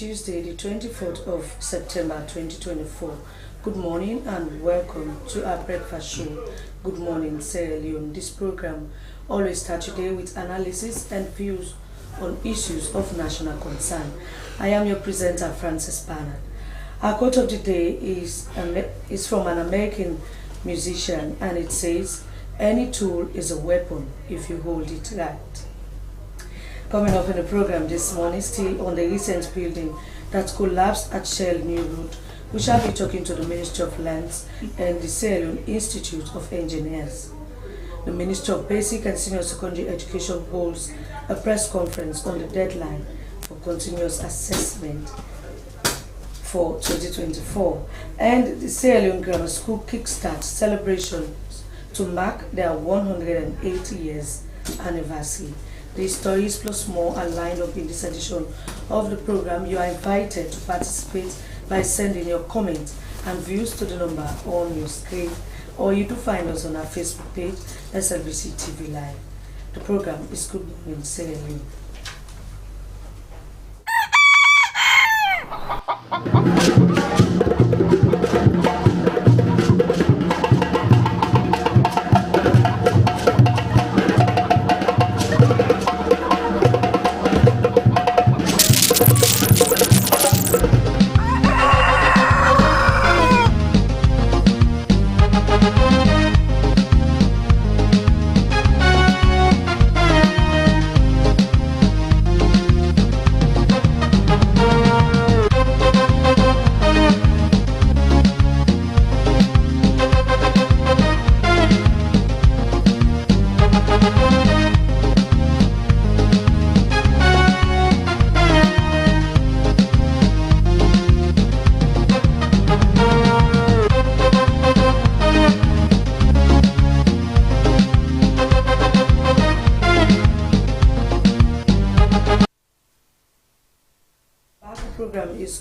Tuesday, the 24th of September 2024. Good morning and welcome to our breakfast show. Good morning, Sierra Leone. This program always starts today with analysis and views on issues of national concern. I am your presenter, Francis Bernard. Our quote of the day is from an American musician, and it says, "Any tool is a weapon if you hold it right." Coming up in the program this morning, still on the recent building that collapsed at Shell New Road, we shall be talking to the Ministry of Lands and the Sierra Leone Institute of Engineers. The Ministry of Basic and Senior Secondary Education holds a press conference on the deadline for continuous assessment for 2024, and the Sierra Leone Grammar School kickstarts celebrations to mark their 180 years anniversary. These stories plus more are lined up in this edition of the program. You are invited to participate by sending your comments and views to the number on your screen, or you do find us on our Facebook page, Slbc TV Live. The program is Good Morning Sierra Leone.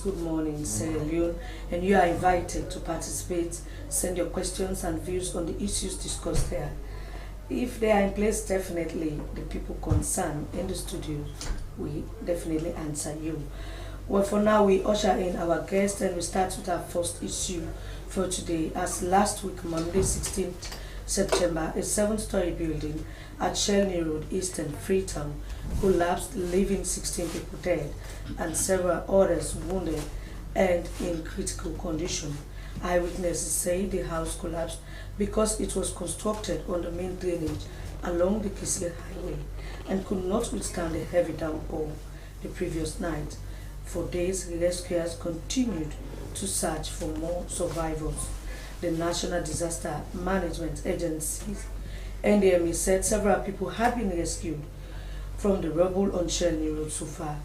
Good Morning Sierra Leone, and you are invited to participate. Send your questions and views on the issues discussed there. If they are in place, definitely the people concerned in the studio will definitely answer you. Well, for now, we usher in our guest, and we start with our first issue for today. As last week, Monday, 16th September, a 7-story building at Shell New Road, Eastern Freetown, collapsed, leaving 16 people dead and several others wounded and in critical condition. Eyewitnesses say the house collapsed because it was constructed on the main drainage along the Kisile Highway and could not withstand a heavy downpour the previous night. For days, rescuers continued to search for more survivors. The National Disaster Management Agency, NDMA, said several people had been rescued from the rubble on Shell New Road so far,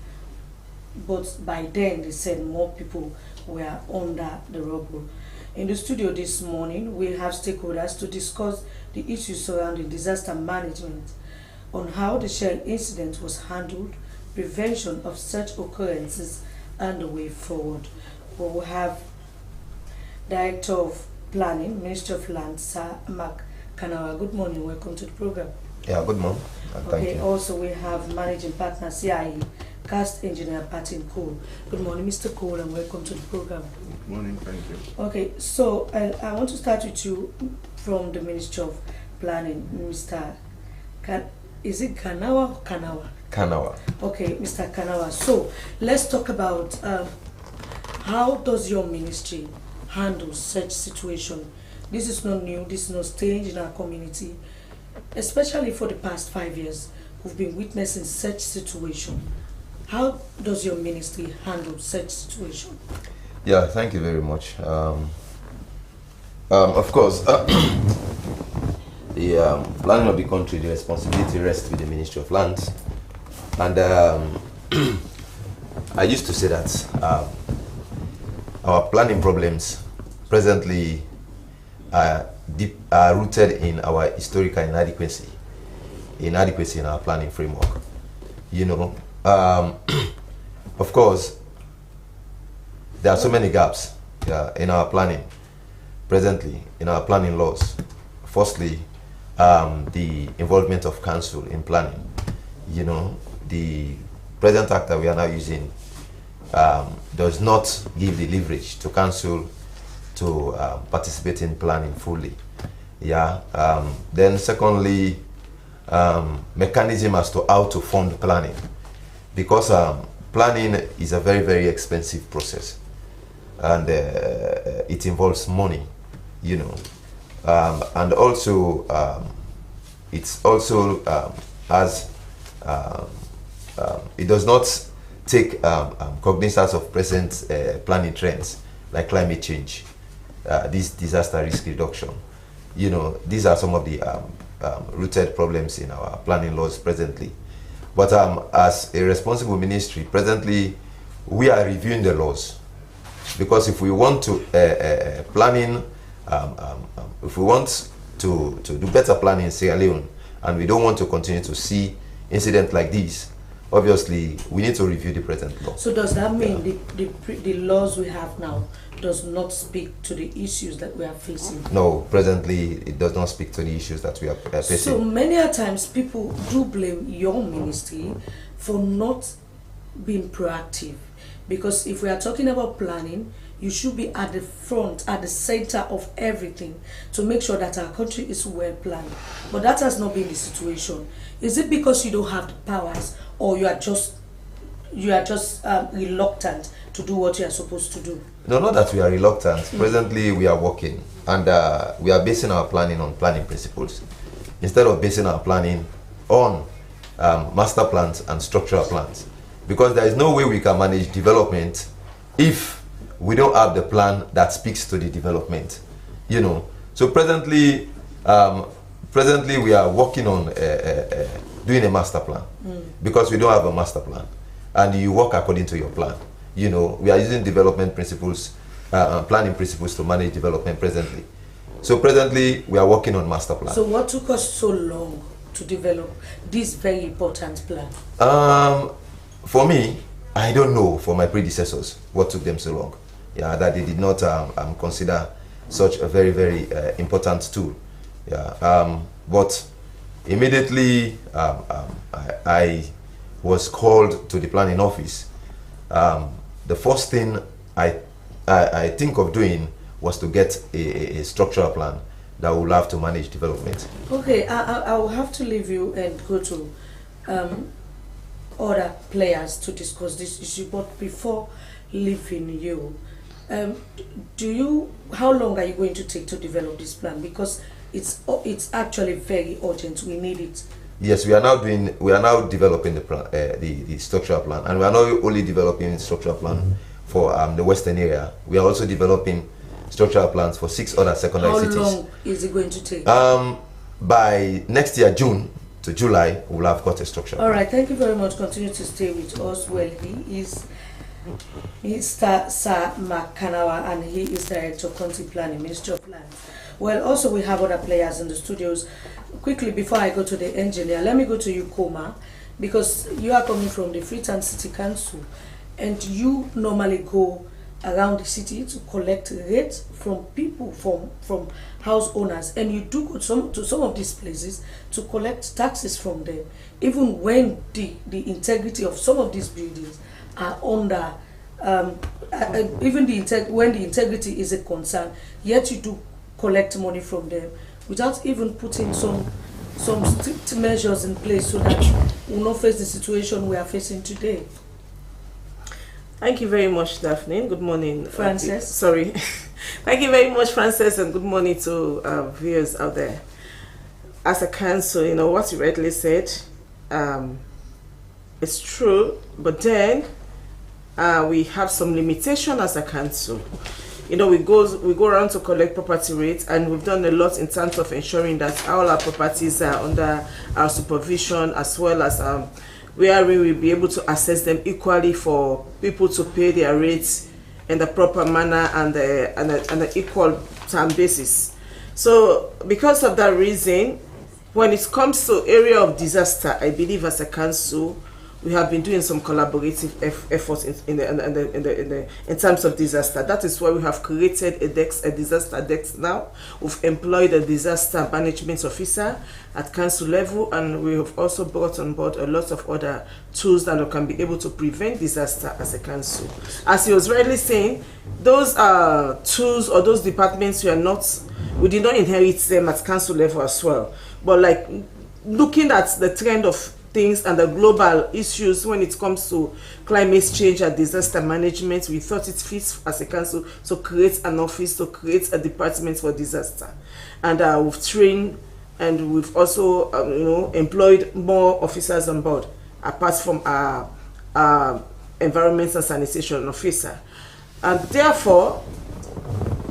but by then they said more people were under the rubble. In the studio this morning, we have stakeholders to discuss the issues surrounding disaster management, on how the Shell incident was handled, prevention of such occurrences, and the way forward. We will have Director of Planning, Ministry of Lands, Sir Mark Kenema. Good morning, welcome to the program. Yeah, good morning. Thank you. Also we have Managing Partner, CIA, Cast Engineer Patin Cole. Good morning, Mr. Cole, and welcome to the program. Good morning, thank you. Okay, so I want to start with you from the Ministry of Planning, Mr. Is it Kenema or Kenema? Kenema. Okay, Mr. Kenema. So let's talk about how does your ministry handle such situation? This is not new, this is not strange in our community, especially for the past 5 years. We've been witnessing such situation. How does your ministry handle such situation? Yeah, thank you very much. Of course, the planning of the country, the responsibility rests with the Ministry of Lands. And I used to say that our planning problems presently are rooted in our historical inadequacy in our planning framework. You know, of course, there are so many gaps in our planning presently, in our planning laws. Firstly, the involvement of council in planning. You know, the present act that we are now using does not give the leverage to council to participate in planning fully. Yeah. Then secondly, mechanism as to how to fund planning, because planning is a very, very expensive process, and it involves money, you know, and also it's also has it does not take cognizance of present planning trends like climate change, this disaster risk reduction. You know, these are some of the rooted problems in our planning laws presently. But as a responsible ministry, presently we are reviewing the laws, because if we want to if we want to do better planning in Sierra Leone, and we don't want to continue to see incidents like this, obviously we need to review the present law. So does that mean the laws we have now does not speak to the issues that we are facing? No, presently it does not speak to the issues that we are facing. So many a times people do blame your ministry for not being proactive, because if we are talking about planning, you should be at the front, at the center of everything to make sure that our country is well planned. But that has not been the situation. Is it because you don't have the powers, or you are just reluctant to do what you are supposed to do? No, not that we are reluctant. Presently we are working, and we are basing our planning on planning principles instead of basing our planning on master plans and structural plans, because there is no way we can manage development if we don't have the plan that speaks to the development, you know. So presently we are working on doing a master plan, because we don't have a master plan, and you work according to your plan. You know, we are using development principles, planning principles to manage development presently. So presently we are working on master plan. So what took us so long to develop this very important plan? For me, I don't know for my predecessors what took them so long. Yeah, that they did not consider such a very, very important tool. Yeah, but immediately I was called to the planning office. The first thing I think of doing was to get a structural plan that will have to manage development. Okay, I will have to leave you and go to other players to discuss this issue. But before leaving you, how long are you going to take to develop this plan? Because it's actually very urgent. We need it. Yes, we are now developing the plan, the structural plan, and we are not only developing the structural plan for the western area. We are also developing structural plans for 6 other secondary cities. How long is it going to take? By next year, June to July, we'll have got a structural plan. All right, thank you very much. Continue to stay with us. Well, he is Mr. Sir Makanawa, and he is Director of County Planning, Ministry of Lands. Well, also we have other players in the studios. Quickly, before I go to the engineer, let me go to you, Koma, because you are coming from the Freetown City Council, and you normally go around the city to collect rates from people, from house owners, and you do go to some of these places to collect taxes from them, even when the integrity of some of these buildings are under, when the integrity is a concern, yet you do collect money from them without even putting some strict measures in place so that we will not face the situation we are facing today. Thank you very much, Daphne. Good morning, Frances. Sorry. Thank you very much, Frances, and good morning to viewers out there. As a council, you know, what you rightly said, it's true, but then we have some limitation as a council. You know, we go around to collect property rates, and we've done a lot in terms of ensuring that all our properties are under our supervision, as well as where we will be able to assess them equally for people to pay their rates in the proper manner and an equal time basis. So because of that reason, when it comes to area of disaster, I believe as a council, we have been doing some collaborative efforts in terms of disaster. That is why we have created a disaster desk now. We've employed a disaster management officer at council level, and we have also brought on board a lot of other tools that can be able to prevent disaster as a council. As he was rightly saying, those tools or those departments we did not inherit them at council level as well. But like looking at the trend of things and the global issues when it comes to climate change and disaster management, we thought it fits as a council to create an office, to create a department for disaster. And we've trained and we've also employed more officers on board, apart from our environment and sanitation officer. And therefore,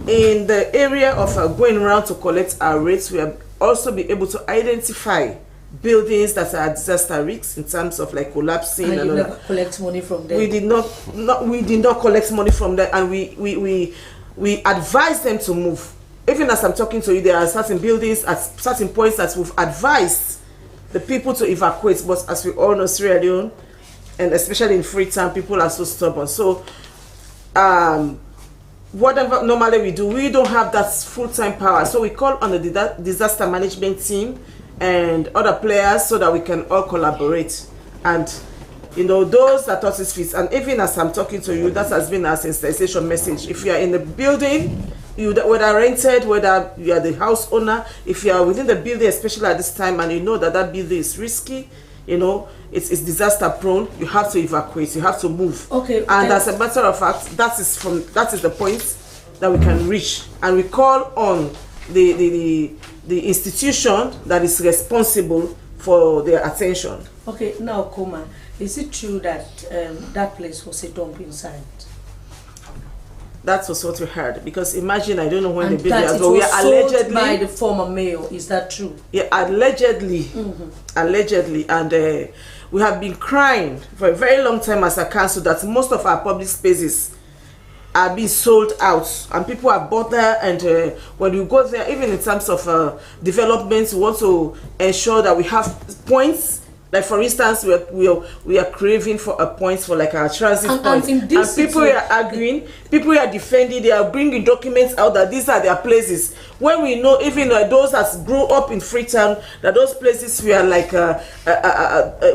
in the area of going around to collect our rates, we have also been able to identify buildings that are disaster risks in terms of like collapsing. And you never collect money from them? We did not collect money from them, and we advise them to move. Even as I'm talking to you, there are certain buildings at certain points that we've advised the people to evacuate. But as we all know, Sierra Leone, and especially in Freetown, people are so stubborn. So whatever normally we do, we don't have that full-time power. So we call on the disaster management team and other players so that we can all collaborate. And those that thought it fits. And even as I'm talking to you, that has been our sensitization message. If you are in the building, whether rented, whether you are the house owner, if you are within the building, especially at this time, and you know that building is risky, it's disaster prone, you have to evacuate, you have to move. Okay. And as a matter of fact, that is the point that we can reach, and we call on the institution that is responsible for their attention. Okay, now Kuma, is it true that that place was a dumping site? That was what we heard. Because imagine, I don't know when and the building was we are allegedly by the former mayor. Is that true? Yeah, allegedly, allegedly, and we have been crying for a very long time as a council that most of our public spaces are being sold out, and people are bought there. And when you go there, even in terms of development, we want to ensure that we have points. Like for instance, we are craving for a point for like our transit points, and people are arguing, people are defending, they are bringing documents out that these are their places. When we know, even those that grew up in Freetown, that those places were like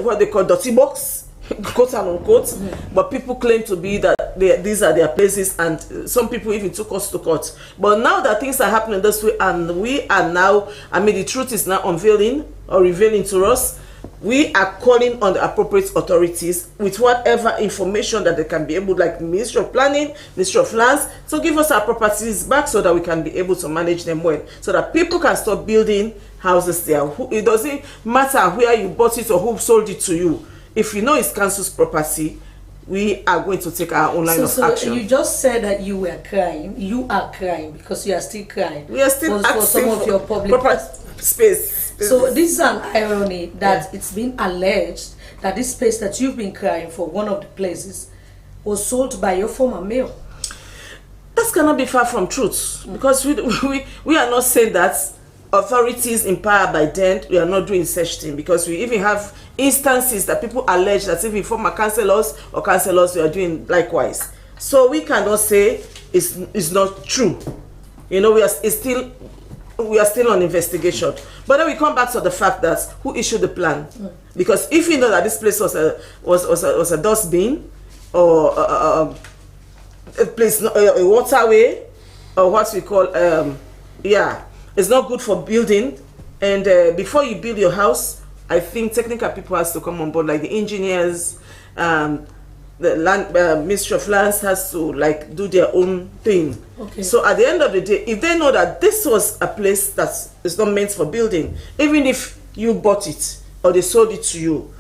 what they call dirty box, quote and unquote, but people claim to be that these are their places, and some people even took us to court. But now that things are happening this way, and we are now, the truth is now revealing to us. We are calling on the appropriate authorities with whatever information that they can be able, like Ministry of Planning, Ministry of Lands, to give us our properties back so that we can be able to manage them well, so that people can stop building houses there. It doesn't matter where you bought it or who sold it to you. If you know it's council's property, we are going to take our own line of action. You just said that you were crying. You are crying because you are still crying. We are still for some of your public space. So this is an irony that it's been alleged that this space that you've been crying for, one of the places, was sold by your former mayor. That's gonna be far from truth, because we are not saying that authorities empowered by them, we are not doing such thing, because we even have instances that people allege that even former councillors or councillors we are doing likewise. So we cannot say it's not true. We are still on investigation. But then we come back to the fact that who issued the plan. Because if you know that this place was a dustbin, or a place, a waterway, or what we call it's not good for building. And before you build your house, I think technical people has to come on board, like the engineers, the land Ministry of Lands has to like do their own thing. Okay. So at the end of the day, if they know that this was a place that is not meant for building, even if you bought it or they sold it to you,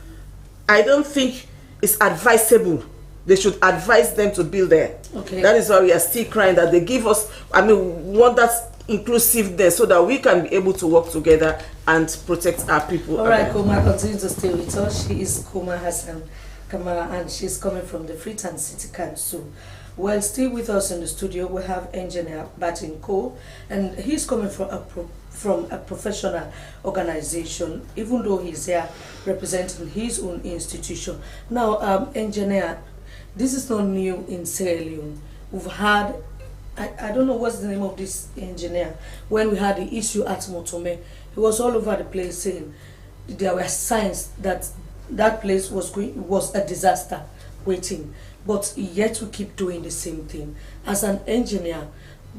I don't think it's advisable. They should advise them to build there. Okay. That is why we are still crying that they give us, we want that inclusiveness so that we can be able to work together and protect our people. All right, Kuma, continue to stay with us. She is Kuma Hassan Kamara, and she's coming from the Freetown City Council. Well, still with us in the studio, we have engineer Batin Cole, and he's coming from a professional organization, even though he's here representing his own institution. Now, engineer, this is not new in Sierra Leone. We've had, I don't know what's the name of this engineer, when we had the issue at Motome, he was all over the place saying there were signs that that place was a disaster waiting. But yet we keep doing the same thing. As an engineer,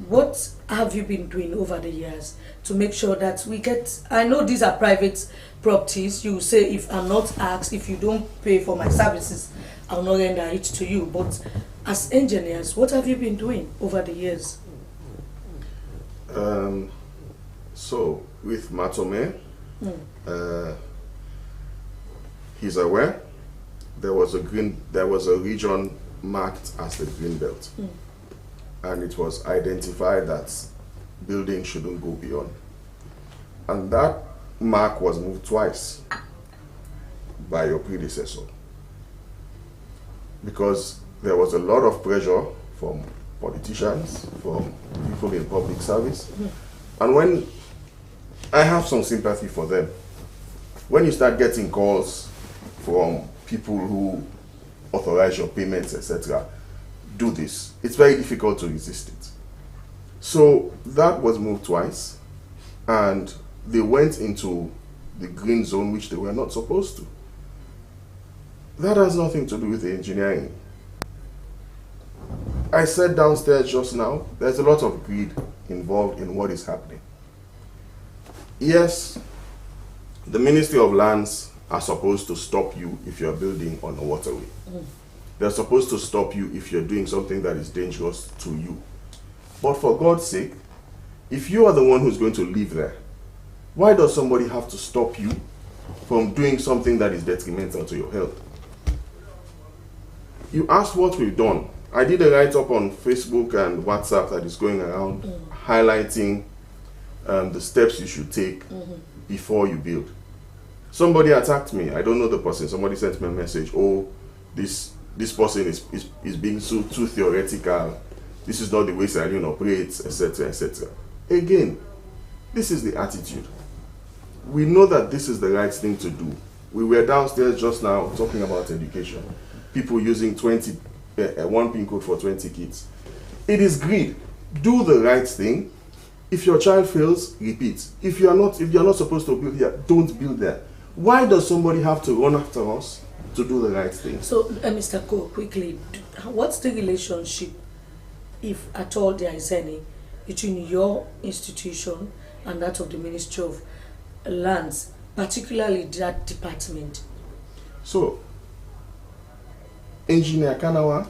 what have you been doing over the years to make sure that we get, I know these are private properties, you say if I'm not asked, if you don't pay for my services, I'll not render it to you. But as engineers, what have you been doing over the years? So with Matome, he's aware there was a region marked as the green belt, and it was identified that building shouldn't go beyond, and that mark was moved twice by your predecessor because there was a lot of pressure from politicians, from people in public service, and when I have some sympathy for them, when you start getting calls from people who authorize your payments, etc., do this, it's very difficult to resist it. So that was moved twice, and they went into the green zone, which they were not supposed to. That has nothing to do with the engineering. I said downstairs just now, there's a lot of greed involved in what is happening. Yes, the Ministry of Lands are supposed to stop you if you're building on a waterway. They're supposed to stop you if you're doing something that is dangerous to you. But for God's sake, if you are the one who's going to live there, why does somebody have to stop you from doing something that is detrimental to your health? You asked what we've done. I did a write-up on Facebook and WhatsApp that is going around highlighting the steps you should take before you build. Somebody attacked me. I don't know the person. Somebody sent me a message. Oh, this person is being too theoretical. This is not the way Sierra Leone operates, etc., etc. Again, this is the attitude. We know that this is the right thing to do. We were downstairs just now talking about education. People using 1 PIN code for 20 kids. It is greed. Do the right thing. If your child fails, repeat. If you're not supposed to build here, don't build there. Why does somebody have to run after us to do the right thing? So, Mr. Cole, quickly, what's the relationship, if at all there is any, between your institution and that of the Ministry of Lands, particularly that department? So, Engineer Kanawa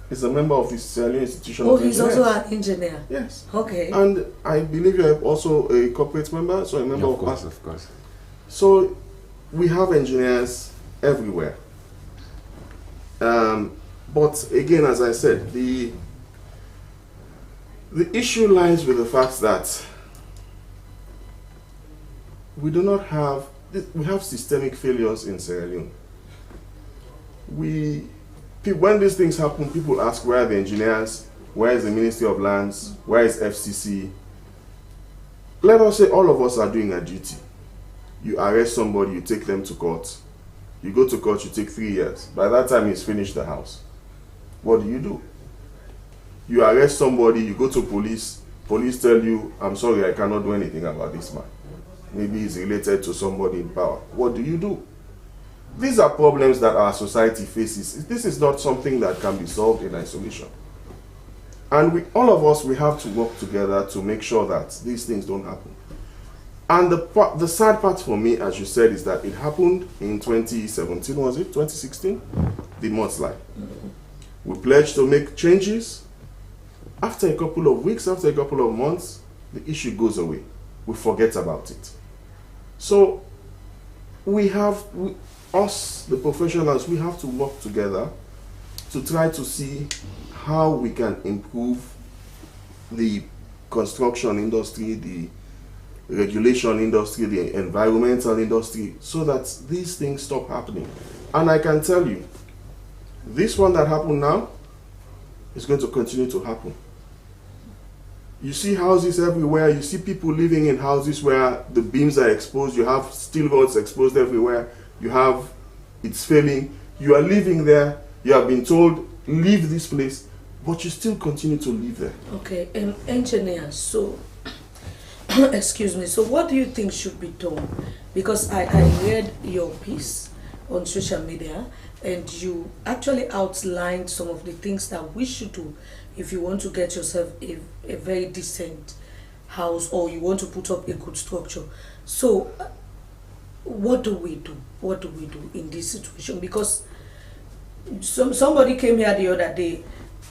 is a member of the Sierra Leone Institution of Engineers. Engineers. Oh, he's also an engineer? Yes. Okay. And I believe you're also a corporate member, so a member of course, of course. So we have engineers everywhere. But again, as I said, the issue lies with the fact that we have systemic failures in Sierra Leone. When these things happen, people ask, where are the engineers? Where is the Ministry of Lands? Where is FCC? Let us say all of us are doing our duty. You arrest somebody, you take them to court. You go to court, you take 3 years. By that time, he's finished the house. What do? You arrest somebody, you go to police. Police tell you, I'm sorry, I cannot do anything about this man. Maybe he's related to somebody in power. What do? These are problems that our society faces. This is not something that can be solved in isolation. And all of us, we have to work together to make sure that these things don't happen. And the sad part for me, as you said, is that it happened in 2017, was it? 2016? The mudslide. We pledged to make changes. After a couple of weeks, after a couple of months, the issue goes away. We forget about it. So us, the professionals, we have to work together to try to see how we can improve the construction industry, the regulation industry, the environmental industry, so that these things stop happening. And I can tell you, this one that happened now, it's going to continue to happen. You see houses everywhere. You see people living in houses where the beams are exposed. You have steel rods exposed everywhere. You have it's failing. You are living there. You have been told, leave this place, but you still continue to live there. Okay, engineer, so, excuse me, so what do you think should be done? Because I read your piece on social media, and you actually outlined some of the things that we should do if you want to get yourself a very decent house, or you want to put up a good structure. So what do we do? What do we do in this situation? Because somebody came here the other day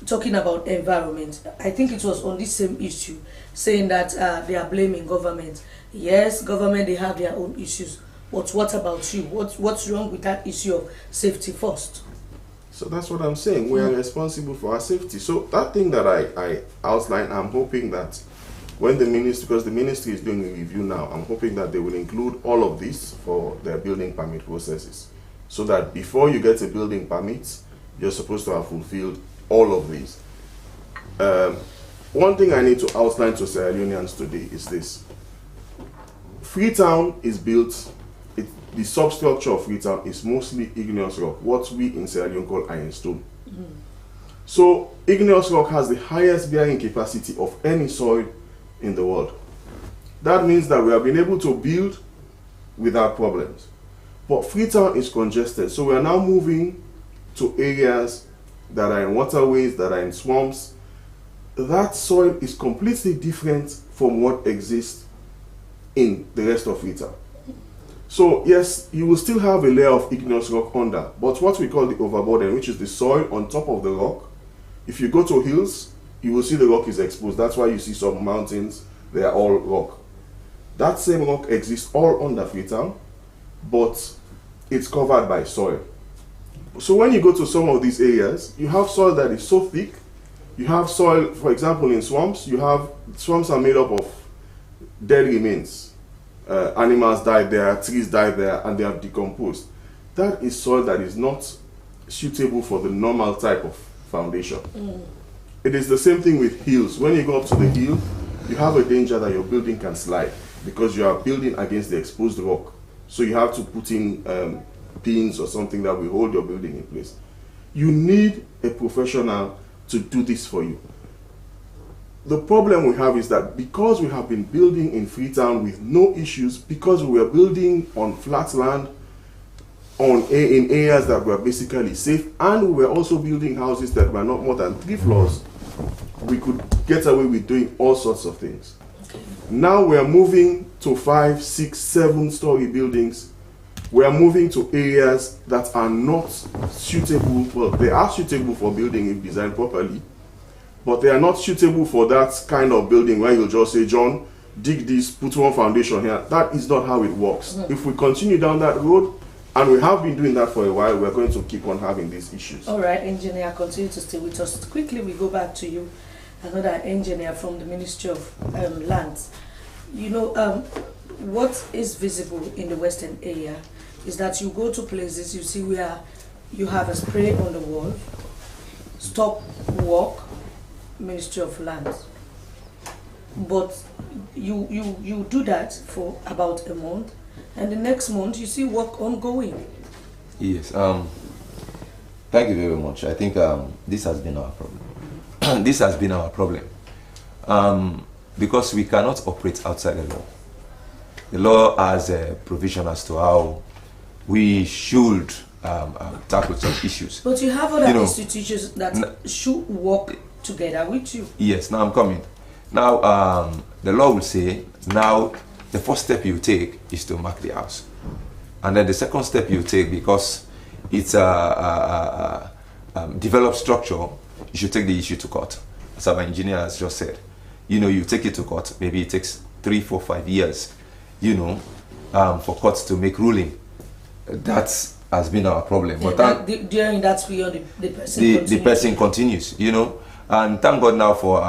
talking about environment. I think it was on this same issue, saying that they are blaming government. Yes, government, they have their own issues, but what about you? What's wrong with that issue of safety first? So that's what I'm saying. We are responsible for our safety. So that thing that I outlined, I'm hoping that when the ministry, because the ministry is doing a review now, I'm hoping that they will include all of this for their building permit processes. So that before you get a building permit, you're supposed to have fulfilled all of these. One thing I need to outline to Sierra Leoneans today is this. Freetown is built, the substructure of Freetown is mostly igneous rock, what we in Sierra Leone call ironstone. So igneous rock has the highest bearing capacity of any soil in the world. That means that we have been able to build without problems. But Freetown is congested, so we are now moving to areas that are in waterways, that are in swamps. That soil is completely different from what exists in the rest of Freetown. So yes, you will still have a layer of igneous rock under, but what we call the overburden, which is the soil on top of the rock, if you go to hills, you will see the rock is exposed. That's why you see some mountains, they are all rock. That same rock exists all under Freetown, but it's covered by soil. So when you go to some of these areas, you have soil that is so thick. You have soil, for example, in swamps, swamps are made up of dead remains. Animals died there, trees died there, and they have decomposed. That is soil that is not suitable for the normal type of foundation. It is the same thing with hills. When you go up to the hill, you have a danger that your building can slide because you are building against the exposed rock. So you have to put in pins or something that will hold your building in place. You need a professional to do this for you. The problem we have is that because we have been building in Freetown with no issues, because we were building on flat land, in areas that were basically safe, and we were also building houses that were not more than 3 floors, we could get away with doing all sorts of things. Now we are moving to 5, 6, 7-story buildings. We are moving to areas that are not suitable. Well, they are suitable for building if designed properly, but they are not suitable for that kind of building where you'll just say, John, dig this, put one foundation here. That is not how it works. If we continue down that road, and we have been doing that for a while, we're going to keep on having these issues. All right, engineer, continue to stay with us. Quickly, we go back to you, another engineer from the Ministry of Lands. You know, what is visible in the western area is that you go to places, you see where you have a spray on the wall, stop work, Ministry of Lands. But you do that for about a month, and the next month you see work ongoing. Yes. Thank you very much. I think this has been our problem. This has been our problem because we cannot operate outside the law. The law has a provision as to how we should tackle some issues. But you have other institutions that should work together with you. Yes. Now I'm coming. Now the law will say now the first step you take is to mark the house, and then the second step you take, because it's a developed structure, you should take the issue to court. As our engineer has just said, you take it to court. Maybe it takes 3, 4, 5 years, for courts to make ruling. That has been our problem. Yeah, but during that period, the person continues. And thank God now for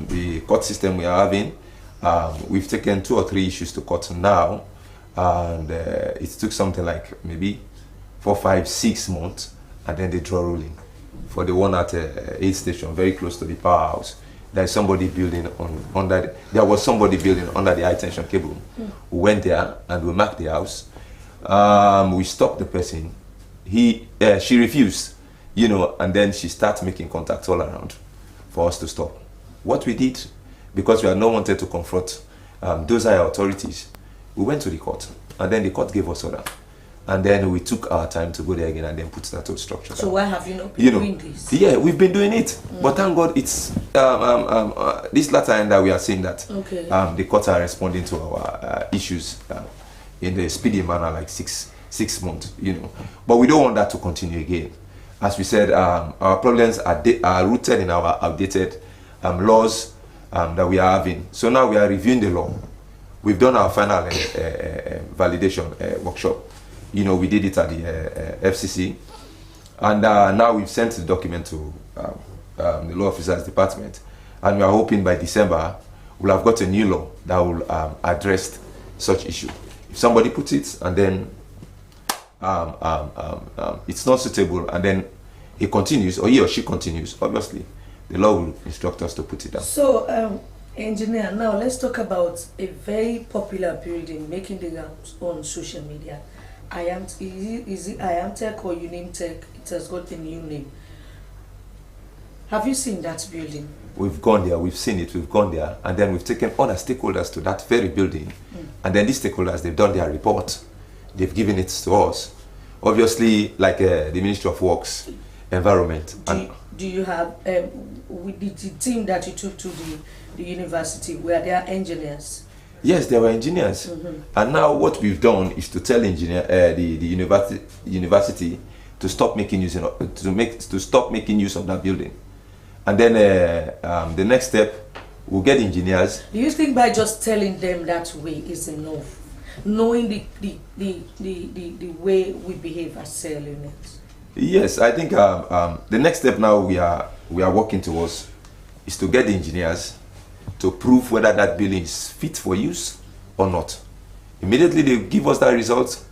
the court system we are having. We've taken 2 or 3 issues to court now, and it took something like maybe 4, 5, 6 months, and then they draw ruling. for the one at Aid Station, very close to the powerhouse. There was somebody building under the high tension cable. We went there and we marked the house. We stopped the person. She refused, and then she started making contacts all around for us to stop. What we did, because we had not wanted to confront those higher authorities, we went to the court, and then the court gave us order. And then we took our time to go there again and then put that whole structure down. So why have you not been doing this? Yeah, we've been doing it. But thank God it's this latter end that we are seeing that the courts are responding to our issues in the speedy manner, like six months, But we don't want that to continue again. As we said, our problems are rooted in our outdated laws that we are having. So now we are reviewing the law. We've done our final validation workshop. We did it at the FCC, and now we've sent the document to the law officers department, and we are hoping by December we'll have got a new law that will address such issue. If somebody puts it and then it's not suitable, and then he continues, or he or she continues, obviously the law will instruct us to put it down. So, engineer, now let's talk about a very popular building making the rounds on social media. Is it I Am Tech or Unim Tech? It has got a new name. Have you seen that building? We've gone there, we've seen it, we've gone there, and then we've taken other stakeholders to that very building. And then these stakeholders, they've done their report. They've given it to us. Obviously, like the Ministry of Works, Environment. Do you have, with the team that you took to the university, were there engineers? Yes, there were engineers, and now what we've done is to tell the university to stop making use of that building, and then the next step, we'll get engineers. Do you think by just telling them that way is enough, knowing the way we behave as Sierra Leoneans? Yes, I think the next step now we are working towards is to get the engineers to prove whether that building is fit for use or not. Immediately they give us that result,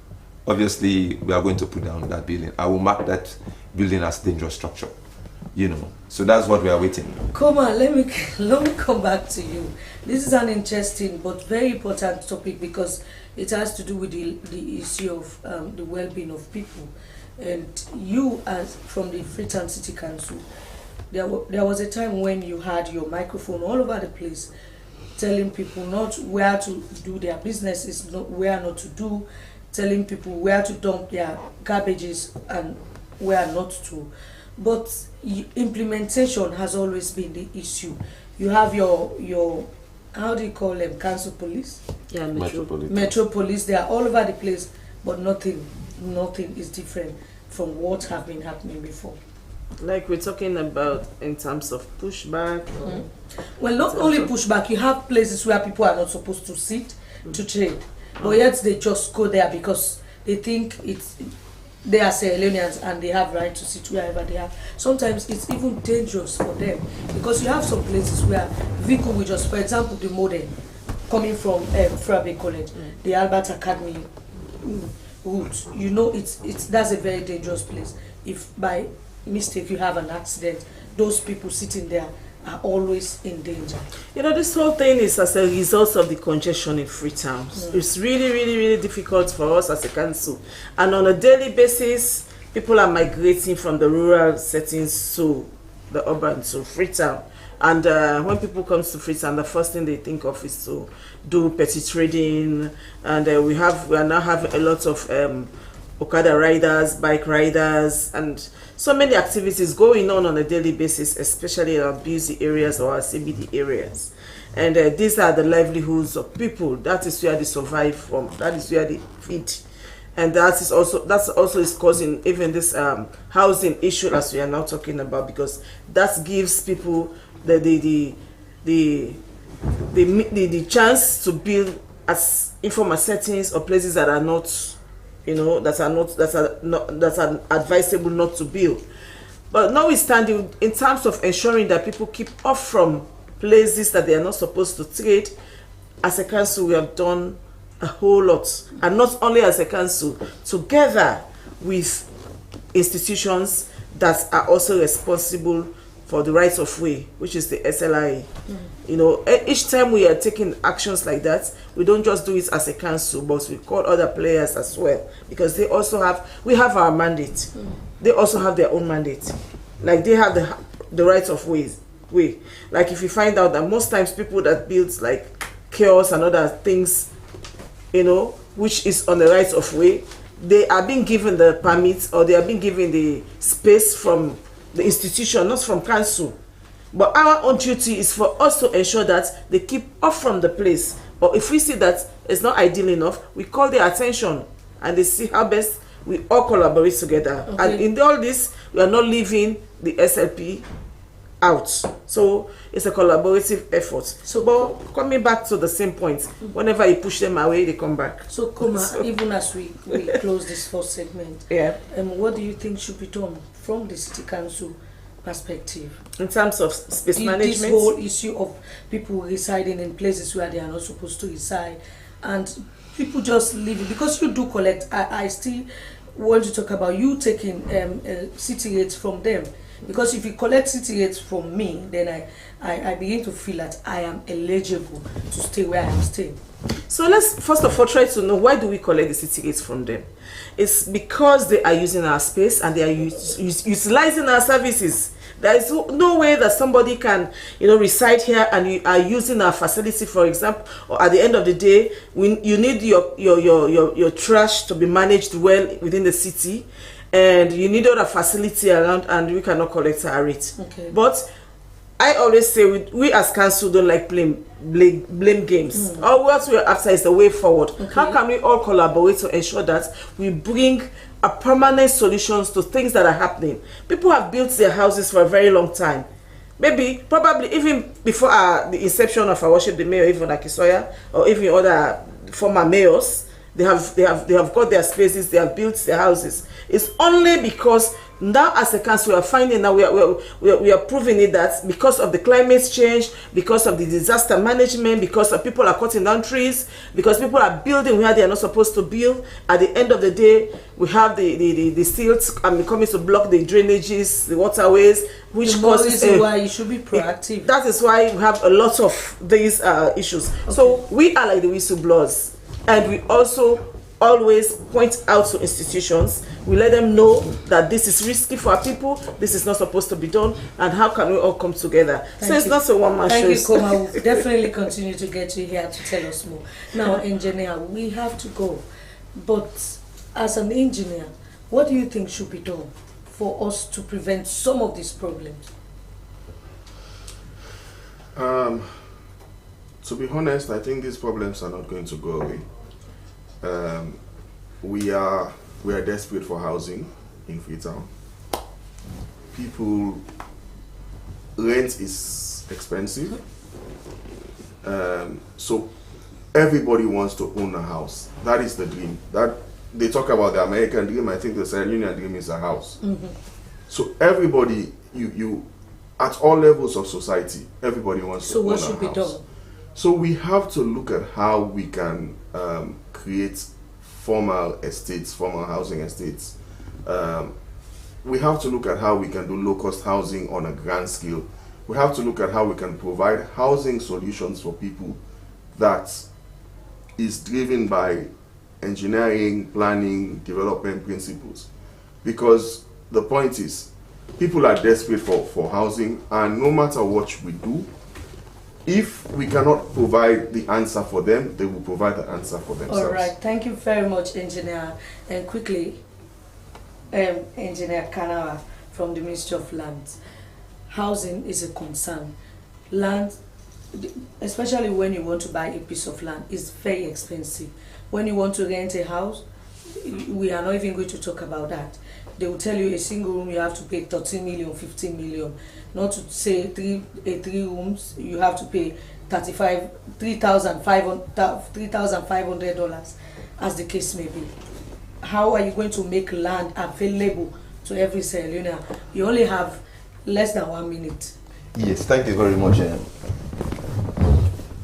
obviously we are going to put down that building. I will mark that building as dangerous structure, So that's what we are waiting. Come on, let me come back to you. This is an interesting but very important topic because it has to do with the issue of the well-being of people. And you, as from the Freetown City Council, there was a time when you had your microphone all over the place telling people not where to do their businesses, where not to do, telling people where to dump their garbages and where not to. But implementation has always been the issue. You have your how do you call them, council police? Yeah, Metro police, they are all over the place, but nothing is different from what have been happening before. Like we're talking about in terms of pushback. Well, not only pushback, you have places where people are not supposed to sit to trade, but yet they just go there because they think they are Sierra Leoneans and they have right to sit wherever they are. Sometimes it's even dangerous for them because you have some places where vehicle will just, for example, the modern coming from Frabe College, the Albert Academy route. That's a very dangerous place. If by mistake you have an accident, those people sitting there are always in danger. This whole thing is as a result of the congestion in Freetown. It's really, really, really difficult for us as a council. And on a daily basis, people are migrating from the rural settings to the urban, to Freetown. And when people come to Freetown, the first thing they think of is to do petty trading. And we are now having a lot of Okada riders, bike riders, and so many activities going on a daily basis, especially in our busy areas or our CBD areas. And these are the livelihoods of people. That is where they survive from. That is where they feed. And that's also is causing even this housing issue as we are now talking about, because that gives people the chance to build as informal settings or places that are not, that are advisable not to build. But notwithstanding, in terms of ensuring that people keep off from places that they are not supposed to trade, as a council we have done a whole lot, and not only as a council, together with institutions, that are also responsible for the rights of way, which is the SLIA. You know, each time we are taking actions like that, we don't just do it as a council, but we call other players as well, because they also have, we have our mandate. They also have their own mandate. Like they have the rights of way. Like if you find out that most times people that build like kiosks and other things, you know, which is on the rights of way, they are being given the permits or they are being given the space from the institution, not from council. But our own duty is for us to ensure that they keep off from the place. Or if we see that it's not ideal enough, we call their attention and they see how best we all collaborate together. Okay. And in all this, we are not leaving the SLP out. So it's a collaborative effort. So, but coming back to the same point, whenever you push them away, they come back. So, even as we close this first segment, what do you think should be done from the city council perspective in terms of space management? This whole issue of people residing in places where they are not supposed to reside, and people just living, because you do collect. I still want to talk about you taking city rates from them. Because if you collect city rates from me, then I begin to feel that I am eligible to stay where I am staying. So let's first of all try to know, why do we collect the city rates from them? It's because they are using our space and they are utilizing our services. There is no way that somebody can, you know, reside here and you are using our facility, for example, or at the end of the day, you need your trash to be managed well within the city, and you need other facility around, and we cannot collect our rate. Okay. But I always say we as council don't like blame games. All what we're after is the way forward. Okay. How can we all collaborate to ensure that we bring a permanent solutions to things that are happening? People have built their houses for a very long time. Maybe, probably even before the inception of our worship, the mayor, even Akisoya, or even other former mayors, they have got their spaces, they have built their houses. It's only because now as a council we are finding that we are proving it, that because of the climate change, because of the disaster management, because of people are cutting down trees, because people are building where they are not supposed to build, at the end of the day we have the silt coming to block the drainages, the waterways, which causes why you should be proactive. That is why we have a lot of these issues. Okay. So we are like the whistleblowers, and we also always point out to institutions. We let them know that this is risky for our people, this is not supposed to be done, and how can we all come together. So it's not a one-man show. Thank you, Koma. We'll definitely continue to get you here to tell us more. Now, engineer, we have to go. But as an engineer, what do you think should be done for us to prevent some of these problems? To be honest, I think these problems are not going to go away. We are desperate for housing in Freetown. Rent is expensive, so everybody wants to own a house. That is the dream. That they talk about the American dream. I think the Sierra Leone dream is a house. So everybody, you at all levels of society, everybody wants to own a house. So what should be done? So we have to look at how we can create formal housing estates. We have to look at how we can do low-cost housing on a grand scale. We have to look at how we can provide housing solutions for people that is driven by engineering, planning, development principles. Because the point is, people are desperate for housing, and no matter what we do, if we cannot provide the answer for them, they will provide the answer for themselves. All right, thank you very much, engineer. And quickly, Engineer Kenema from the Ministry of Lands. Housing is a concern. Land, especially when you want to buy a piece of land, is very expensive. When you want to rent a house, we are not even going to talk about that. They will tell you a single room you have to pay 13 million, 15 million. Not to say three rooms, you have to pay $3,500, as the case may be. How are you going to make land available to every Sierra Leonean? You only have less than 1 minute. Yes, thank you very much.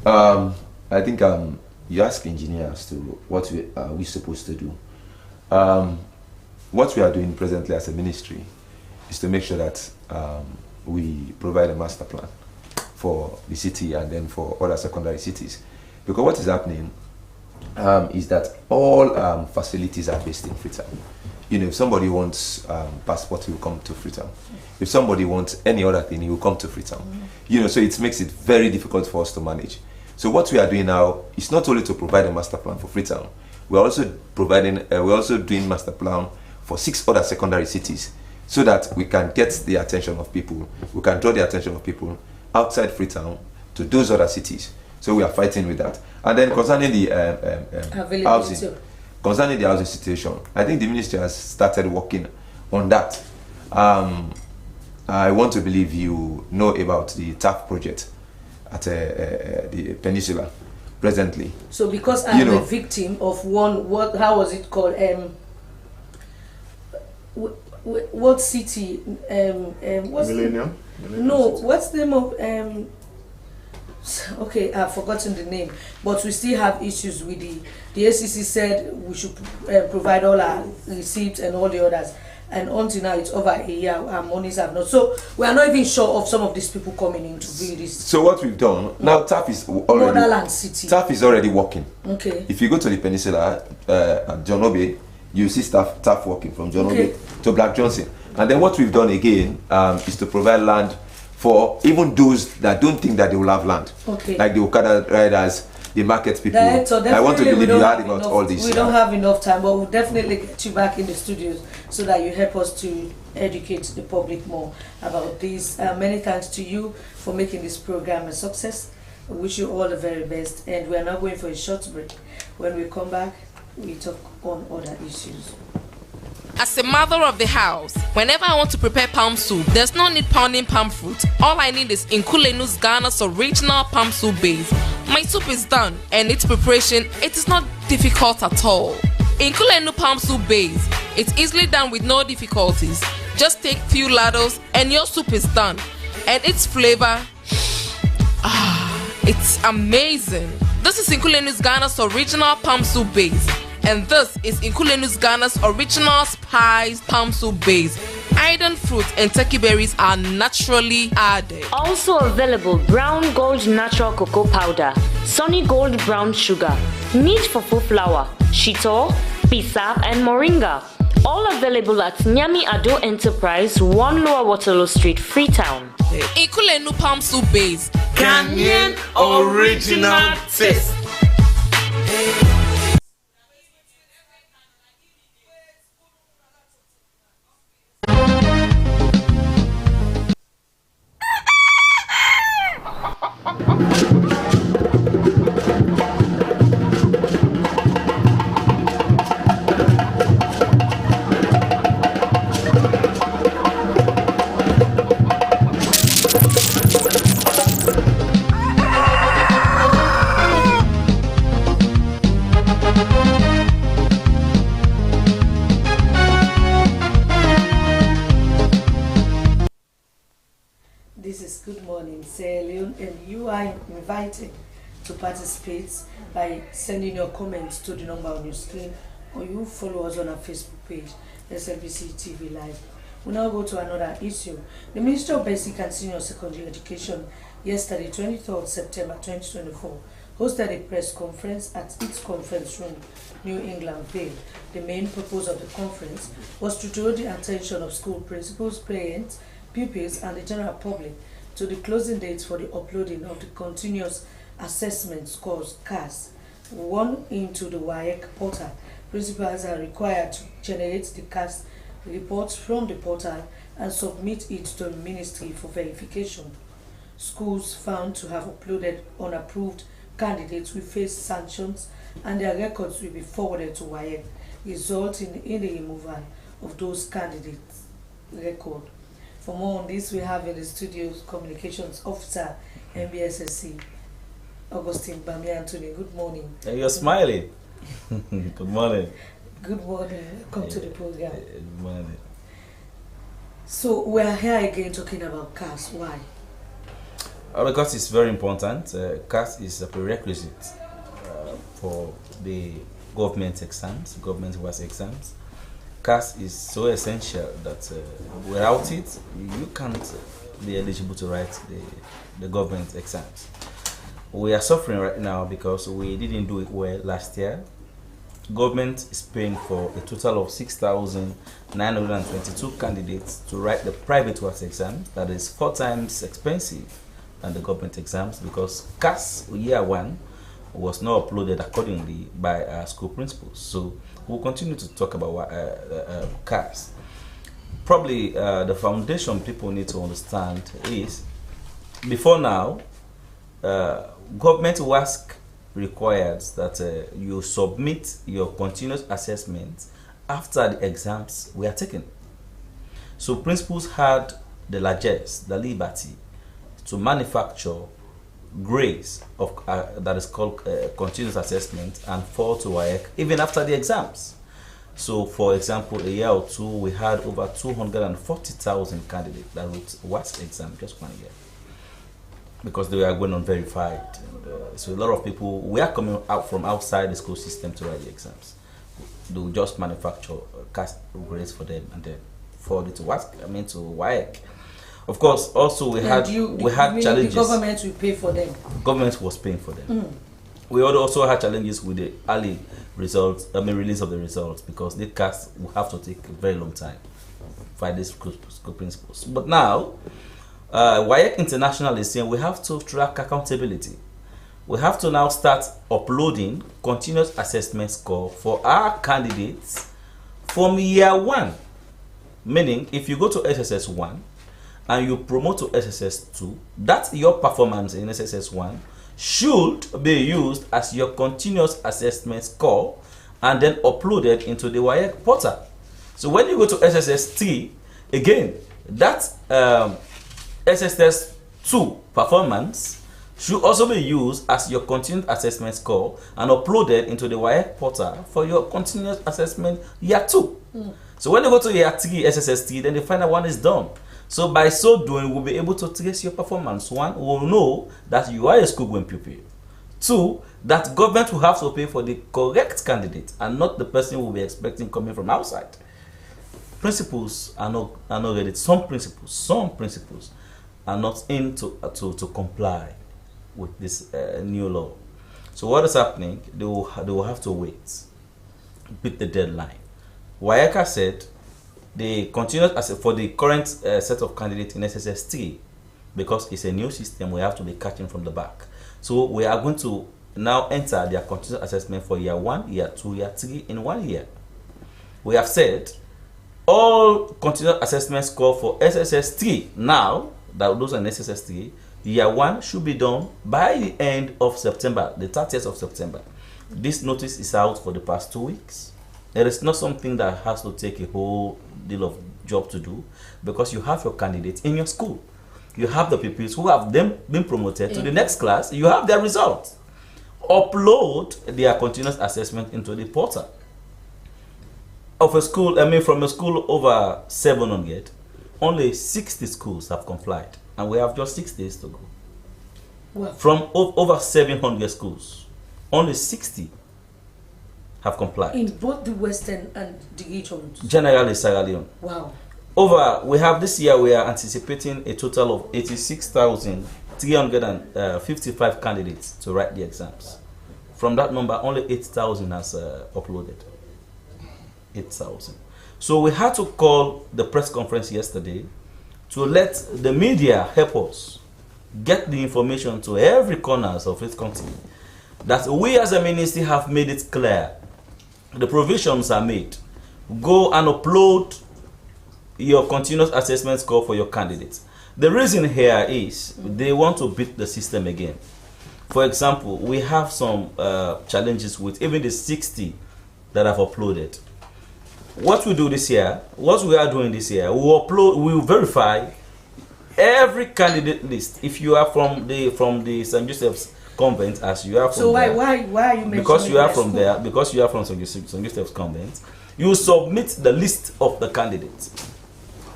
I think you ask engineers to what we supposed to do. What we are doing presently as a ministry is to make sure that we provide a master plan for the city and then for other secondary cities. Because what is happening is that all facilities are based in Freetown. You know, if somebody wants passport, he will come to Freetown. If somebody wants any other thing, he will come to Freetown. You know, so it makes it very difficult for us to manage. So what we are doing now is not only to provide a master plan for Freetown, we're also doing master plan for 6 other secondary cities, so that we can get the attention of people, we can draw the attention of people outside Freetown to those other cities. So we are fighting with that. And then concerning the housing situation, I think the ministry has started working on that. I want to believe you know about the TAF project at the peninsula presently. So because I'm a victim of one, how was it called? What city? What's Millennium? No, what's the name of okay, I've forgotten the name, but we still have issues with the ACC said we should provide all our receipts and all the others, and until now it's over a year, our monies have not. So we are not even sure of some of these people coming in to do this. So what we've done now, TAF is already Motherland City. TAF is already working. Okay. If you go to the peninsula at John Obey, you see TAF working from John Obey to Black Johnson. And then what we've done again is to provide land for even those that don't think that they will have land. Okay. Like the Okada riders, the market people. I want to believe you heard about all this. We don't have enough time, but we'll definitely get you back in the studios so that you help us to educate the public more about this. Many thanks to you for making this program a success. I wish you all the very best. And we are now going for a short break. When we come back, we talk on other issues. As a mother of the house, whenever I want to prepare palm soup, there's no need pounding palm fruit. All I need is Nkulenu's Ghana's original palm soup base. My soup is done, and its preparation, it is not difficult at all. Nkulenu palm soup base, it's easily done with no difficulties. Just take few ladles and your soup is done. And its flavor, it's amazing. This is Nkulenu's Ghana's original palm soup base. And this is Nkulenu's Ghana's original spiced palm soup base. Iron fruit and turkey berries are naturally added. Also available brown gold natural cocoa powder, sunny gold brown sugar, neat fufu flour, shito, pisa and moringa. All available at Nyami Ado Enterprise, 1 Lower Waterloo Street, Freetown. Nkulenu palm soup base. Ghanaian original taste. Sierra Leone, and you are invited to participate by sending your comments to the number on your screen, or you follow us on our Facebook page, Slbc TV Live. We now go to another issue. The Minister of Basic and Senior Secondary Education yesterday, 23rd September 2024, hosted a press conference at its conference room, New England Vale. The main purpose of the conference was to draw the attention of school principals, parents, pupils, and the general public to the closing date for the uploading of the continuous assessment scores (CAS) one into the WAEC portal. Principals are required to generate the CAS reports from the portal and submit it to the ministry for verification. Schools found to have uploaded unapproved candidates will face sanctions, and their records will be forwarded to WAEC, resulting in the removal of those candidates' record. For more on this, we have in the studios Communications Officer, MBSSC, Augustine Bami Anthony. Good morning. Hey, you're smiling. Good morning. Good morning. Welcome to the program. Good morning. So we are here again talking about CAS. Why? Because it's very important. CAS is a prerequisite for the government exams, government-wise exams. CAS is so essential that without it, you can't be eligible to write the government exams. We are suffering right now because we didn't do it well last year. Government is paying for a total of 6,922 candidates to write the private works exam. That is 4 times expensive than the government exams because CAS year 1 was not uploaded accordingly by our school principals. So we'll continue to talk about CAS. Probably the foundation people need to understand is, before now, government WASC requires that you submit your continuous assessment after the exams were taken. So principals had the largesse, the liberty to manufacture grades of that is called continuous assessment and fall to WAEC even after the exams. So for example, a year or two, we had over 240,000 candidates that wrote WASC exam just 1 year, because they were going unverified. And, so a lot of people were coming out from outside the school system to write the exams. They would just manufacture cast grades for them and then forward it to WAEC. Of course, also we had challenges. The government will pay for them. Government was paying for them. We also had challenges with the early results. Release of the results, because the cast will have to take a very long time by these school principals. But now, WAEC International is saying we have to track accountability. We have to now start uploading continuous assessment score for our candidates from year 1. Meaning, if you go to SSS 1 and you promote to SSS 2, that's your performance in SSS 1 should be used as your continuous assessment score and then uploaded into the WAEC portal. So when you go to SSS 3, again, that SSS 2 performance should also be used as your continuous assessment score and uploaded into the WAEC portal for your continuous assessment year 2. So when you go to year 3, SSS 3, then the final one is done. So by so doing, we'll be able to trace your performance. 1, we'll know that you are a school-going pupil. 2, that government will have to pay for the correct candidate and not the person we'll be expecting coming from outside. Principals are not ready. Some principals are not in to comply with this new law. So what is happening? They will have to wait, beat the deadline. WAEC said they continue for the current set of candidates in SSS 3, because it's a new system, we have to be catching from the back. So we are going to now enter their continuous assessment for year 1, year 2, year 3 in 1 year. We have said all continuous assessment score for SSS 3 now, that those are in SSS 3, year 1 should be done by the end of September, the 30th of September. This notice is out for the past 2 weeks. It is not something that has to take a whole deal of job to do, because you have your candidates in your school. You have the pupils who have them been promoted to the next class. You have their results. Upload their continuous assessment into the portal. Of a school, from a school over 700, only 60 schools have complied, and we have just 6 days to go. Well, from over 700 schools, only 60 have complied. In both the Western and the regions? Generally, Sierra Leone. Wow. We have this year, we are anticipating a total of 86,355 candidates to write the exams. From that number, only 8,000 has uploaded. 8,000. So we had to call the press conference yesterday to let the media help us get the information to every corners of this country, that we as a ministry have made it clear. The provisions are made. Go and upload your continuous assessment score for your candidates. The reason here is they want to beat the system again. For example, we have some challenges with even the 60 that have uploaded. What we do this year, what we are doing this year, we will verify every candidate list. If you are from the St. Joseph's Convent, as you are from, so why are you mentioning? Because you are from there, because you are from St. Joseph's Convent, you submit the list of the candidates.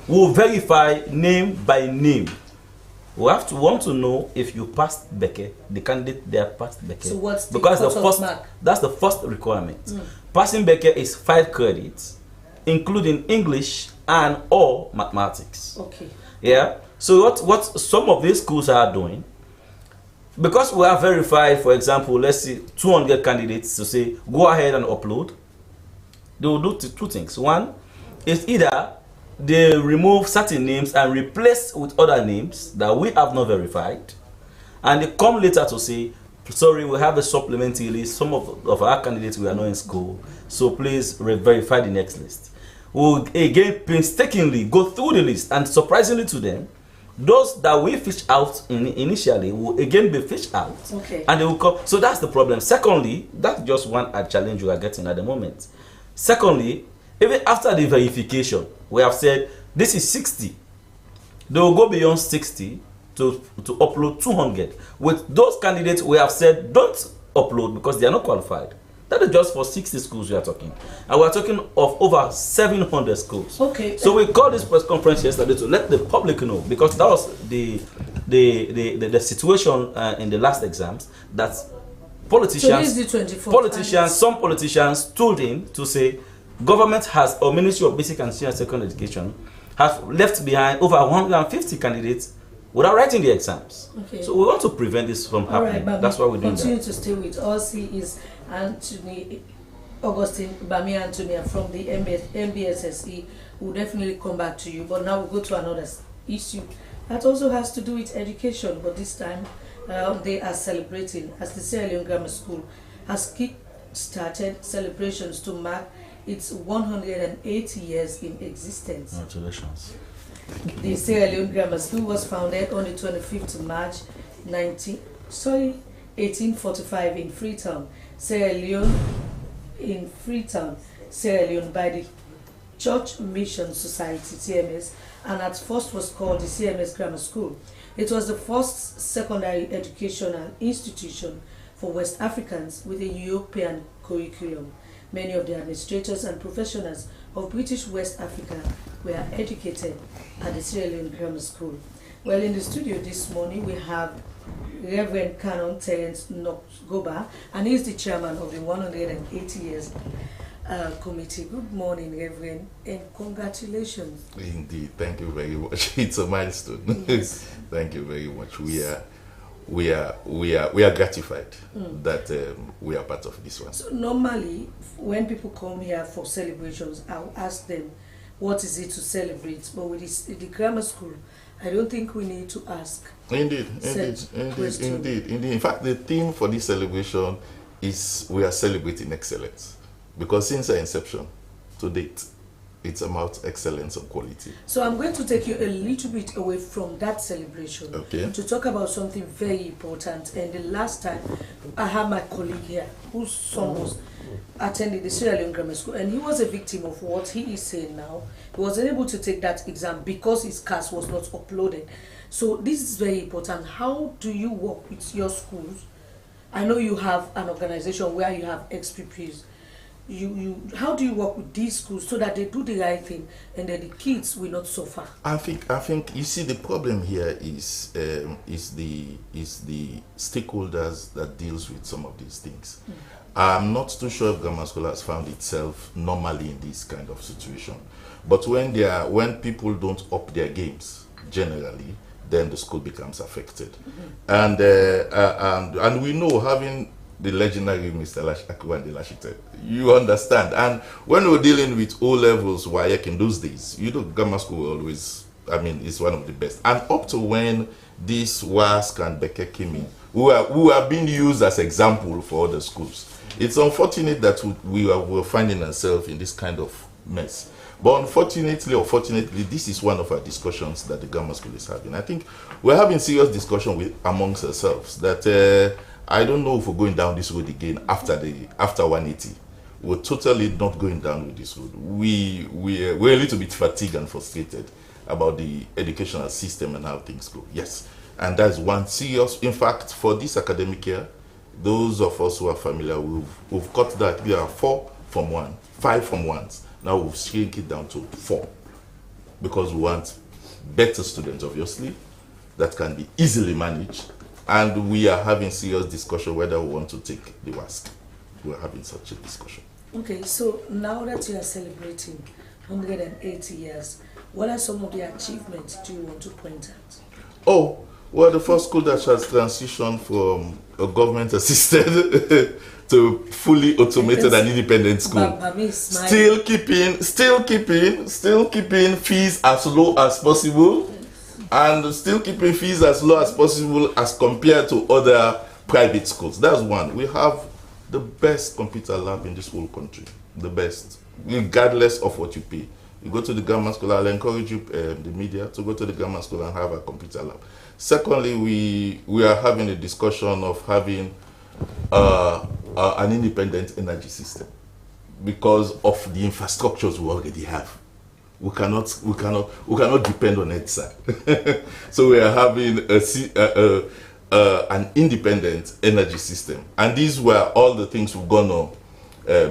We will verify name by name. We want to know if you passed Beke, the candidate there passed Beke. So what's the because cutoff mark? That's the first requirement. Passing Beke is 5 credits including English and or mathematics. Okay. Yeah. So what some of these schools are doing, because we are verified, for example, let's say 200 candidates to say go ahead and upload, they will do two things. One is either they remove certain names and replace with other names that we have not verified, and they come later to say, sorry, we have a supplementary list. Some of our candidates we are not in school, so please verify the next list. We'll again painstakingly go through the list, and surprisingly to them, those that we fish out initially will again be fished out. Okay. And they will come. So that's the problem. Secondly, that's just one challenge we are getting at the moment. Secondly, even after the verification, we have said this is 60. They will go beyond 60 to upload 200. With those candidates, we have said don't upload because they are not qualified. That is just for 60 schools we are talking. And we are talking of over 700 schools. Okay. So we called this press conference yesterday to let the public know, because that was the situation in the last exams, that politicians, So this is the 24th some politicians told him to say, government has, or Ministry of Basic and Senior Secondary Education, have left behind over 150 candidates without writing the exams. Okay. So we want to prevent this from happening. Right, that's why we're doing continue that. to stay with us. He is Anthony Augustine Bami Antonia from the MBSSE. We'll definitely come back to you. But now we'll go to another issue that also has to do with education. But this time they are celebrating, as the Sierra Leone Grammar School has kick-started celebrations to mark its 180 years in existence. Congratulations. The Sierra Leone Grammar School was founded on the 25th of March 1845 in Freetown, Sierra Leone, Sierra Leone, by the Church Mission Society (CMS), and at first was called the CMS Grammar School. It was the first secondary educational institution for West Africans with a European curriculum. Many of the administrators and professionals of British West Africa were educated at the Sierra Leone Grammar School. Well, in the studio this morning we have Reverend Canon Terence Goba, and he is the chairman of the 180 years committee. Good morning, Reverend, and congratulations. Indeed, thank you very much. It's a milestone. Yes. Thank you very much. We are gratified that we are part of this one. So normally, when people come here for celebrations, I'll ask them, what is it to celebrate? But with the grammar school, I don't think we need to ask. Indeed. In fact, the theme for this celebration is we are celebrating excellence, because since our inception to date, it's about excellence and quality. So I'm going to take you a little bit away from that celebration, Okay, to talk about something very important. And the last time I had my colleague here whose son was attending the Sierra Leone Grammar School, and he was a victim of what he is saying now. He wasn't able to take that exam because his CAS was not uploaded. So this is very important. How do you work with your schools? I know you have an organization where you have XPPs. How do you work with these schools so that they do the right thing and that the kids will not suffer? I think you see, the problem here is the stakeholders that deals with some of these things. I'm not too sure if grammar school has found itself normally in this kind of situation, but when people don't up their games generally, then the school becomes affected. And we know, having the legendary Mr. Akwan the Lashite, you understand. And when we're dealing with O levels, WAEC in those days, grammar school always, is one of the best. And up to when this WASC and Beke came in, who are being used as example for other schools. It's unfortunate that we're finding ourselves in this kind of mess. But unfortunately or fortunately, this is one of our discussions that the grammar school is having. I think we're having serious discussion amongst ourselves that I don't know if we're going down this road again after 180. We're totally not going down with this road. We're a little bit fatigued and frustrated about the educational system and how things go. Yes, and that's one serious. In fact, for this academic year, those of us who are familiar, we've cut that. There are 5 from 1s. Now we've shrink it down to 4, because we want better students, obviously, that can be easily managed. And we are having serious discussion whether we want to take the WASC. We're having such a discussion. Okay, so now that you are celebrating 180 years. What are some of the achievements do you want to point out? Oh, well, the first school that has transitioned from a government-assisted to fully automated and independent school. Still keeping fees as low as possible, and still keeping fees as low as possible as compared to other private schools. That's one. We have the best computer lab in this whole country. The best, regardless of what you pay. You go to the grammar school, I'll encourage you, the media, to go to the grammar school and have a computer lab. Secondly, we are having a discussion of having an independent energy system because of the infrastructures we already have. We cannot depend on EDSA. So we are having an independent energy system, and these were all the things we're gonna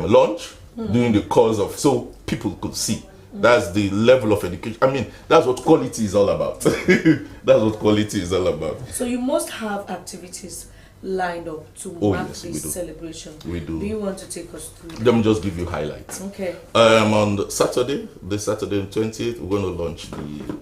launch during the course of, so people could see. That's the level of education. I mean, that's what quality is all about. That's what quality is all about. So you must have activities lined up to mark this celebration. We do. Do you want to take us through? Let me just give you highlights. Okay. On Saturday, the 20th, we're going to launch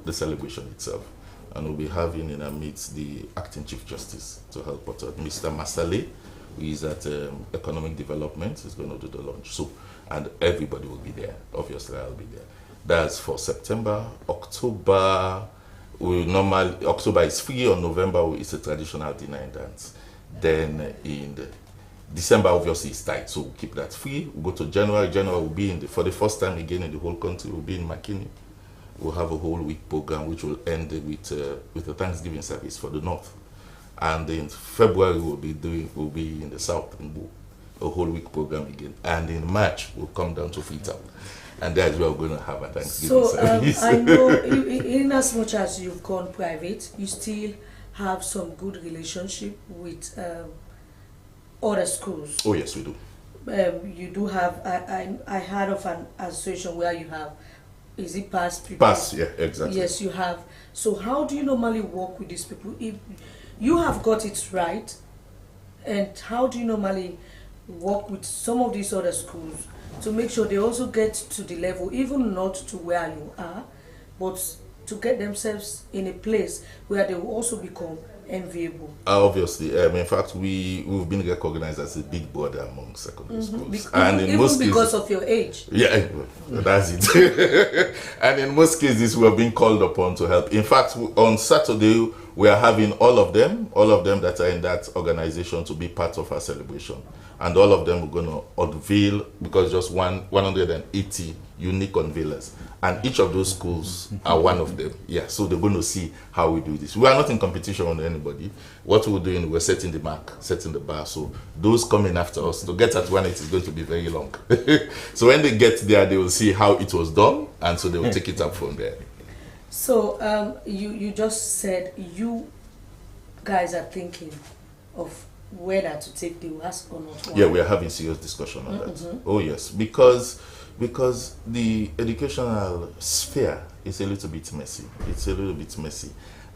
the celebration itself. And we'll be having in our midst the acting Chief Justice to help us out. Mr. Masale, who is at Economic Development, is going to do the launch. So, and everybody will be there. Obviously, I'll be there. That's for September. October, October is free. On November, it's a traditional dinner and dance. Then in December, obviously, it's tight, so we'll keep that free. We'll go to January. January will be for the first time again in the whole country, we'll be in McKinney. We'll have a whole week program, which will end with a Thanksgiving service for the North. And in February, we'll be in the South, in a whole week program again. And in March, we'll come down to Freetown. And that's where we're going to have a Thanksgiving service. I know, in as much as you've gone private, you still have some good relationship with other schools. Oh yes, we do. You do have, I heard of an association where you have, is it past people? Past, yeah, exactly. Yes, you have. So how do you normally work with these people? If you have got it right, and how do you normally work with some of these other schools to make sure they also get to the level, even not to where you are, but to get themselves in a place where they will also become enviable? Obviously, in fact, we've been recognized as a big brother among secondary schools, and in most cases, because of your age. Yeah, that's it. And in most cases, we are being called upon to help. In fact, on Saturday, we are having all of them that are in that organization to be part of our celebration. And all of them are going to unveil, because just 180 unique unveilers. And each of those schools are one of them. Yeah, so they're going to see how we do this. We are not in competition with anybody. What we're doing, we're setting the mark, setting the bar. So those coming after us, to get at 180 is going to be very long. So when they get there, they will see how it was done, and so they will take it up from there. So you just said you guys are thinking of whether to take the WASP or not. Yeah, we are having serious discussion on that. Oh yes, because the educational sphere is a little bit messy. It's a little bit messy,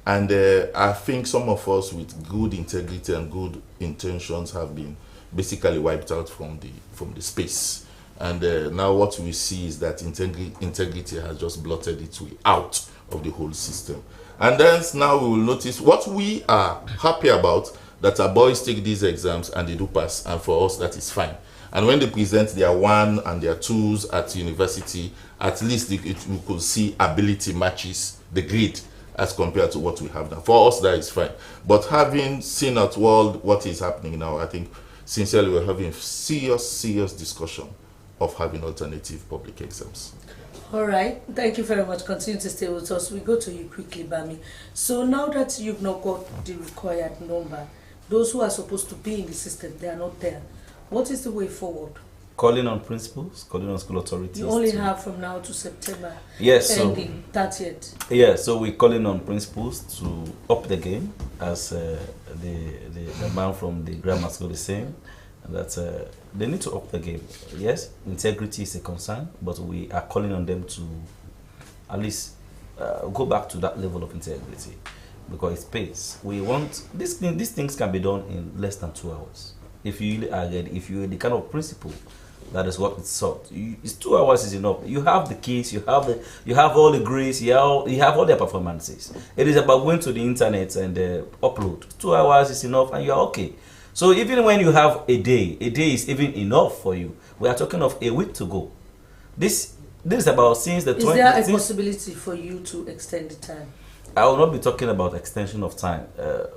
and I think some of us with good integrity and good intentions have been basically wiped out from the space. And now what we see is that integrity has just blotted its way out of the whole system. And then now we will notice what we are happy about, that our boys take these exams and they do pass, and for us that is fine. And when they present their 1 and their 2s at university, at least we could see ability matches the grade as compared to what we have now. For us, that is fine. But having seen at world what is happening now, I think sincerely we're having serious discussion of having alternative public exams. All right, thank you very much. Continue to stay with us. We go to you quickly, Bami. So now that you've not got the required number, those who are supposed to be in the system, they are not there. What is the way forward? Calling on principals, calling on school authorities. You only have from now to September. Yes, ending 30th. Yeah, so we're calling on principals to up the game, as the man from the grammar school is saying, that they need to up the game. Yes, integrity is a concern, but we are calling on them to at least go back to that level of integrity, because it pays. We want these things can be done in less than 2 hours. If you really are ready, if you're the kind of principal That is what it's sought. It's 2 hours is enough. You have the keys, you have all the grades, you have all their performances. It is about going to the internet and upload. 2 hours is enough, and you are okay. So even when you have a day is even enough for you. We are talking of a week to go. This is about since the 20th. Is there a possibility for you to extend the time? I will not be talking about extension of time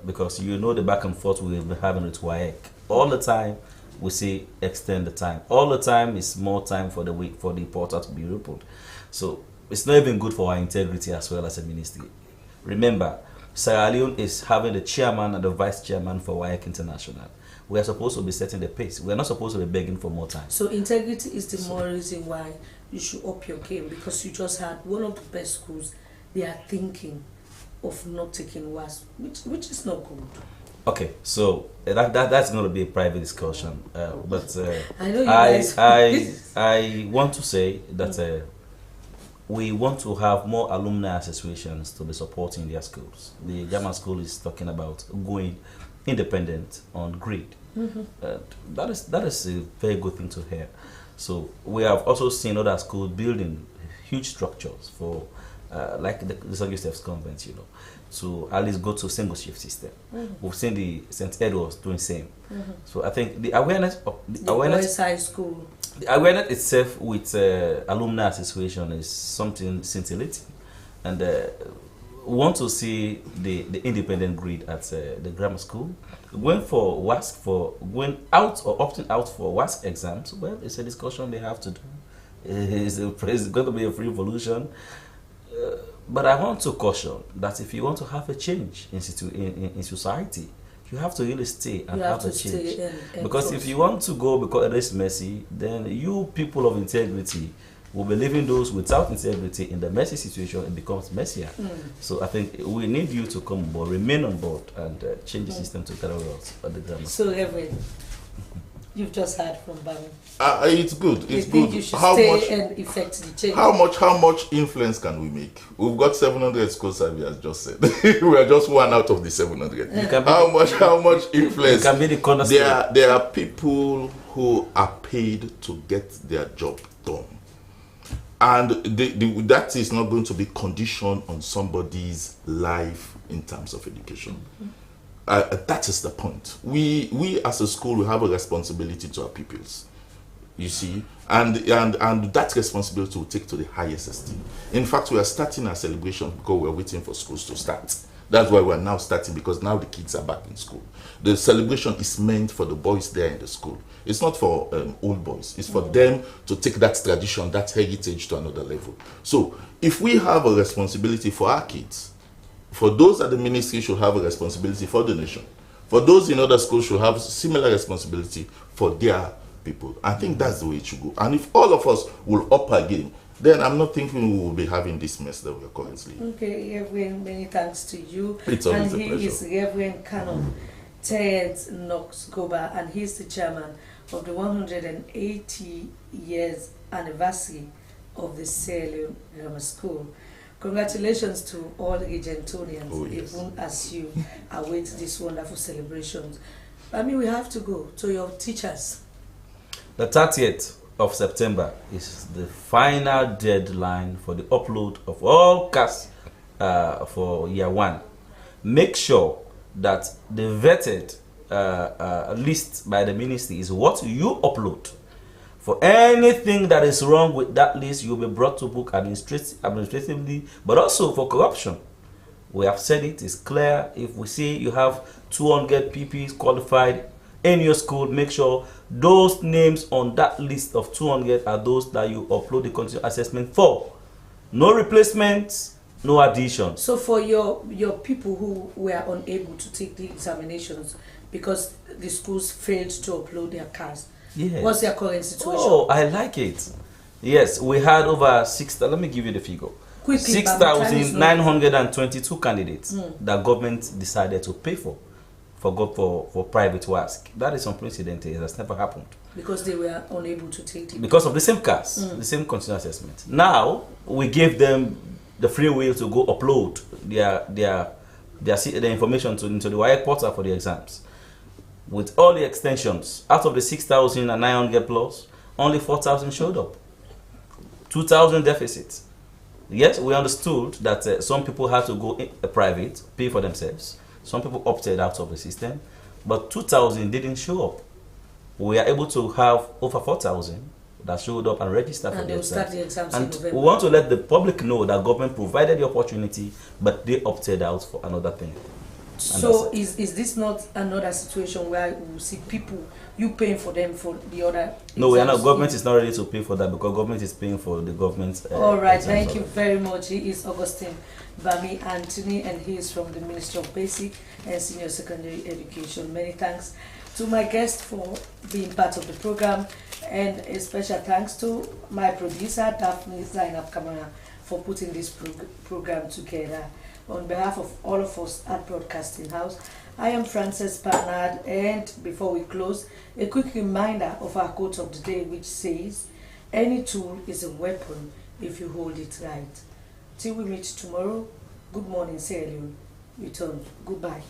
because you know the back and forth we will be having with WAEC. All the time we say extend the time. All the time is more time for the week for the portal to be opened. So it's not even good for our integrity as well as a ministry. Remember, Sierra Leone is having the chairman and the vice chairman for WAEC International. We are supposed to be setting the pace. We are not supposed to be begging for more time. So integrity is the more reason why you should up your game, because you just had one of the best schools. They are thinking of not taking WASP, which is not good. Okay, so that's going to be a private discussion, but I know you guys. I want to say that we want to have more alumni associations to be supporting their schools. The German school is talking about going independent on grade. That is a very good thing to hear. So we have also seen other schools building huge structures for like the St. Joseph's Convent, you know, to at least go to single shift system. We've seen the St. Edward's doing same. So I think the awareness of the Boys High School, the awareness itself with alumni association is something scintillating, and we want to see the independent grid at the grammar school. Going for WASC, for going out or opting out for WASC exams, well, it's a discussion they have to do. It's going to be a free evolution. But I want to caution that if you want to have a change in society, you have to really stay and have a change. Because if you want to go because it is messy, then you people of integrity will be leaving those without integrity in the messy situation. It becomes messier. So I think we need you to come on board, remain on board, and change the system to carry out at the grammar. So Reverend, you've just heard from Bami. It's good. It's good. You should stay and effect the change. How much influence can we make? We've got 700 school survey, as just said. We are just one out of the 700. How much influence? Can be the cornerstone. There are people who are paid to get their job done, and that is not going to be conditioned on somebody's life in terms of education. That is the point. We as a school, we have a responsibility to our pupils, you see, and that responsibility will take to the highest esteem. In fact, we are starting our celebration because we're waiting for schools to start. That's why we're now starting, because now the kids are back in school. The celebration is meant for the boys there in the school. It's not for old boys. It's for them to take that tradition, that heritage to another level. So if we have a responsibility for our kids, for those at the ministry should have a responsibility for the nation. For those in other schools should have similar responsibility for their people. I think that's the way it should go. And if all of us will up our game, then I'm not thinking we will be having this mess that we are currently. Okay, Reverend, many thanks to you. It's always a pleasure. pleasure. He is Reverend Canon Terence Knox Goba, and he's the chairman of the 180 years anniversary of the Sierra Leone Grammar School. Congratulations to all Regentonians, even as you await these wonderful celebrations. I mean, we have to go to your teachers. The 30th of September is the final deadline for the upload of all casts for year 1. Make sure that the vetted list by the ministry is what you upload. For anything that is wrong with that list, you will be brought to book administratively, but also for corruption. We have said it is clear. If we see you have 200 PPs qualified in your school, make sure those names on that list of 200 are those that you upload the continuous assessment for. No replacements, no additions. So for your people who were unable to take the examinations because the schools failed to upload their cars, yes. What's their current situation? Oh, I like it. Yes, we had over 6,000. Let me give you the figure. 6,922 candidates that government decided to pay for private WASC. That is unprecedented. It has never happened. Because they were unable to take it. Because of the same cars, the same continuous assessment. Now we gave them the free will to go upload their information into the WAEC portal for the exams. With all the extensions, out of the 6,900 plus, only 4,000 showed up. 2,000 deficit. Yet we understood that some people had to go private, pay for themselves. Some people opted out of the system, but 2,000 didn't show up. We are able to have over 4,000 that showed up and registered for the exams. And we want to let the public know that government provided the opportunity, but they opted out for another thing. So is this not another situation where we see people, you paying for them for the other? No, we are not. Government is not ready to pay for that because government is paying for the government's. All right, thank you very much. He is Augustine Bami Anthony, and he is from the Ministry of Basic and Senior Secondary Education. Many thanks to my guest for being part of the program, and a special thanks to my producer Daphne Zainab Kamara for putting this program together. On behalf of all of us at Broadcasting House, I am Frances Barnard, and before we close, a quick reminder of our quote of the day, which says, "Any tool is a weapon if you hold it right." Till we meet tomorrow, good morning, Sierra Leone. Return. Goodbye.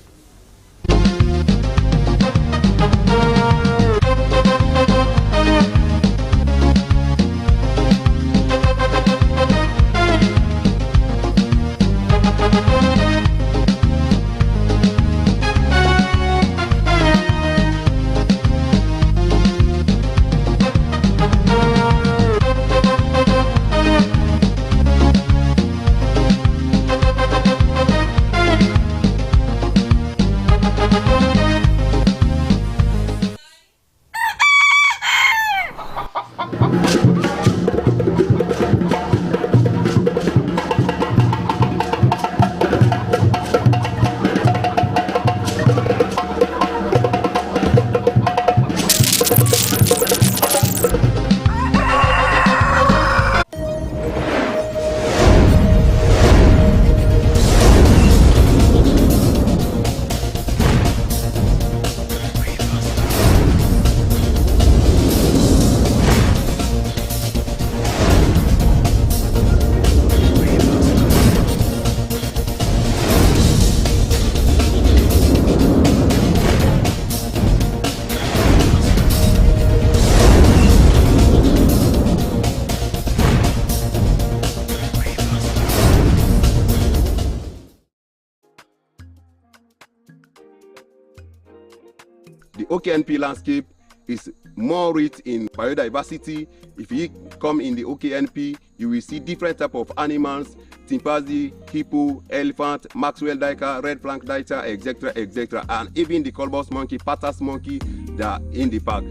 The OKNP landscape is more rich in biodiversity. If you come in the OKNP, you will see different type of animals: chimpanzee, hippo, elephant, Maxwell duiker, red flank duiker, etc., etc., and even the colobus monkey, patas monkey, that are in the park.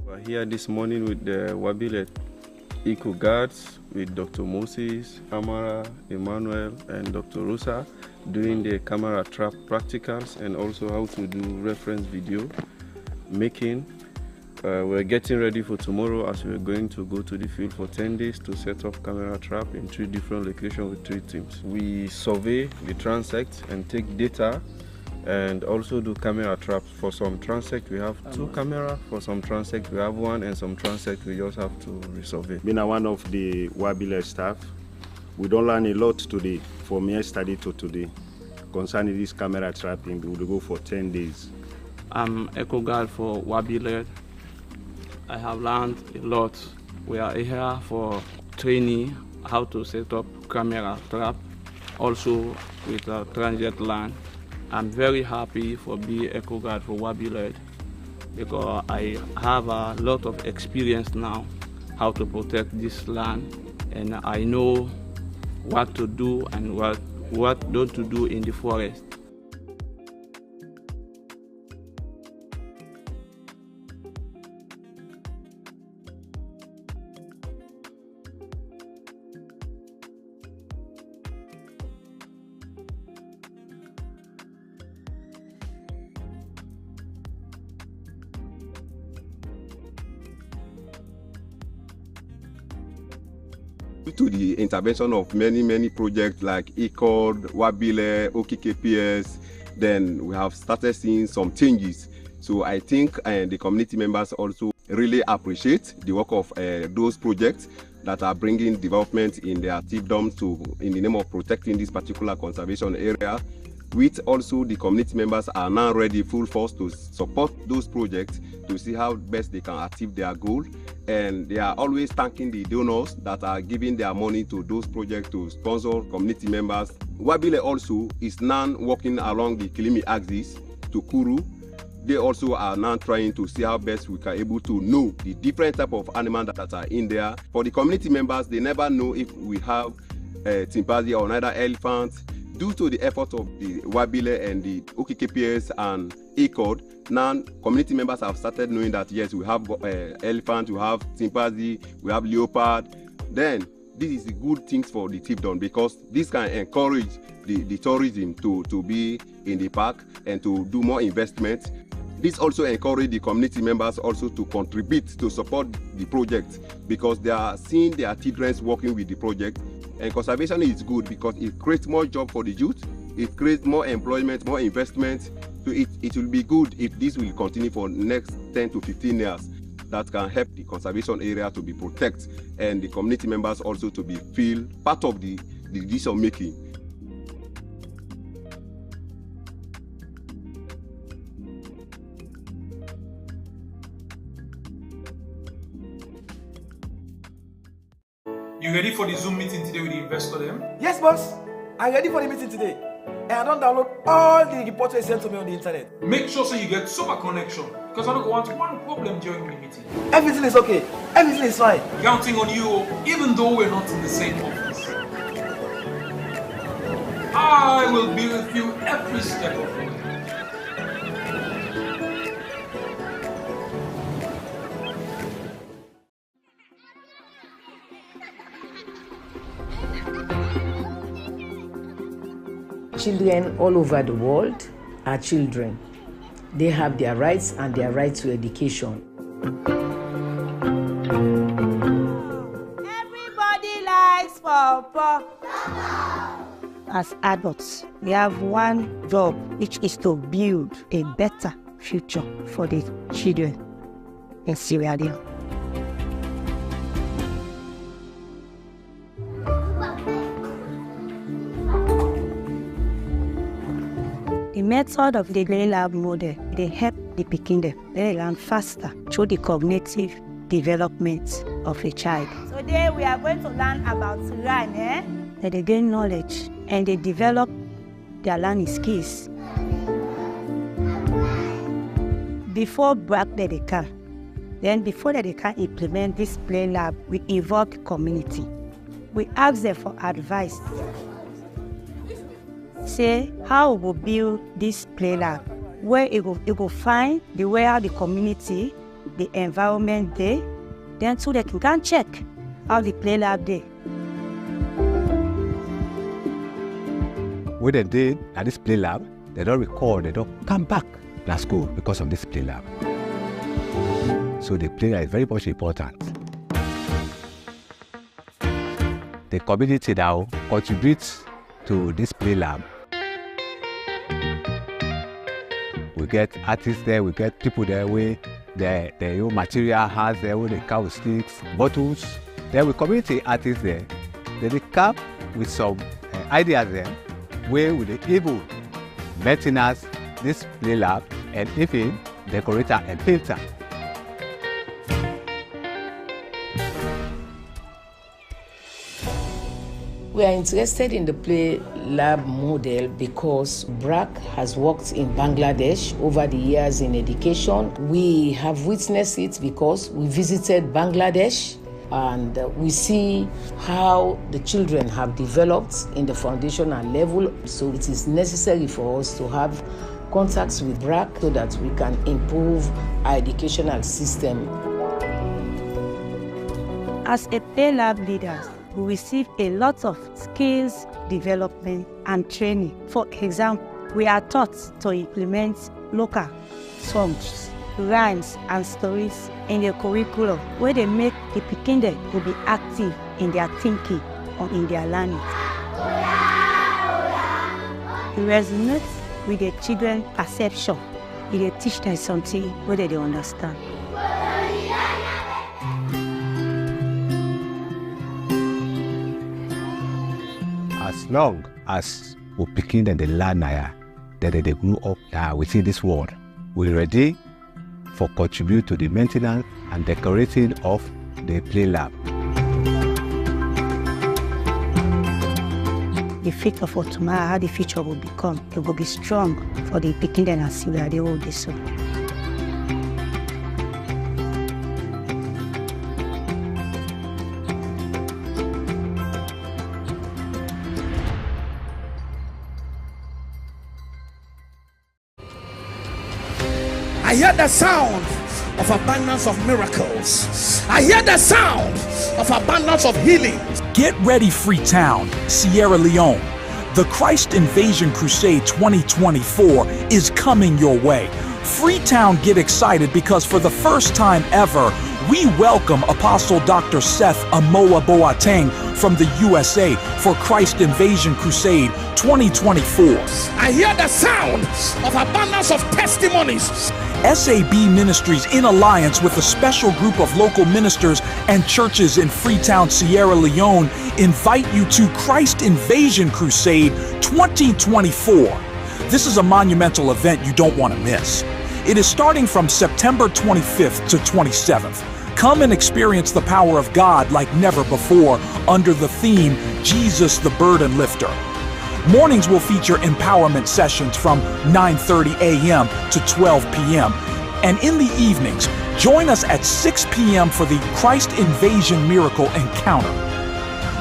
We're here this morning with the Wabile Eco Guards, with Dr. Moses, Amara, Emmanuel, and Dr. Rosa, doing the camera trap practicals and also how to do reference video making. We're getting ready for tomorrow, as we're going to go to the field for 10 days to set up camera trap in 3 different locations with 3 teams. We survey the transect and take data, and also do camera traps. For some transect we have 2 cameras, for some transect we have 1, and some transect we just have to resurvey. Being one of the Wabile staff, we don't learn a lot today, from yesterday to today, concerning this camera trapping. We will go for 10 days. I'm Eco Guard for Wabile. I have learned a lot. We are here for training how to set up camera trap, also with a transient land. I'm very happy for being Eco Guard for Wabile because I have a lot of experience now how to protect this land, and I know what to do and what not to do in the forest. due to the intervention of many projects like ECOD, Wabile, OKKPS, then we have started seeing some changes. So I think the community members also really appreciate the work of those projects that are bringing development in their chiefdoms in the name of protecting this particular conservation area, which also the community members are now ready full force to support those projects to see how best they can achieve their goal. And they are always thanking the donors that are giving their money to those projects to sponsor community members. Wabile also is now working along the Kilimi axis to Kuru. They also are now trying to see how best we can able to know the different type of animals that are in there. For the community members, they never know if we have chimpanzee or another elephant. Due to the effort of the Wabile and the OKKPS and ECOD, now community members have started knowing that yes, we have elephant, we have chimpanzee, we have leopard. Then this is a good thing for the chiefdom because this can encourage the tourism to be in the park and to do more investment. This also encourages the community members also to contribute to support the project because they are seeing their children working with the project. And conservation is good because it creates more jobs for the youth, it creates more employment, more investment. So it will be good if this will continue for next 10 to 15 years. That can help the conservation area to be protected and the community members also to feel part of the decision making. You ready for the Zoom meeting today with the investor then? Yes, boss. I'm ready for the meeting today. And I don't download all the reports they sent to me on the internet. Make sure so you get super connection because I don't want one problem during the meeting. Everything is okay. Everything is fine. Counting on you even though we're not in the same office. I will be with you every step of the way. Children all over the world are children. They have their rights and their right to education. Everybody likes pawpaw. As adults, we have one job, which is to build a better future for the children in Sierra Leone. The method of the Play Lab model, they help the pikin them. They learn faster through the cognitive development of a child. So today we are going to learn about rhyme, That they gain knowledge and they develop their learning skills. Before they can. Then before they can implement this Play Lab, we involve the community. We ask them for advice. Say how we will build this Play Lab, where it will find the way how the community, the environment there, then so they can check how the Play Lab there. What they did at this Play Lab, they don't record, they don't come back to school because of this Play Lab. So the Play Lab is very much important. The community now contributes to this Play Lab. We get artists there, we get people there with their own material, has their own cow sticks, bottles. Then we community artists there. They come with some ideas there where we be able maintenance this Play Lab and even decorator and painter. We are interested in the Play Lab model because BRAC has worked in Bangladesh over the years in education. We have witnessed it because we visited Bangladesh and we see how the children have developed in the foundational level. So it is necessary for us to have contacts with BRAC so that we can improve our educational system. As a Play Lab leader, we receive a lot of skills development and training. For example, we are taught to implement local songs, rhymes and stories in the curriculum where they make the pikin to be active in their thinking or in their learning. It resonates with the children's perception. It teach them something whether they understand. As long as we begin and they learn that they grew up within this world, we're ready for contribute to the maintenance and decorating of the play lab. The future for tomorrow, how the future will become, it will be strong for the picking and see where they will be so. I hear the sound of abundance of miracles. I hear the sound of abundance of healing. Get ready, Freetown, Sierra Leone. The Christ Invasion Crusade 2024 is coming your way. Freetown, get excited because for the first time ever, we welcome Apostle Dr. Seth Amoa Boateng from the USA for Christ Invasion Crusade 2024. I hear the sound of abundance of testimonies. SAB Ministries, in alliance with a special group of local ministers and churches in Freetown, Sierra Leone, invite you to Christ Invasion Crusade 2024. This is a monumental event you don't want to miss. It is starting from September 25th to 27th. Come and experience the power of God like never before under the theme, Jesus the Burden Lifter. Mornings will feature empowerment sessions from 9:30 a.m. to 12 p.m. And in the evenings, join us at 6 p.m. for the Christ Invasion Miracle Encounter,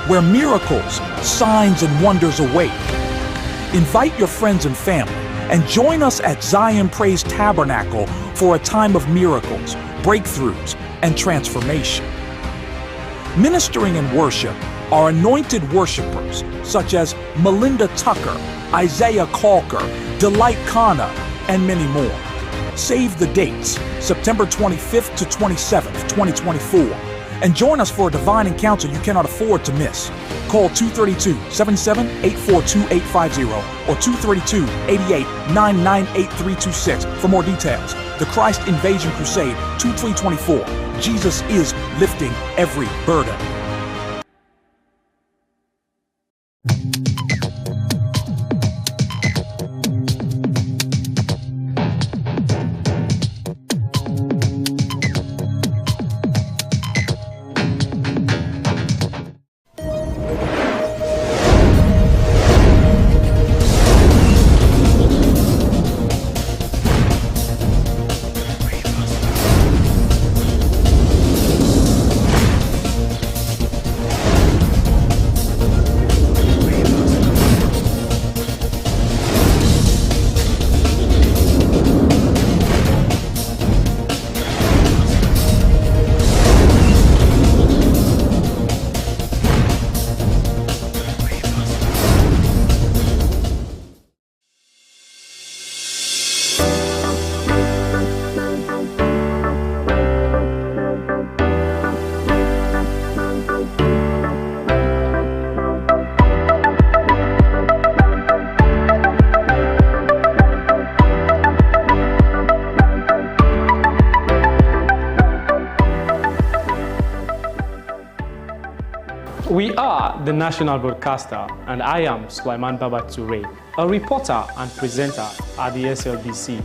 where miracles, signs, and wonders await. Invite your friends and family and join us at Zion Praise Tabernacle for a time of miracles, breakthroughs, and transformation. Ministering in worship are anointed worshipers such as Melinda Tucker, Isaiah Calker, Delight Kana, and many more. Save the dates, September 25th to 27th, 2024, and join us for a divine encounter you cannot afford to miss. Call 232-77-842-850 or 232-88-998326 for more details. The Christ Invasion Crusade 2024. Jesus is lifting every burden. We are the national broadcaster, and I am Sulaiman Baba Toure, a reporter and presenter at the SLBC.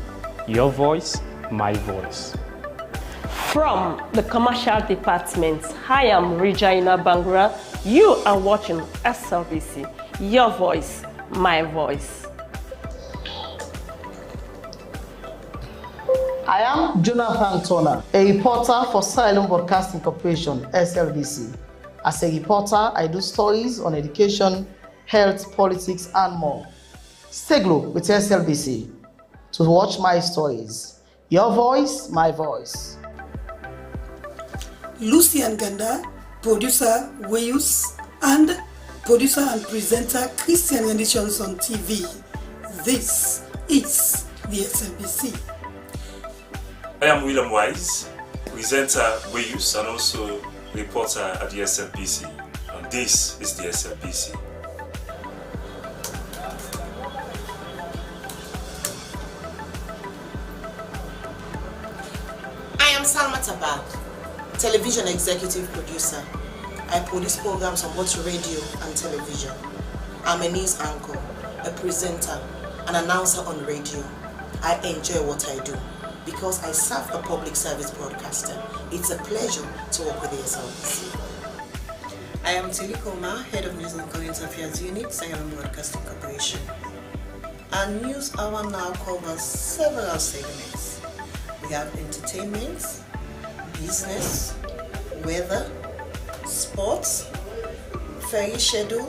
Your voice, my voice. From the commercial department, I am Regina Bangura. You are watching SLBC. Your voice, my voice. I am Jonathan Turner, a reporter for Sierra Leone Broadcasting Corporation, SLBC. As a reporter, I do stories on education, health, politics, and more. Stay glued with SLBC to watch my stories. Your voice, my voice. Lucian Ganda, producer Weyus, and producer and presenter Christian Editions on TV. This is the SLBC. I am William Wise, presenter Weyus and also reporter at the SLBC. This is the SLBC. I am Salma Tabak, television executive producer. I produce programs on both radio and television. I'm a news anchor, a presenter, an announcer on radio. I enjoy what I do because I serve a public service broadcaster. It's a pleasure to work with the SLBC. I am Tilly Koma, Head of News and Current Affairs Unit, Sierra Leone Broadcasting Corporation. Our news hour now covers several segments. We have entertainment, business, weather, sports, ferry schedule,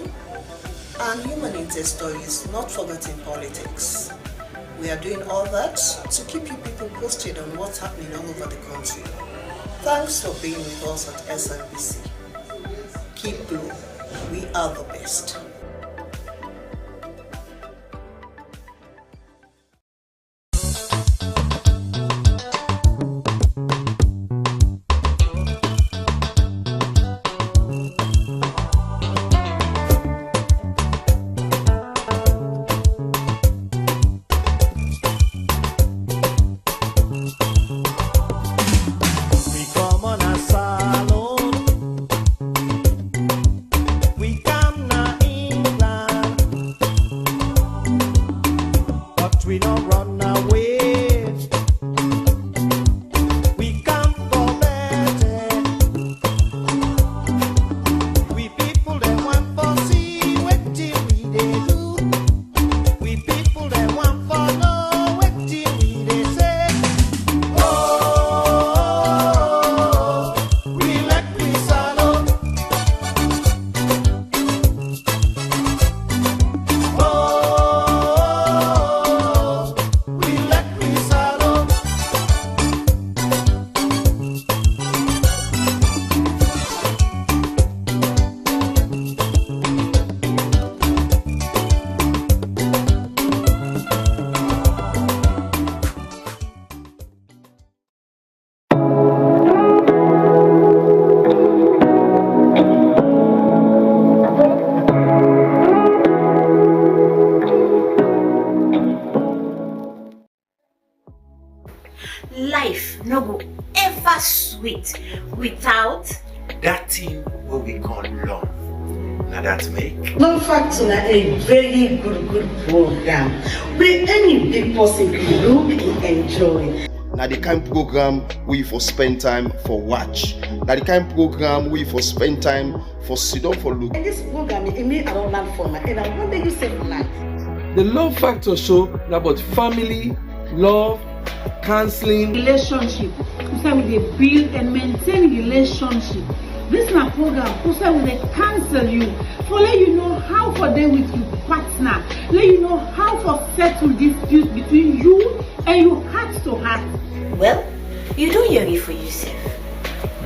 and human interest stories, not forgetting politics. We are doing all that to keep you people posted on what's happening all over the country. Thanks for being with us at SLBC. Keep blue, we are the best. Life no go ever sweet without that thing what we call love. Now that make Love Factor na a very good program where any big person can look and enjoy. Now the kind program where you for spend time for watch. Now the kind program where you for spend time for sit down for look. And this program it made I don't learn from and I wonder you save life. The Love Factor show is about family, love, counseling, relationship. We say we dey build and maintain relationship. This na program we say we dey counsel you for let you know how for dey with your partner, let you know how for settle disputes between you and your heart to heart. Well, you do hear it for yourself.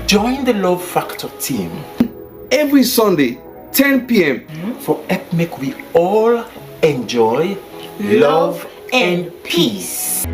Join the Love Factor team every Sunday 10 p.m. for help make we all enjoy love and peace.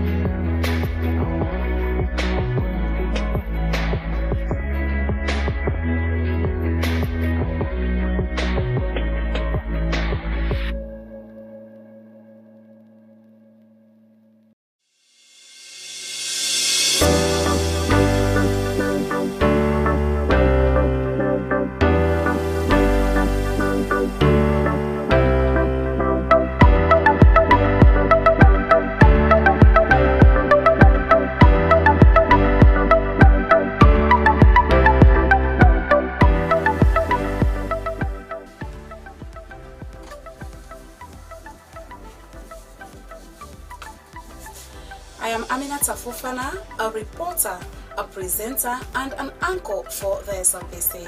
A reporter, a presenter, and an anchor for the SLBC.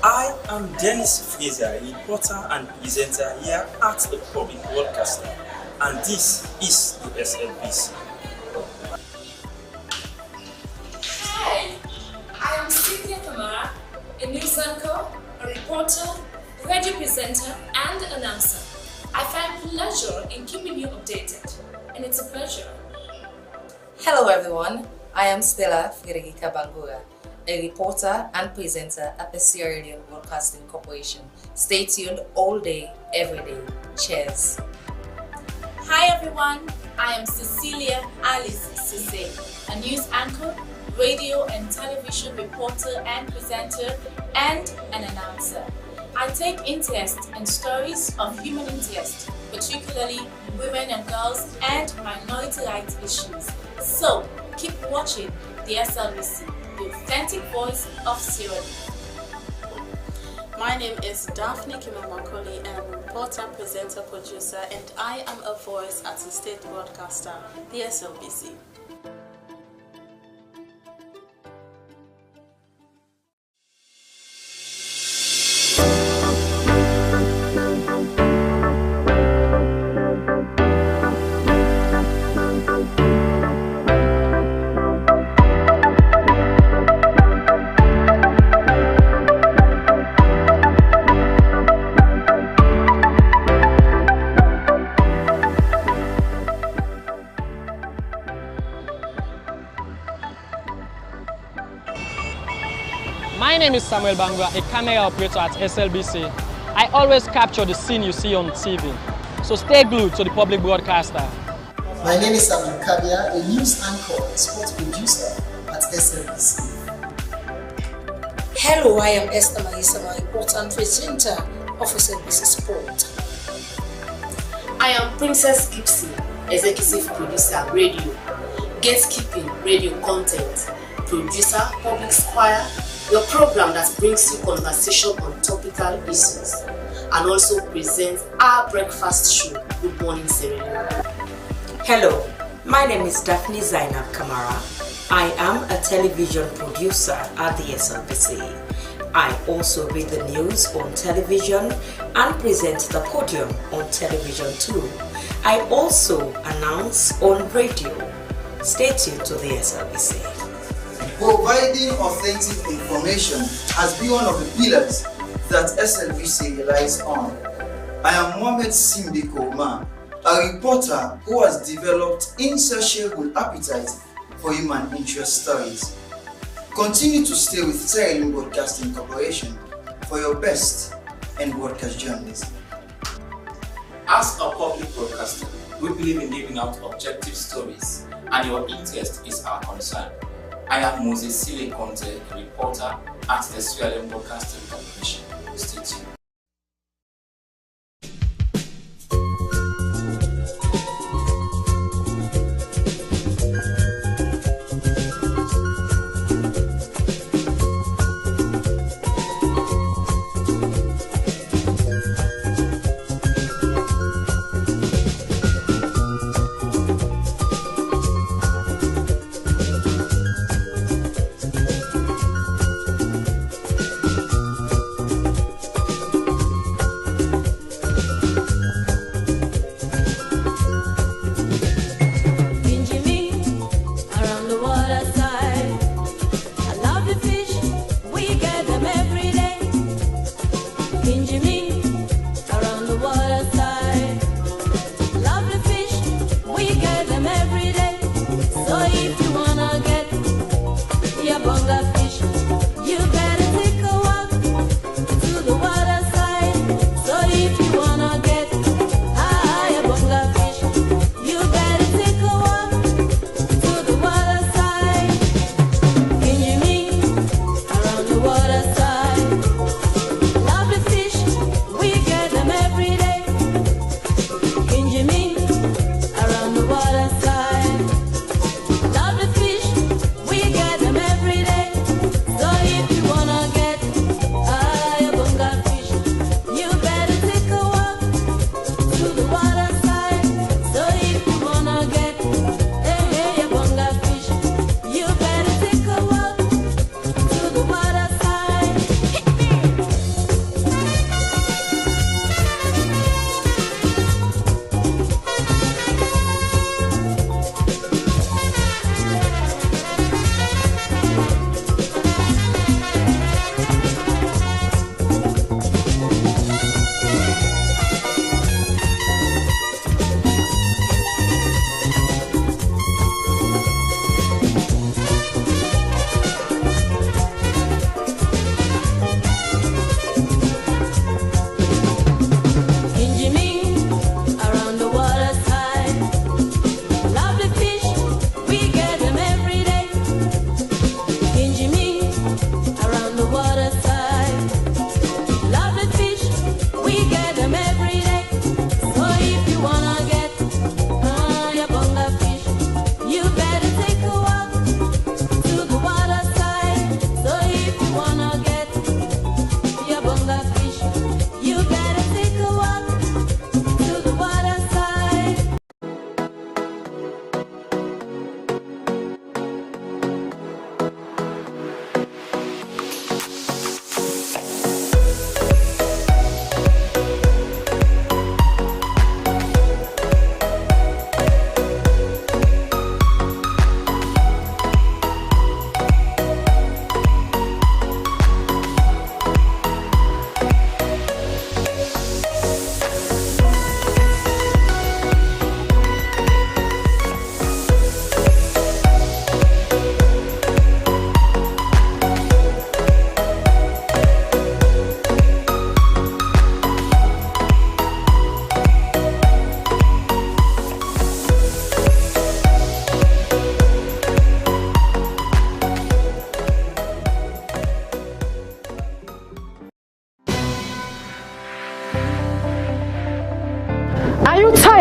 I am Dennis Fraser, reporter and presenter here at the Public Broadcaster, and this is the SLBC. Hi, I am Cynthia Kamara, a news anchor, a reporter, radio presenter, and announcer. I find pleasure in keeping you updated, and it's a pleasure. Hello everyone, I am Stella Bangura, a reporter and presenter at the Sierra Leone Broadcasting Corporation. Stay tuned all day, every day. Cheers. Hi everyone, I am Cecilia Alice Sise, a news anchor, radio and television reporter and presenter, and an announcer. I take interest in stories of human interest, particularly women and girls and minority rights issues. So, keep watching the SLBC, the authentic voice of Sierra Leone. My name is Daphne Kenema, and I'm a reporter, presenter, producer, and I am a voice at the state broadcaster, the SLBC. My name is Samuel Bangwa, a camera operator at SLBC. I always capture the scene you see on TV. So stay glued to the public broadcaster. My name is Samuel Kabia, a news anchor and sports producer at SLBC. Hello, I am Esther Maisama, reporter and presenter of SLBC Sport. I am Princess Gibson, executive producer, radio, gatekeeping, radio content, producer, public squire, your program that brings you conversation on topical issues, and also presents our breakfast show, Good Morning Sierra Leone. Hello, my name is Daphne Zainab Kamara. I am a television producer at the SLBC. I also read the news on television and present the podium on television too. I also announce on radio. Stay tuned to the SLBC. Providing authentic information has been one of the pillars that SLBC relies on. I am Mohamed Simbiko Omar, a reporter who has developed insatiable appetite for human interest stories. Continue to stay with Sierra Leone Broadcasting Corporation for your best in broadcast journalism. As a public broadcaster, we believe in giving out objective stories, and your interest is our concern. I am Moses Sile Conte, a reporter at the Sierra Leone Broadcasting Corporation. Stay tuned.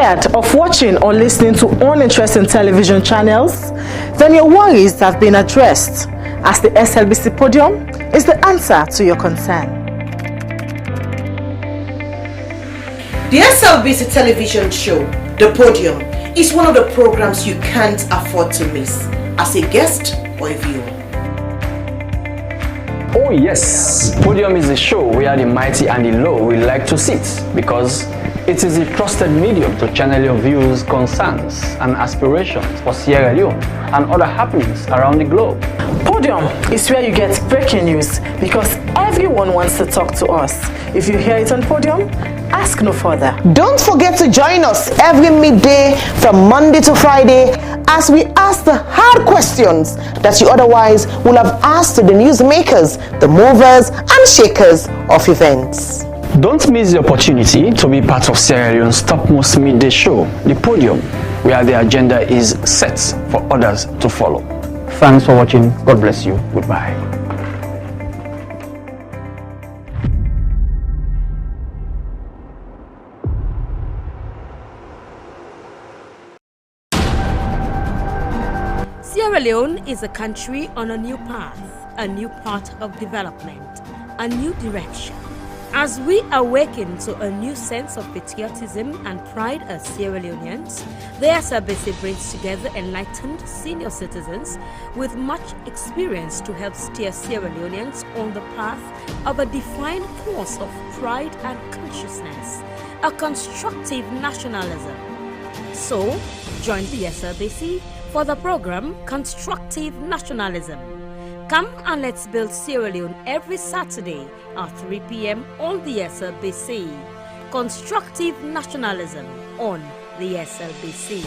Tired of watching or listening to uninteresting television channels? Then your worries have been addressed, as the SLBC Podium is the answer to your concern. The SLBC television show, The Podium, is one of the programs you can't afford to miss as a guest or a viewer. Oh yes, Podium is a show where the mighty and the low will like to sit, because it is a trusted medium to channel your views, concerns and aspirations for Sierra Leone and other happenings around the globe. Podium is where you get breaking news, because everyone wants to talk to us. If you hear it on Podium, ask no further. Don't forget to join us every midday from Monday to Friday as we ask the hard questions that you otherwise would have asked to the newsmakers, the movers and shakers of events. Don't miss the opportunity to be part of Sierra Leone's topmost midday show, The Podium, where the agenda is set for others to follow. Thanks for watching. God bless you. Goodbye. Sierra Leone is a country on a new path, a new path of development, a new direction. As we awaken to a new sense of patriotism and pride as Sierra Leoneans, the SLBC brings together enlightened senior citizens with much experience to help steer Sierra Leoneans on the path of a defined course of pride and consciousness, a constructive nationalism. So, join the SLBC for the program Constructive Nationalism. Come and let's build Sierra Leone every Saturday at 3 p.m. on the SLBC. Constructive Nationalism on the SLBC.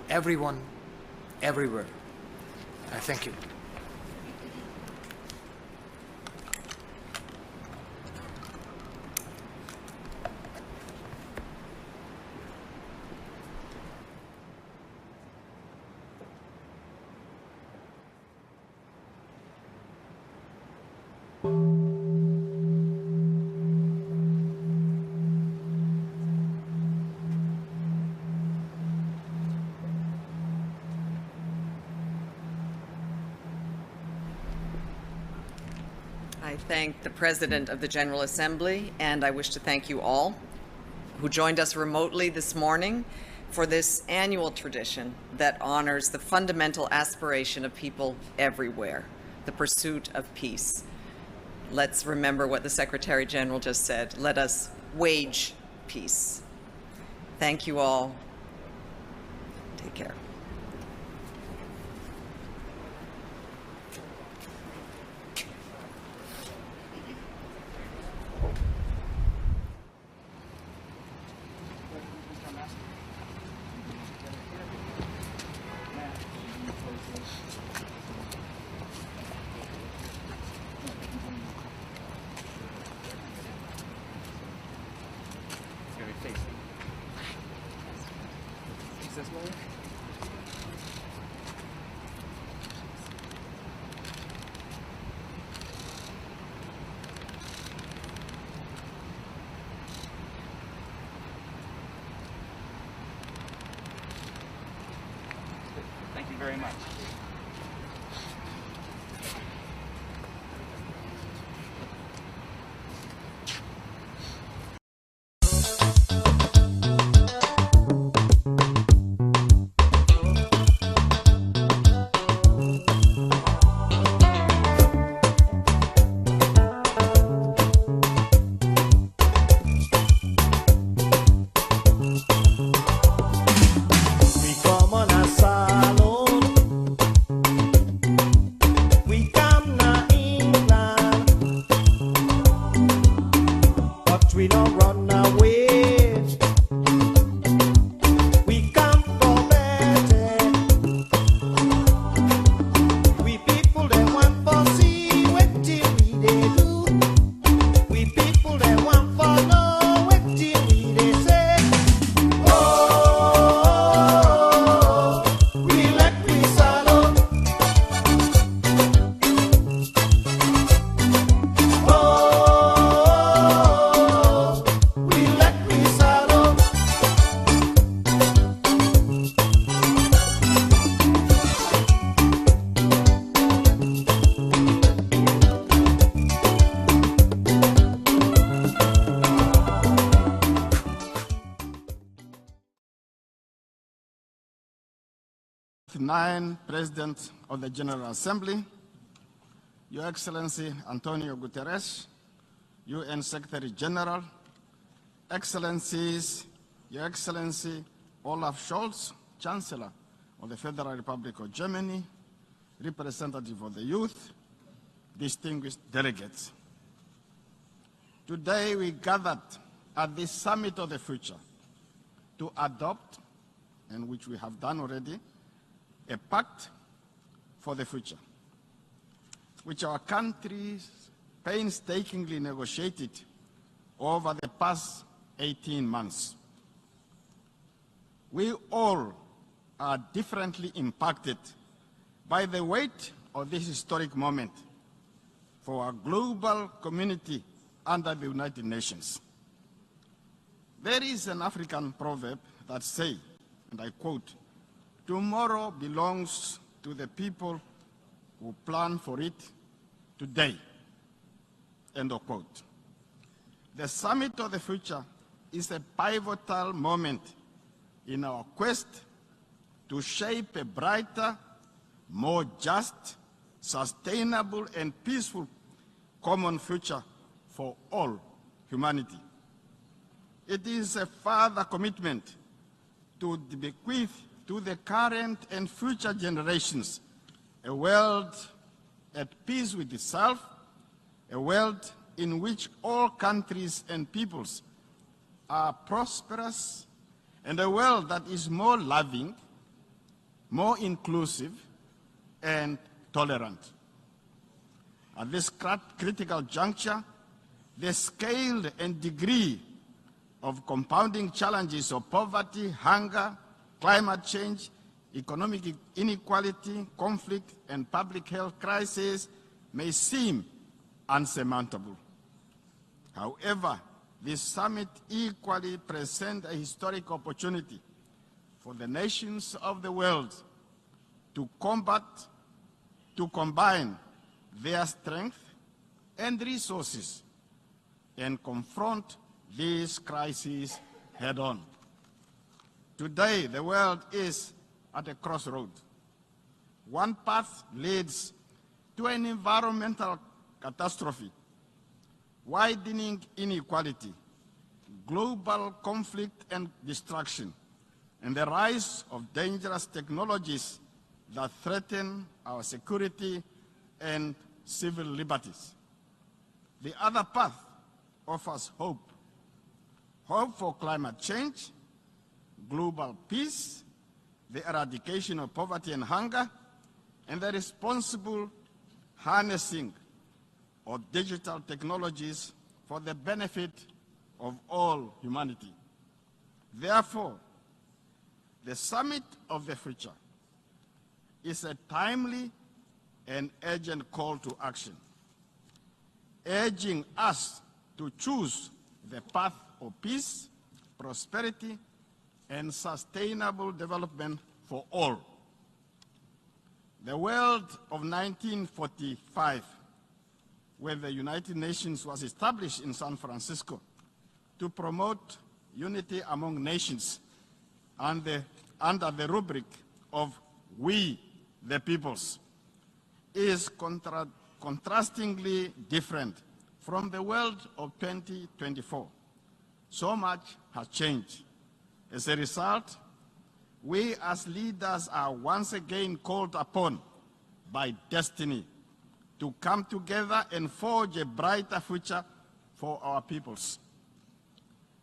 Everyone, everywhere. I thank you. I thank the President of the General Assembly, and I wish to thank you all who joined us remotely this morning for this annual tradition that honors the fundamental aspiration of people everywhere, the pursuit of peace. Let's remember what the Secretary General just said. Let us wage peace. Thank you all. Take care. Is this one? very much. Nine President of the General Assembly, Your Excellency Antonio Guterres, UN Secretary General, Excellencies, Your Excellency Olaf Scholz, Chancellor of the Federal Republic of Germany, Representative of the Youth, distinguished delegates. Today we gathered at this Summit of the Future to adopt, and which we have done already, a pact for the future, which our countries painstakingly negotiated over the past 18 months. We all are differently impacted by the weight of this historic moment for our global community under the United Nations. There is an African proverb that says, and I quote, "Tomorrow belongs to the people who plan for it today." End of quote. The Summit of the Future is a pivotal moment in our quest to shape a brighter, more just, sustainable, and peaceful common future for all humanity. It is a further commitment to bequeath to the current and future generations a world at peace with itself, a world in which all countries and peoples are prosperous, and a world that is more loving, more inclusive, and tolerant. At this critical juncture, the scale and degree of compounding challenges of poverty, hunger, climate change, economic inequality, conflict, and public health crisis may seem unsurmountable. However, this summit equally presents a historic opportunity for the nations of the world to combine their strength and resources and confront these crises head-on. Today, the world is at a crossroad. One path leads to an environmental catastrophe, widening inequality, global conflict and destruction, and the rise of dangerous technologies that threaten our security and civil liberties. The other path offers hope. Hope for climate change, global peace, the eradication of poverty and hunger, and the responsible harnessing of digital technologies for the benefit of all humanity. Therefore, the Summit of the Future is a timely and urgent call to action, urging us to choose the path of peace, prosperity, and sustainable development for all. The world of 1945, when the United Nations was established in San Francisco to promote unity among nations under the rubric of we, the peoples, is contrastingly different from the world of 2024. So much has changed. As a result, we as leaders are once again called upon by destiny to come together and forge a brighter future for our peoples.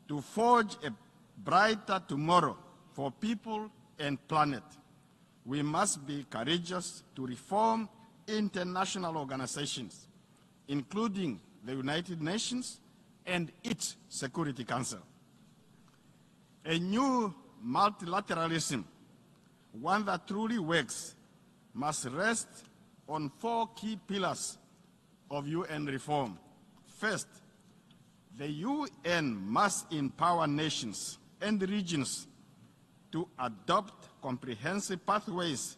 To forge a brighter tomorrow for people and planet, we must be courageous to reform international organizations, including the United Nations and its Security Council. A new multilateralism, one that truly works, must rest on 4 key pillars of UN reform. First, the UN must empower nations and regions to adopt comprehensive pathways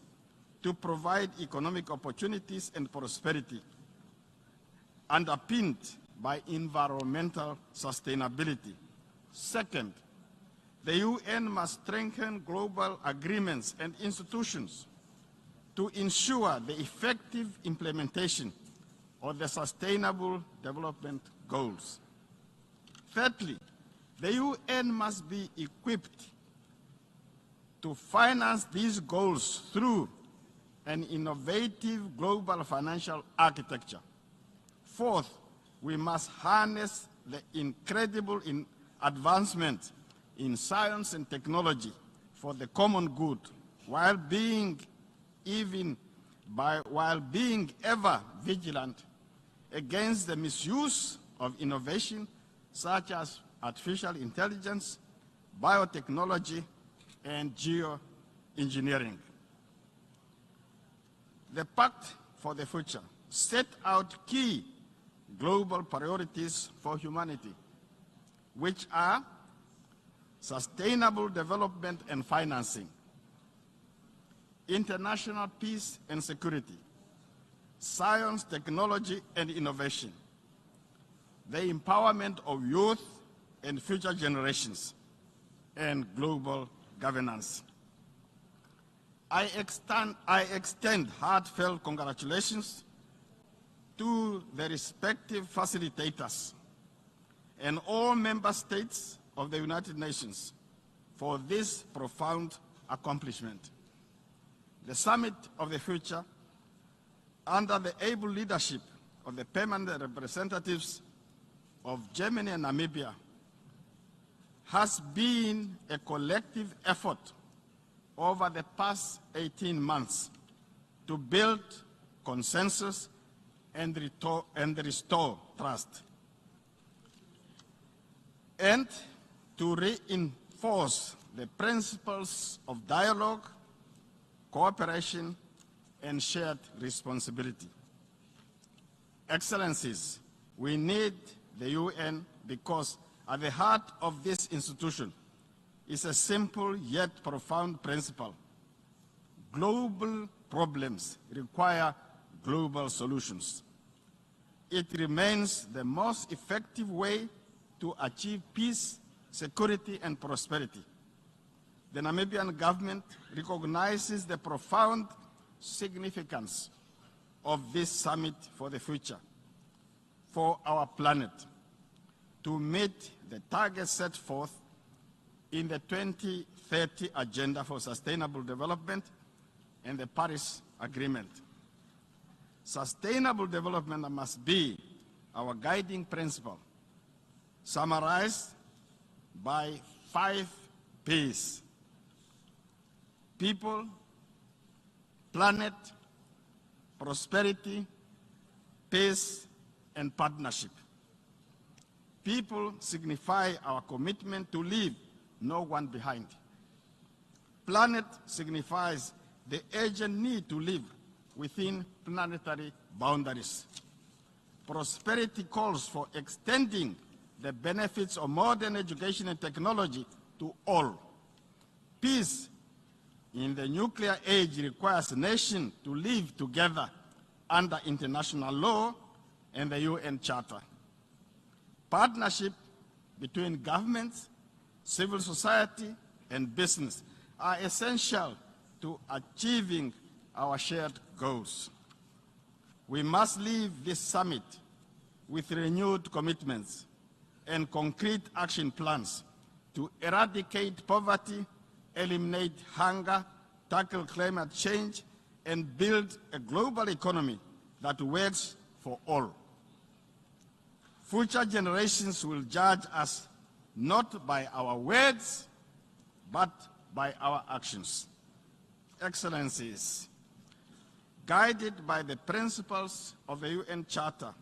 to provide economic opportunities and prosperity, underpinned by environmental sustainability. Second, the UN must strengthen global agreements and institutions to ensure the effective implementation of the Sustainable Development Goals. Thirdly, the UN must be equipped to finance these goals through an innovative global financial architecture. Fourth, we must harness the incredible advancement in science and technology for the common good, while being ever vigilant against the misuse of innovation such as artificial intelligence, biotechnology, and geoengineering. The Pact for the Future set out key global priorities for humanity, which are sustainable development and financing, international peace and security, science, technology, and innovation, the empowerment of youth and future generations, and global governance. I extend heartfelt congratulations to the respective facilitators and all member states of the United Nations for this profound accomplishment. The Summit of the Future, under the able leadership of the permanent representatives of Germany and Namibia, has been a collective effort over the past 18 months to build consensus and restore trust, and to reinforce the principles of dialogue, cooperation, and shared responsibility. Excellencies, we need the UN because at the heart of this institution is a simple yet profound principle. Global problems require global solutions. It remains the most effective way to achieve peace, security, and prosperity. The Namibian government recognizes the profound significance of this summit for the future, for our planet, to meet the targets set forth in the 2030 Agenda for Sustainable Development and the Paris Agreement. Sustainable development must be our guiding principle, summarized by 5 Ps: people, planet, prosperity, peace, and partnership. People signify our commitment to leave no one behind. Planet signifies the urgent need to live within planetary boundaries. Prosperity calls for extending the benefits of modern education and technology to all. Peace in the nuclear age requires nations to live together under international law and the UN Charter. Partnership between governments, civil society, and business are essential to achieving our shared goals. We must leave this summit with renewed commitments and concrete action plans to eradicate poverty, eliminate hunger, tackle climate change, and build a global economy that works for all. Future generations will judge us not by our words, but by our actions. Excellencies, guided by the principles of the UN Charter,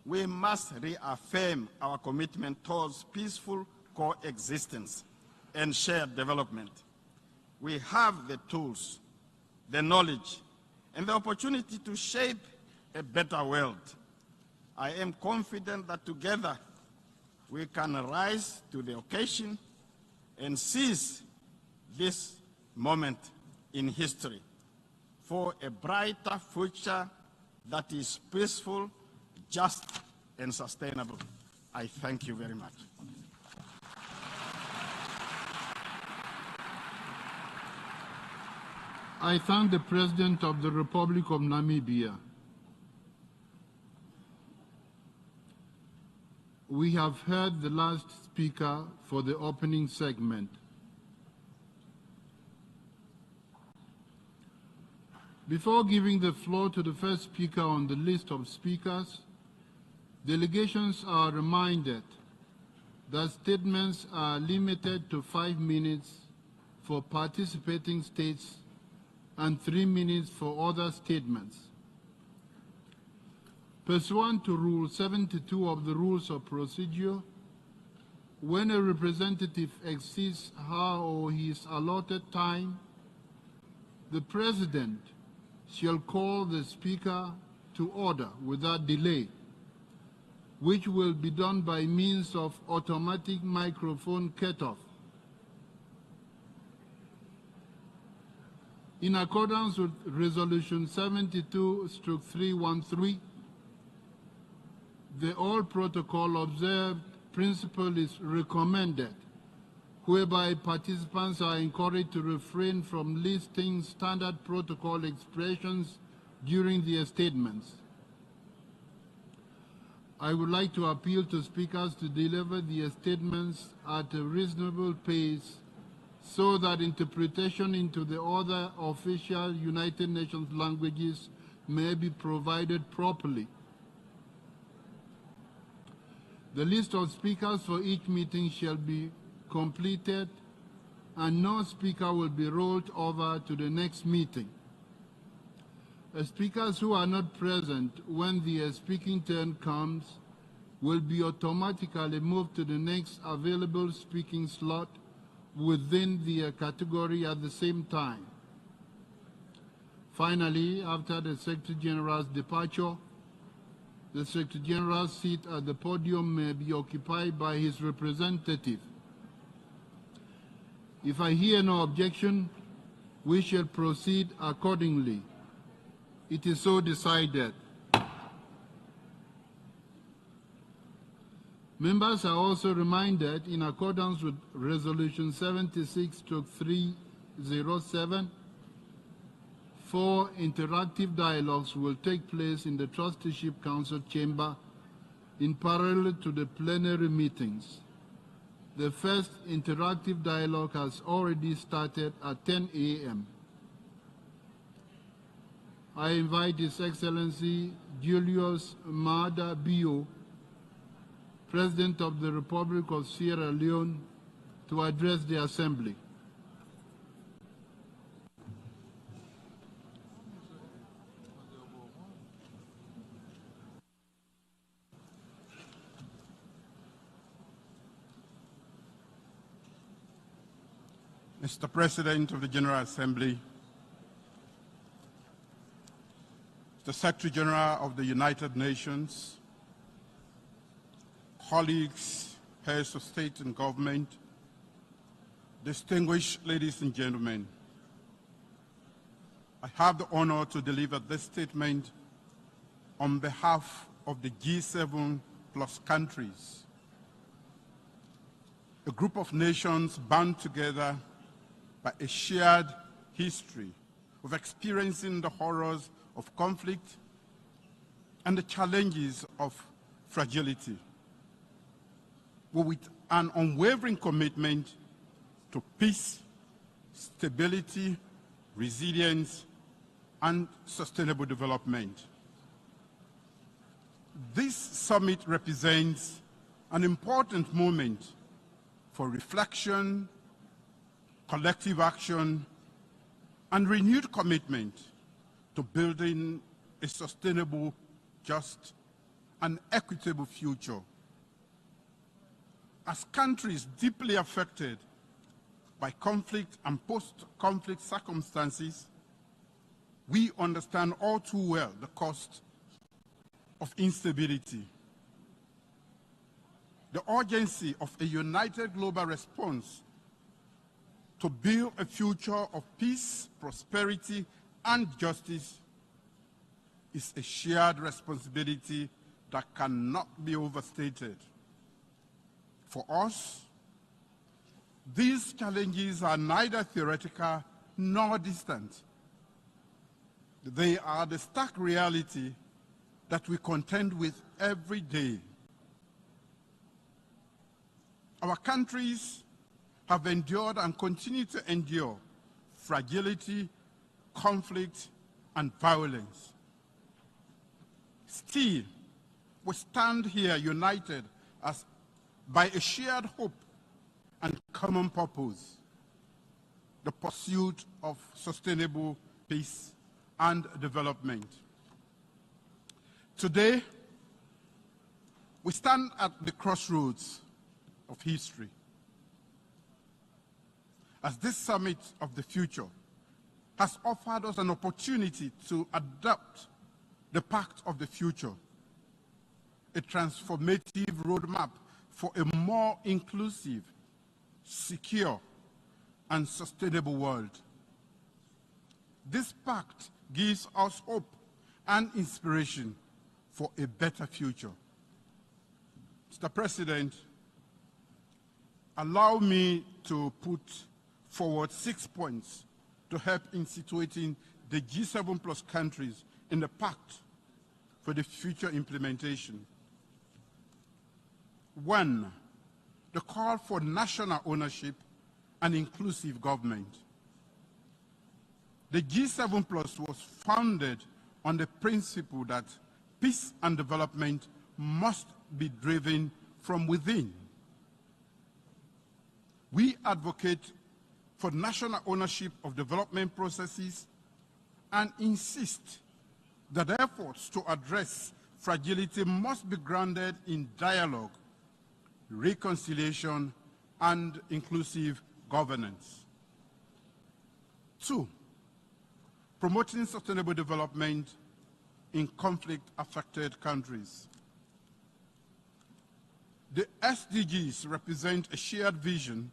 we must reaffirm our commitment towards peaceful coexistence and shared development. We have the tools, the knowledge, and the opportunity to shape a better world. I am confident that together we can rise to the occasion and seize this moment in history for a brighter future that is peaceful, just, and sustainable. I thank you very much. I thank the President of the Republic of Namibia. We have heard the last speaker for the opening segment. Before giving the floor to the first speaker on the list of speakers, delegations are reminded that statements are limited to 5 minutes for participating states and 3 minutes for other statements. Pursuant to Rule 72 of the Rules of Procedure, when a representative exceeds her or his allotted time, the President shall call the speaker to order without delay, which will be done by means of automatic microphone cutoff. In accordance with Resolution 72/313, the all protocol observed principle is recommended, whereby participants are encouraged to refrain from listing standard protocol expressions during their statements. I would like to appeal to speakers to deliver their statements at a reasonable pace so that interpretation into the other official United Nations languages may be provided properly. The list of speakers for each meeting shall be completed, and no speaker will be rolled over to the next meeting. Speakers who are not present when their speaking turn comes will be automatically moved to the next available speaking slot within their category at the same time. Finally, after the Secretary General's departure, the Secretary General's seat at the podium may be occupied by his representative. If I hear no objection, we shall proceed accordingly. It is so decided. Members are also reminded, in accordance with Resolution 76/307, 4 interactive dialogues will take place in the Trusteeship Council chamber in parallel to the plenary meetings. The first interactive dialogue has already started at 10 a.m. I invite His Excellency Julius Maada Bio, President of the Republic of Sierra Leone, to address the Assembly. Mr. President of the General Assembly, the Secretary General of the United Nations, colleagues, heads of state and government, distinguished ladies and gentlemen, I have the honor to deliver this statement on behalf of the G7 plus countries, a group of nations bound together by a shared history of experiencing the horrors of conflict and the challenges of fragility, with an unwavering commitment to peace, stability, resilience, and sustainable development. This summit represents an important moment for reflection, collective action, and renewed commitment to building a sustainable, just, and equitable future. As countries deeply affected by conflict and post-conflict circumstances, we understand all too well the cost of instability. The urgency of a united global response to build a future of peace, prosperity, and justice is a shared responsibility that cannot be overstated. For us, these challenges are neither theoretical nor distant. They are the stark reality that we contend with every day. Our countries have endured and continue to endure fragility, conflict, and violence. Still, we stand here united by a shared hope and common purpose, the pursuit of sustainable peace and development. Today, we stand at the crossroads of history. As this summit of the future has offered us an opportunity to adopt the Pact of the Future, a transformative roadmap for a more inclusive, secure, and sustainable world. This pact gives us hope and inspiration for a better future. Mr. President, allow me to put forward 6 points to help in situating the G7 plus countries in the pact for the future implementation. 1, the call for national ownership and inclusive government. The G7 plus was founded on the principle that peace and development must be driven from within. We advocate for national ownership of development processes and insist that efforts to address fragility must be grounded in dialogue, reconciliation, and inclusive governance. 2, promoting sustainable development in conflict-affected countries. The SDGs represent a shared vision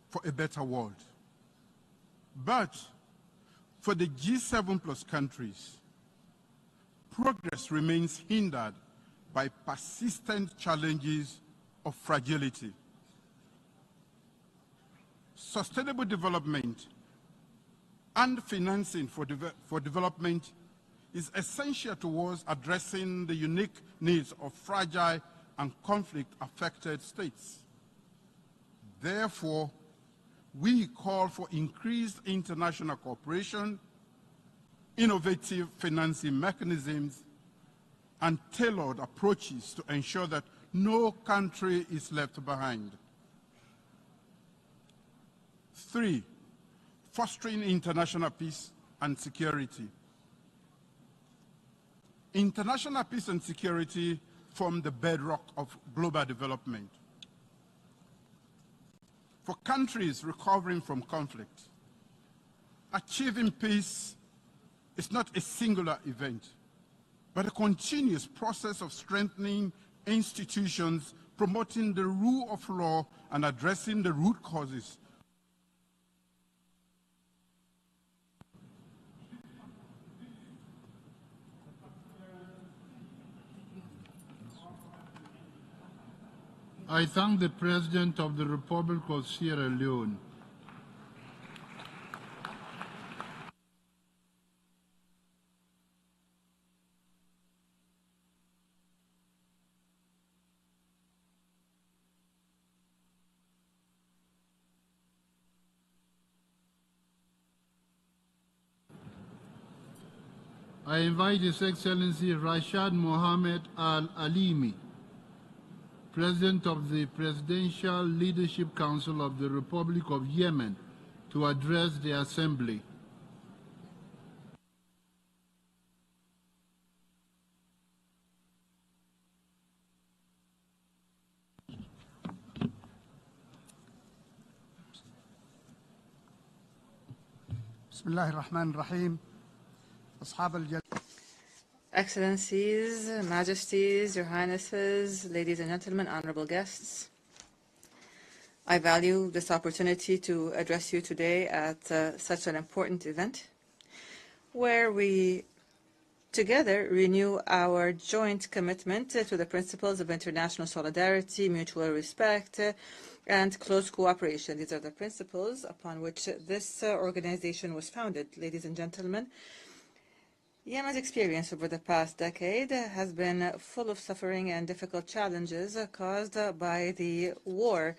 for a better world. But for the G7 plus countries, progress remains hindered by persistent challenges of fragility. Sustainable development and financing for development is essential towards addressing the unique needs of fragile and conflict-affected states. Therefore, we call for increased international cooperation, innovative financing mechanisms, and tailored approaches to ensure that no country is left behind. 3, fostering international peace and security. International peace and security form the bedrock of global development. For countries recovering from conflict, achieving peace is not a singular event, but a continuous process of strengthening institutions, promoting the rule of law, and addressing the root causes. I thank the President of the Republic of Sierra Leone. I invite His Excellency Rashad Mohammed Al-Alimi, President of the Presidential Leadership Council of the Republic of Yemen, to address the Assembly. Bismillahir Rahmanir Rahim. Excellencies, Majesties, Your Highnesses, ladies and gentlemen, honorable guests, I value this opportunity to address you today at such an important event where we together renew our joint commitment to the principles of international solidarity, mutual respect, and close cooperation. These are the principles upon which this organization was founded. Ladies and gentlemen, Yemen's experience over the past decade has been full of suffering and difficult challenges caused by the war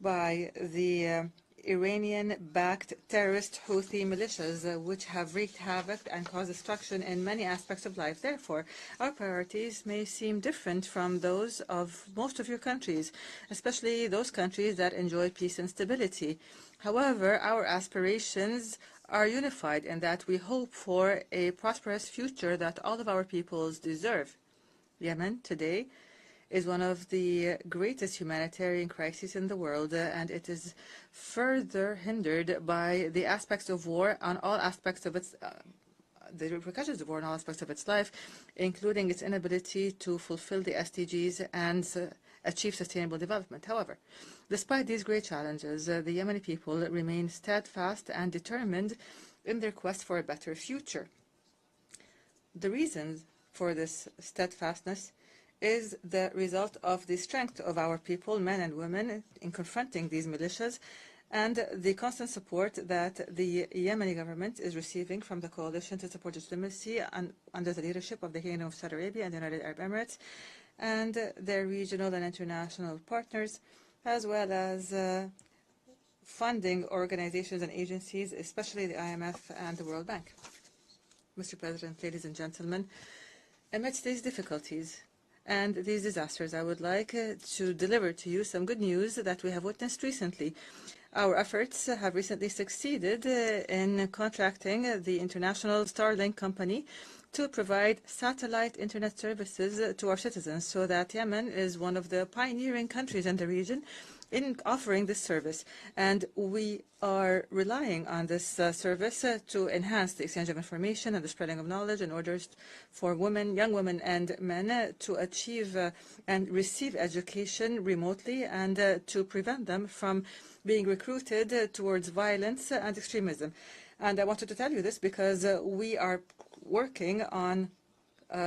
by the Iranian-backed terrorist Houthi militias, which have wreaked havoc and caused destruction in many aspects of life. Therefore, our priorities may seem different from those of most of your countries, especially those countries that enjoy peace and stability. However, our aspirations are unified in that we hope for a prosperous future that all of our peoples deserve. Yemen today is one of the greatest humanitarian crises in the world, and it is further hindered by the aspects of war on all aspects of its the repercussions of war on all aspects of its life, including its inability to fulfill the SDGs and achieve sustainable development. However, despite these great challenges, the Yemeni people remain steadfast and determined in their quest for a better future. The reason for this steadfastness is the result of the strength of our people, men and women, in confronting these militias, and the constant support that the Yemeni government is receiving from the coalition to support legitimacy under the leadership of the Kingdom of Saudi Arabia and the United Arab Emirates and their regional and international partners, as well as funding organizations and agencies, especially the IMF and the World Bank. Mr. President, ladies and gentlemen, amidst these difficulties and these disasters, I would like to deliver to you some good news that we have witnessed recently. Our efforts have recently succeeded in contracting the international Starlink company to provide satellite internet services to our citizens, so that Yemen is one of the pioneering countries in the region in offering this service. And we are relying on this service to enhance the exchange of information and the spreading of knowledge in order for women, young women and men to achieve and receive education remotely and to prevent them from being recruited towards violence and extremism. And I wanted to tell you this because we are working on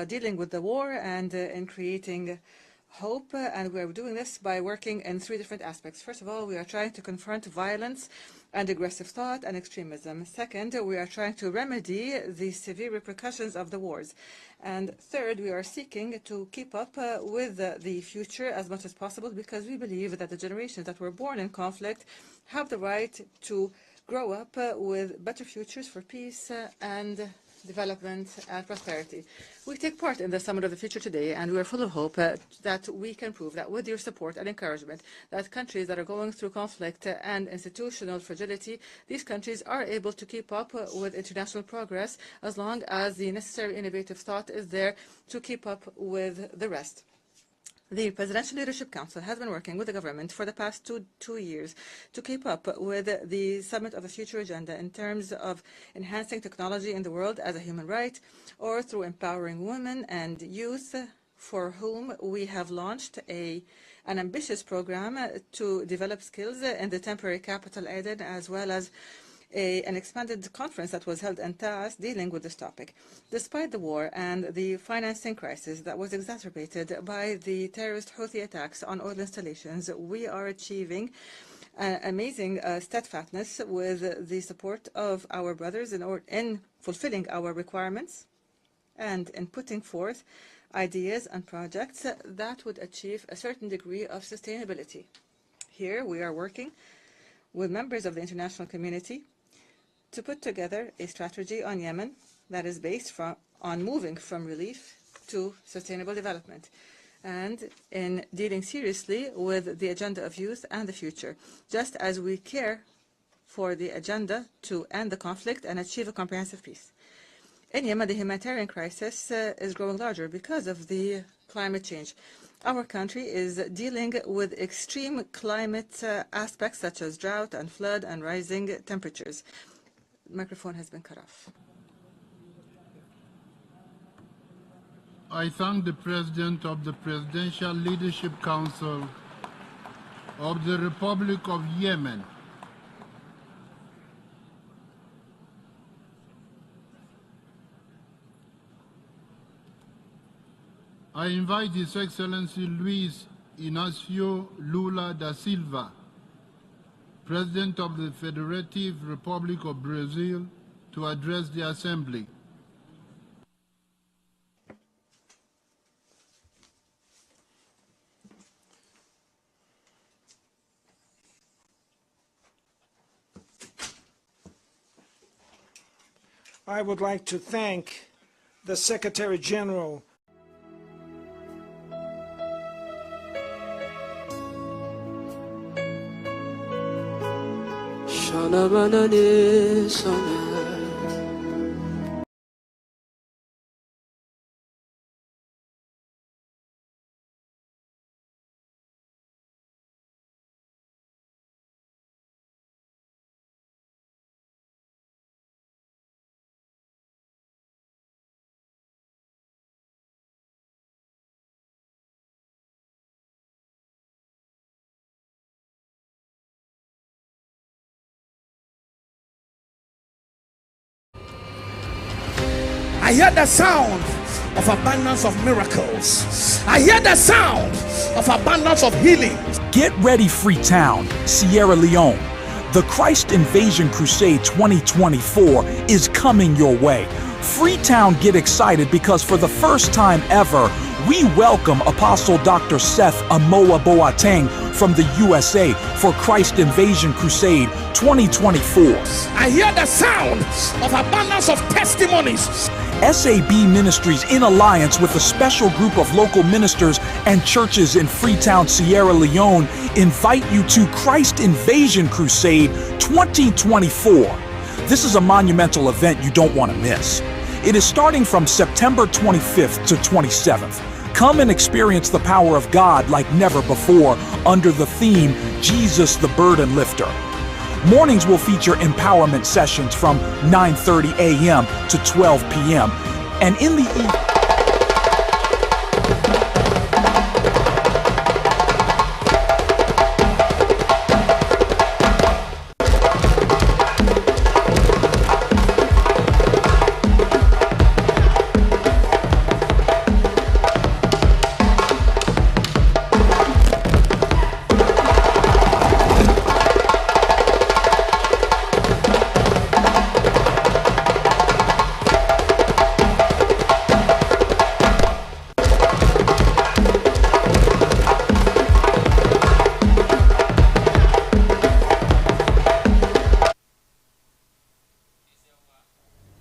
dealing with the war and in creating hope, and we are doing this by working in three different aspects. First of all, we are trying to confront violence and aggressive thought and extremism. Second, we are trying to remedy the severe repercussions of the wars. And third, we are seeking to keep up with the future as much as possible, because we believe that the generations that were born in conflict have the right to grow up with better futures for peace and development and prosperity. We take part in the Summit of the Future today, and we are full of hope that we can prove that with your support and encouragement, that countries that are going through conflict and institutional fragility, these countries are able to keep up with international progress as long as the necessary innovative thought is there to keep up with the rest. The Presidential Leadership Council has been working with the government for the past two years to keep up with the Summit of the Future agenda in terms of enhancing technology in the world as a human right, or through empowering women and youth, for whom we have launched an ambitious program to develop skills in the temporary capital Aden, as well as an expanded conference that was held in Taas dealing with this topic. Despite the war and the financing crisis that was exacerbated by the terrorist Houthi attacks on oil installations, we are achieving amazing steadfastness with the support of our brothers in fulfilling our requirements and in putting forth ideas and projects that would achieve a certain degree of sustainability. Here we are working with members of the international community to put together a strategy on Yemen that is based on moving from relief to sustainable development, and in dealing seriously with the agenda of youth and the future, just as we care for the agenda to end the conflict and achieve a comprehensive peace. In Yemen, the humanitarian crisis is growing larger because of the climate change. Our country is dealing with extreme climate aspects such as drought and flood and rising temperatures. The microphone has been cut off. I thank the President of the Presidential Leadership Council of the Republic of Yemen I invite His Excellency Luis Inácio Lula da Silva, President of the Federative Republic of Brazil, to address the Assembly. I would like to thank the Secretary General I hear the sound of abundance of miracles. I hear the sound of abundance of healing. Get ready, Freetown, Sierra Leone. The Christ Invasion Crusade 2024 is coming your way. Freetown, get excited because for the first time ever, we welcome Apostle Dr. Seth Amoa Boateng from the USA for Christ Invasion Crusade 2024. I hear the sound of abundance of testimonies. SAB Ministries, in alliance with a special group of local ministers and churches in Freetown, Sierra Leone, invite you to Christ Invasion Crusade 2024. This is a monumental event you don't want to miss. It is starting from September 25th to 27th. Come and experience the power of God like never before under the theme, Jesus the Burden Lifter. Mornings will feature empowerment sessions from 9:30 a.m. to 12 p.m. And in the evening,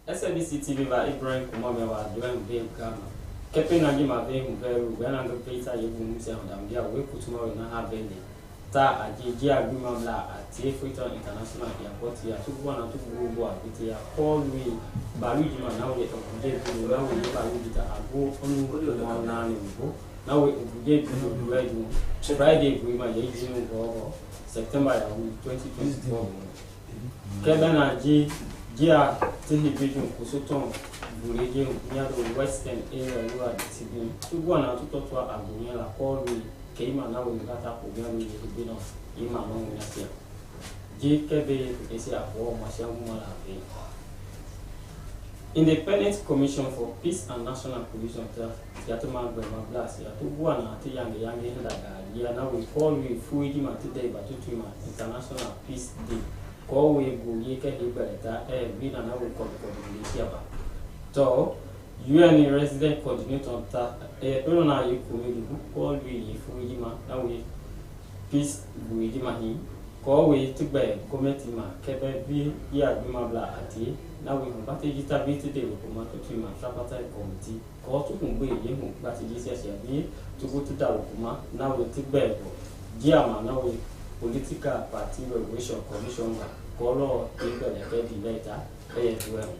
Slbc Tv va Ibrahim Kumame wa doing being Ghana. Keeping a game of being very when I'm going to pay you will say on them. Yeah, we put tomorrow in a venue. Ta a GG agreement la at Freetown International Airport here. Took one and two go with here. Call me Baluji man now we get to now we Baluji to go on now. Now we get to Friday we might get September 2024. Kevin and G. Gia television kusoton bulege nyado western area wa TV tugwana tutotwa agunya la call me keima na we ngata kugani kubino ima no nyasia JKB is a Independent Commission for Peace and National Cohesion. Yatuma Grandma Blast, Yatuan, Young, now we call we Fuijima today, but International Peace Day. Call we Guyeka Hiberta, being an hour called Yaba. So, UN resident coordinator, Elona Yukumidi, call we Fuijima, now we Peace Guidima. Call we to bed, Cometima, Kebe, Yabimabla Ati. Now we have a today with Tomato Trim and Trapata Committee. Call to Kumbe, Yemu, but it is to go to Dalukuma. Now we take bed. Giama, now we political party regulation commission. Call people that get the letter, pay as well.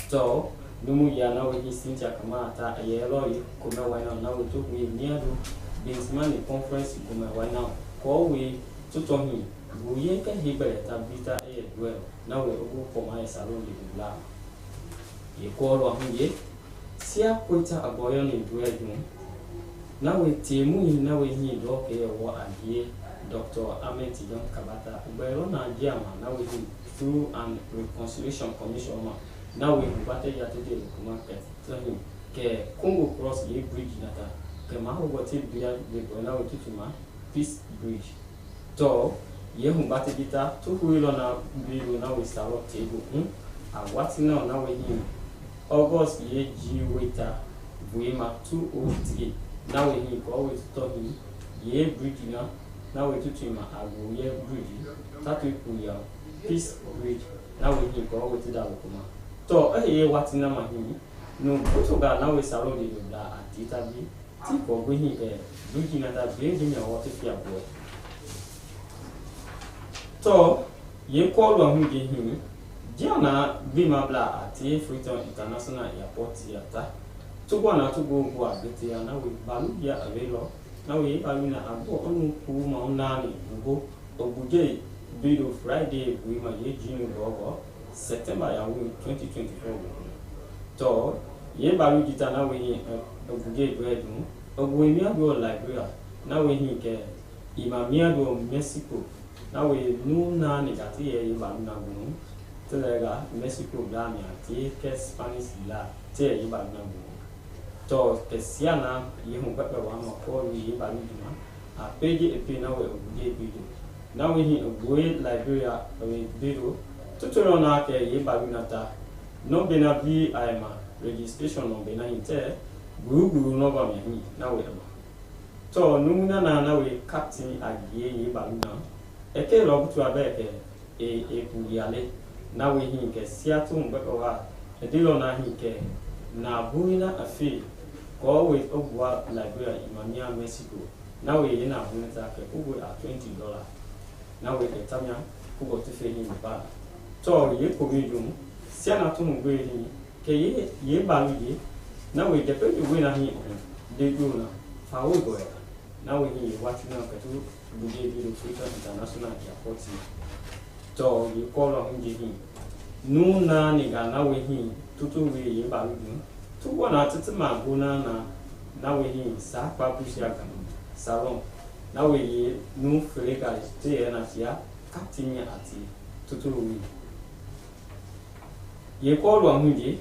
So, Numuya now we see Jakamata, a yellow, Kumawana, now we took we near the Binsmani conference, Kumawana. Call we to Tommy. We can hear Tabita as well. Now we go for my salon in Blam. You call on me, Sia Quita a boy on in Dwelling. Now we Timu, now we need Doc here or here, Dr. Ahmed Young Kabata, Berona Giama, now we through and reconciliation commission. Now we battle today with market. Tell him, Congo cross ye bridge nata, Kamaho got it beyond the now to Peace Bridge. So, Yehum Batibita, 2 wheel on a bill now with our table. What's now with him? August ye G waiter, Buema 203. Now we he always told him, ye bridge now we took him a ye bridge, Tatu Peace Bridge. Now we he go with the Dalakuma. So, what's in my him? No, Portugal now is surrounded with that at Tita B. Tipo bringing a bridging at that building a water fear boy. So, ye call on him, Gianna Bimabla at Freetown International Airport Theatre. To go to go and now with Baluya Avelo. Now we Baluna Abo on Puma Nani, Go, Obuje, Bido Friday, we my June Robo, September 2024. So, ye Balugita now we Obuje Breadroom, Obuemia go Liberia. Now we he Imamia go Mexico. Now we know none at the Baluna Boom, Telega, Mexico, Glamia, take Spanish La, Te Baluna Boom. To Kesiana, Yehum Pepper one or call we Baludima, a page a pin away of Gay Bido. Now we need a great Liberia with Bido, Tutorona, Ye Balunata, no Benabi, I am a registration on Benite, Guru Nova me, now we am. So, Nuna now we captain a Ye Baluna. Eke log to a beke a Pugiale. Now we hink a Seattle Bekoa, a Dilona hink na Buina a fee. Go with Ogwa Liberia, Imamia, Mexico. Now we in a Bunata, who are $20. Now we get Tamia, who got to pay him the bar. So ye Covidium, Sianatum Grady, Kay ye Balugi. Now we depend the winner him, de Luna, Fawogo. Now we need watching out to the Freetown International Airport. So you call on him. No naniga now we him, Tutu we Balugi. To one at the Mabuna now we him, Sapa Pushiakan, Salon. Now we no Frega stay and Asia, Captain Ati, Tutu we. Ye call on Muji,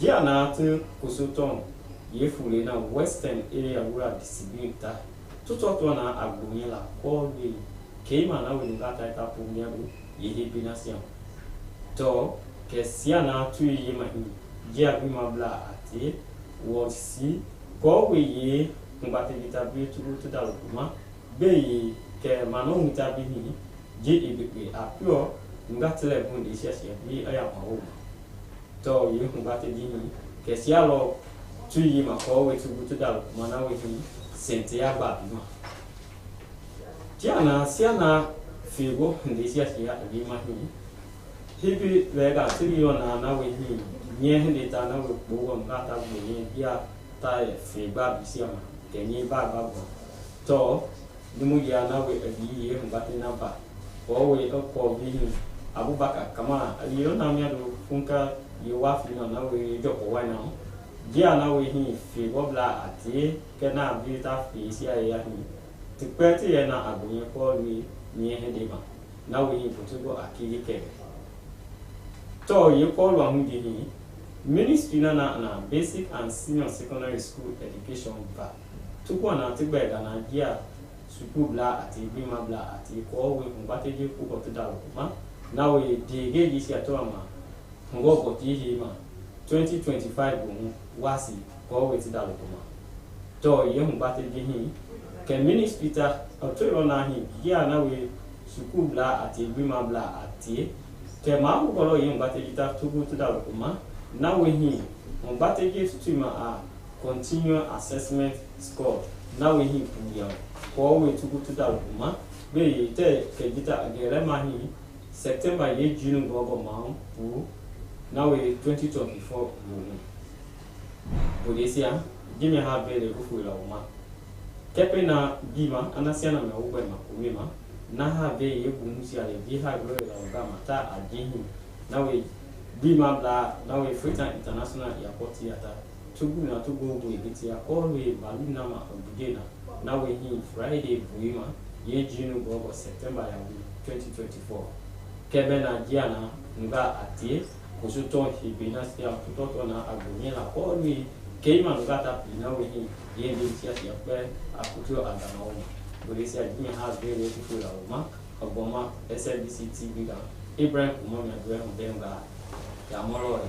Giana to Kusuton, ye fully now western area where distributor. To talk to an Agunilla, call we came and now in that type of Pumiabu, ye binasian. To Kesiana 2 Yemahi, Giabimabla at ye, was see, go we ye, Mbativita be to Dalukuma, be ye, Ke Manon Tabihi, G. a pure, Ngatele Bundishia, be I am home. To you Mbatini, Kesialo 2 Yema, call we to go to Dalukuma now with him. Sentia Babima. Gianna, Siana, Fibo, and this year, Lima. He be Vega, Siriona, now with him, near Hinditana with Bogon, Gata, Bia, Tai, Fiba, Siama, Kenny Baba. To Numugiana with a year, Batinapa, always up for being Abubaka, Kama, Leona, Funka, you waffle now with your wine now. Gianna we him Fibobla at ye, cannot be tough, easier. To petty and a going call we near Hedema. na we hin potugo akili ke to ye call wa hu di ministry na basic and senior secondary school education ba tuko na tigba da na dia school bla ati bima bla ati ko we ngbateje ku ko to da ma na we de ge di si ato ama ngo ko ti hi ma 2025 bu wasi ko we ti da lo ma to ye ngbateje hi ke ministry ta to yo na hi dia na we school bla ati bima bla ati ke ma ku ko lo ye ngbateje ta tugo to da lo ma na we hi ngbateje stream a continuous assessment score na we hi punya ko we tugo to da lo ma be te ke dita agere ma hi September ye June go ma pu na we 2024 bu desia gimi ha be le ku la ma kepe na bima anasia na me ugwe ma kumima na ha be ye bu musi ale bi ha glo la ga mata ajihi na we bima bla na we Freetown international airport yata tugu na tugu bu ebitia all we balu na ma obudena na we hi Friday buima ye June go September ya 2024 kebe na diana nga atie kusuto hibina sia kutoto na agonia la koni keima nga ta pina we hi ye bi sia sia pe akuto agana o polisi ajimi ha bele kula uma oboma SLBC TV ga Ibrahim Kumo na dwe mbenga ya moro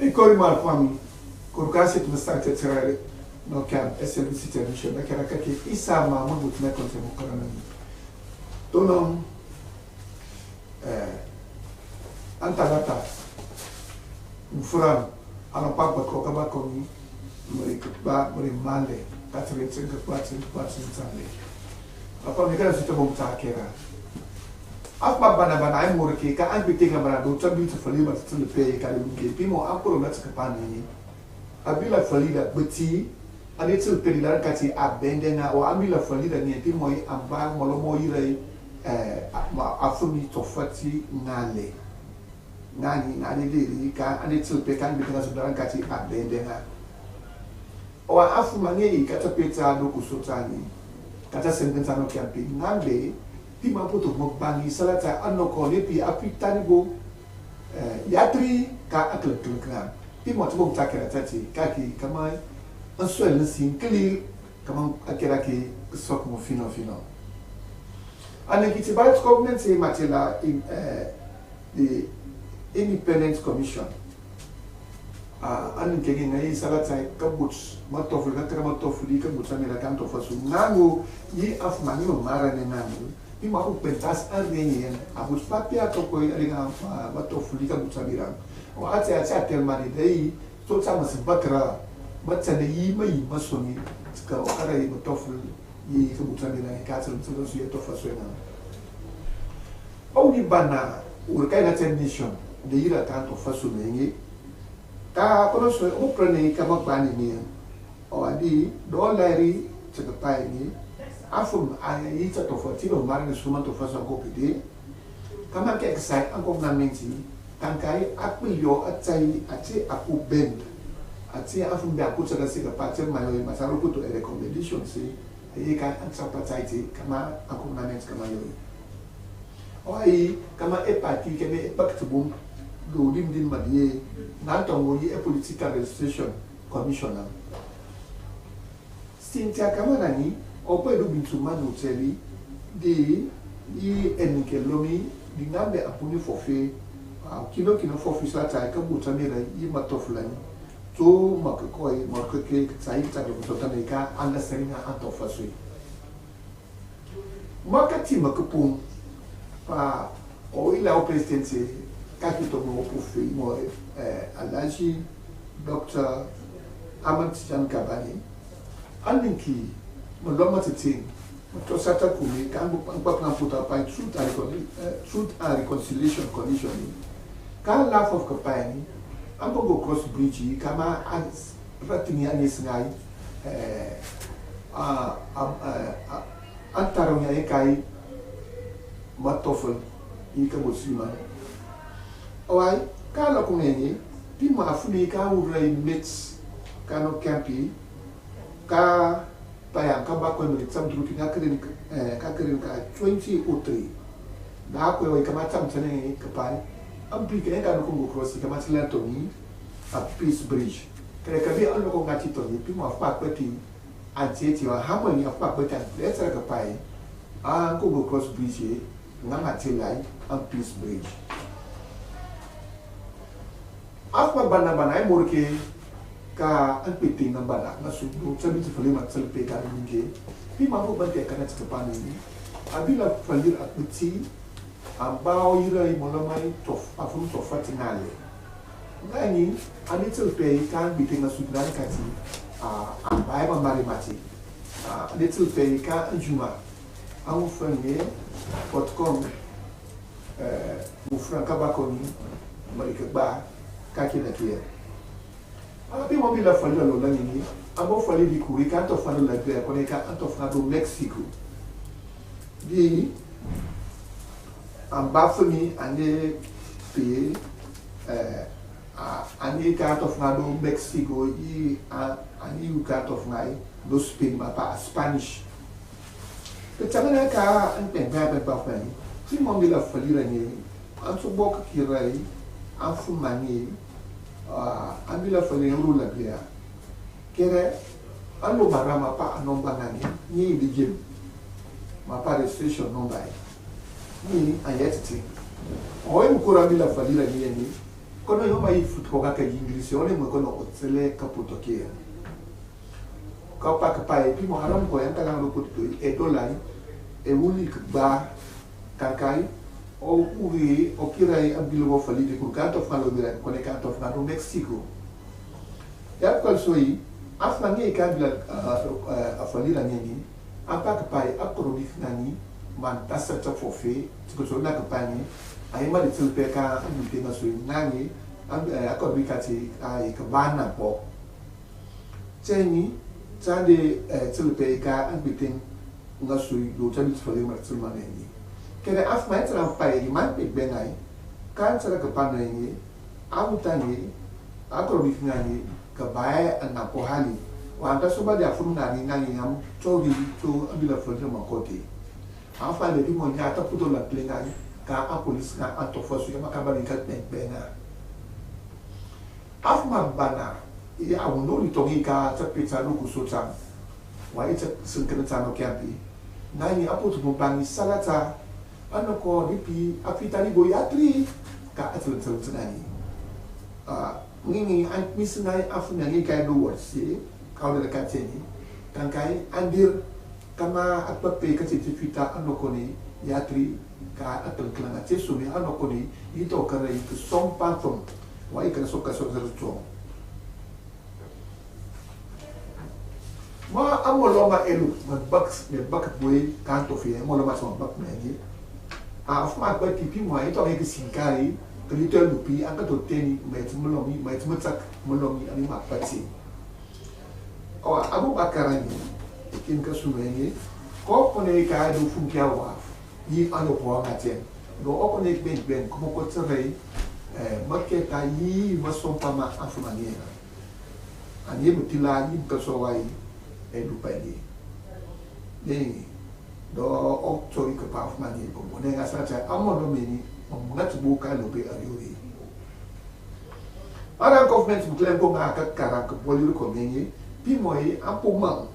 Ikori mal fami kurkasi tumestarte tsirare no kan SLBC television da kara kake isa ma mun na konse mu karana tonom antalata mfura ana papa ko kaba ko ni muri mande katri tsinga patsin tsale apa mi kana sita bom takera apa bana ai murke ka an bitinga bana do tabi to fali ba tsul pe ka lu ke pimo akoro na tsakapani abila fali da beti ani tsul pe la kati abendenga o abila fali da ni pimo yi amba molomo yire afumi to fati ngale ngani le ka ani tsul pe kan bitinga so daran kati abendenga o afuma ngi kata peta do kusotani kata sentenza no kiampi ngambe pima poto mo bangi salata anno ko lepi apitani go yatri ka akle klan pima to mo takera tati kaki kama answel sin kli kama akera ki sok mo fino ane kiti bayot government se matela in the independent commission ane kege ngai salata kabuts matoful katra matofuli kabuts amela kanto fasu nango yi afmani o marane nango pima ko pentas arrenyen abus papia to ko ringa matofuli kabuts amira o ate atel mari dei to tsama se bakra batsane yi mai masoni ka o kara yi matoful yi kabuts amira ka tsalo tsalo su to fasu na o ni bana urkai na technician de ira kanto fasu nengi ka kono so o prene ka makbani ni o adi do lari tsaka pai ni afum ai ita to fatino marne suma to fasa ko pide kama ke exai anko na menti tankai akpilio atsai ati aku ben ati afum be aku tsaka sika patel mayo masaro ko to recommendation si ai ka antsa pataiti kama anko na menti kama yo o ai kama epati ke me epaktubum do din madie na tongo yi political registration commissioner Cynthia Kamarani opo edu bintu manu teli di yi enike lomi di ngambe apuni fofe kino fofe slata ka buta mira yi matoflani to makakoi makake sai ta do to tanika anda serina antofasui makati makapum pa o ila o presidente kakito mo profe mo alaji Dr. Ahmad Jan Kabani aninki mo loma tete to sata kumi kan pa puta pa truth and reconciliation commission kan laugh of Kabani ambo go cross bridge kama as ratini anisngai antaro nya kai matofel ika musliman awai kala kumeni pima afuni ka urai mix kano campi ka payang kaba ko mi tsam dru ki ka kirin ka 2003 da ko e kama tsam tsane ka pai am bi ke ka no ko cross ka ma tsela to ni a Peace Bridge kare ka bi an ko ngati to ni pi mo fa ko ti anti ti wa ha mo ni fa ko ta le tsara ka pai a ko cross bridge nga ngati lai a Peace Bridge apa bana ai morke ka an piting ng bana na sundo sabi sa falima sa pe ka ringe pi mabu bante ka na sa pani abila falir at bitsi ambao ira molamai tof afun tofatinale ngani ani tselpe kan biting na sudan kati ambai mambari mati ani tselpe ka anjuma au fanye potcom mufranka bakoni marika ba kaki na kia abi mo bila fali lo langini abo fali di kuri ka to fali la gre ko ne ka anto fado Mexico di ambafuni ane pe ani ka to fado Mexico i ani u ka to fnai do Spain ma pa Spanish te chamana ka ante ba ba fani ti mo bila fali la ni anto bok kirai afu mani ambila fale nguru la bia kere alo marama pa anomba nani ni digim ma pa registration nomba ni ayetiti o e mukura ambila fale la ni kono yo mai futko ka English ole mo kono otsele kaputo kia ka pa ka pa e pi mo haram ko yan kala ro puto e dolai e uli ba kankai o uri o kirai abilo fali de kurkato falo de conectato falo Mexico ya kwal soi afna ngi ka bila afali la nini apa ka pai akronik nani man tasa ta fofe tiko so na ka pani ai ma de tsilpe ka ambi na soi nani akorikati ai ka bana po cheni tsade tsilpe ka ambi tin na soi do tsabi fali ma tsilmaneni kere afma tra pai man pe benai kan tra ka panai amutani akrobik ngani ka bae na pohali wanda soba dia funga ni ngani am chogi to abila fodre makoti afa le dimo nya ta puto la plenga ka a police ka antofosu ya makabali ka benga afma bana ya uno ni tongi ka ta pizza no kusota wa ita sinkana ta no kampi nani aputu bani salata ano ko ripi apitari boyatri ka atlan nani ngini an misinai afuna ngi kay do worsi ka wala ka teni kan kay andir kama atpape ka certificate ano ko ni yatri ka atlan klanga tesumi ano ko ni ito kare ito sompa from wa ikana soka so zero ma amoloma elu magbaks me bak boy kanto fi amoloma so bak me afuma kwa tipi mo ito ke sinkari klitel lupi anga to teni metmulomi metmutak mulomi ani mapati o abu bakarani ikin ka sumeni ko pone ka do funkia wa yi ano po ngaten do o pone ben como ko tsere marketa yi masompa ma afuma ni ani mutila yi ka so wai e du pali ni do octori ka pa mani ko ne ga sa cha amono meni mo ngati bu ka lo be ariori ara government muklen ko nga ka kara ko boliru ko meni pi moi apoma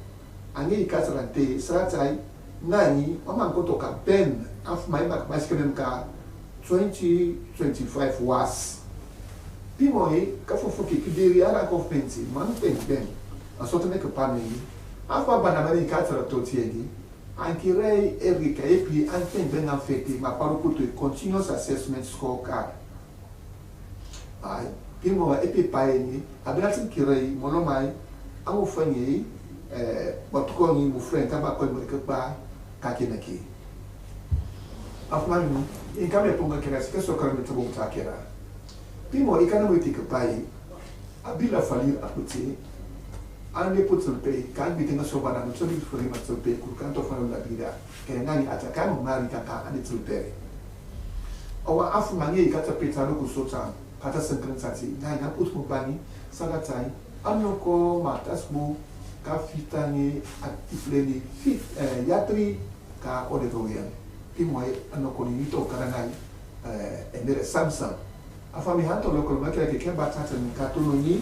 angi ka sarante sa chai nani mama ko to ka ben af mai mak maskenem ka 2025 was pi moi ka fo ki diri ara government man ben asoto ne ka pa meni afa bana mari ka tsara to tiegi Ankirei Erika epi anten ben affecté ma paroko to continuous assessment scorecard. Ai, pimo epi paeni, abratin kirei molomai amu fanye botko ni mu friend kaba ko mo ba kakenaki. Afmanu, in kame ponga kera sika so kara meto bo takera. Pimo ikana mo tika pai abila falir akuti ande putsulpe kan bitinga sobana no tsobi furi matsulpe kurkanto fano la bida kenani atakan mari kaka ande tsulpe owa afu mangi kata petano kusota kata senkren sati ngai na putmu bani sagatai anoko matasbu ka fitani ifleni fit yatri ka auditorium timoi anokoni ito karangai endere samsam afami hanto lokol makira ke batata ni katuloni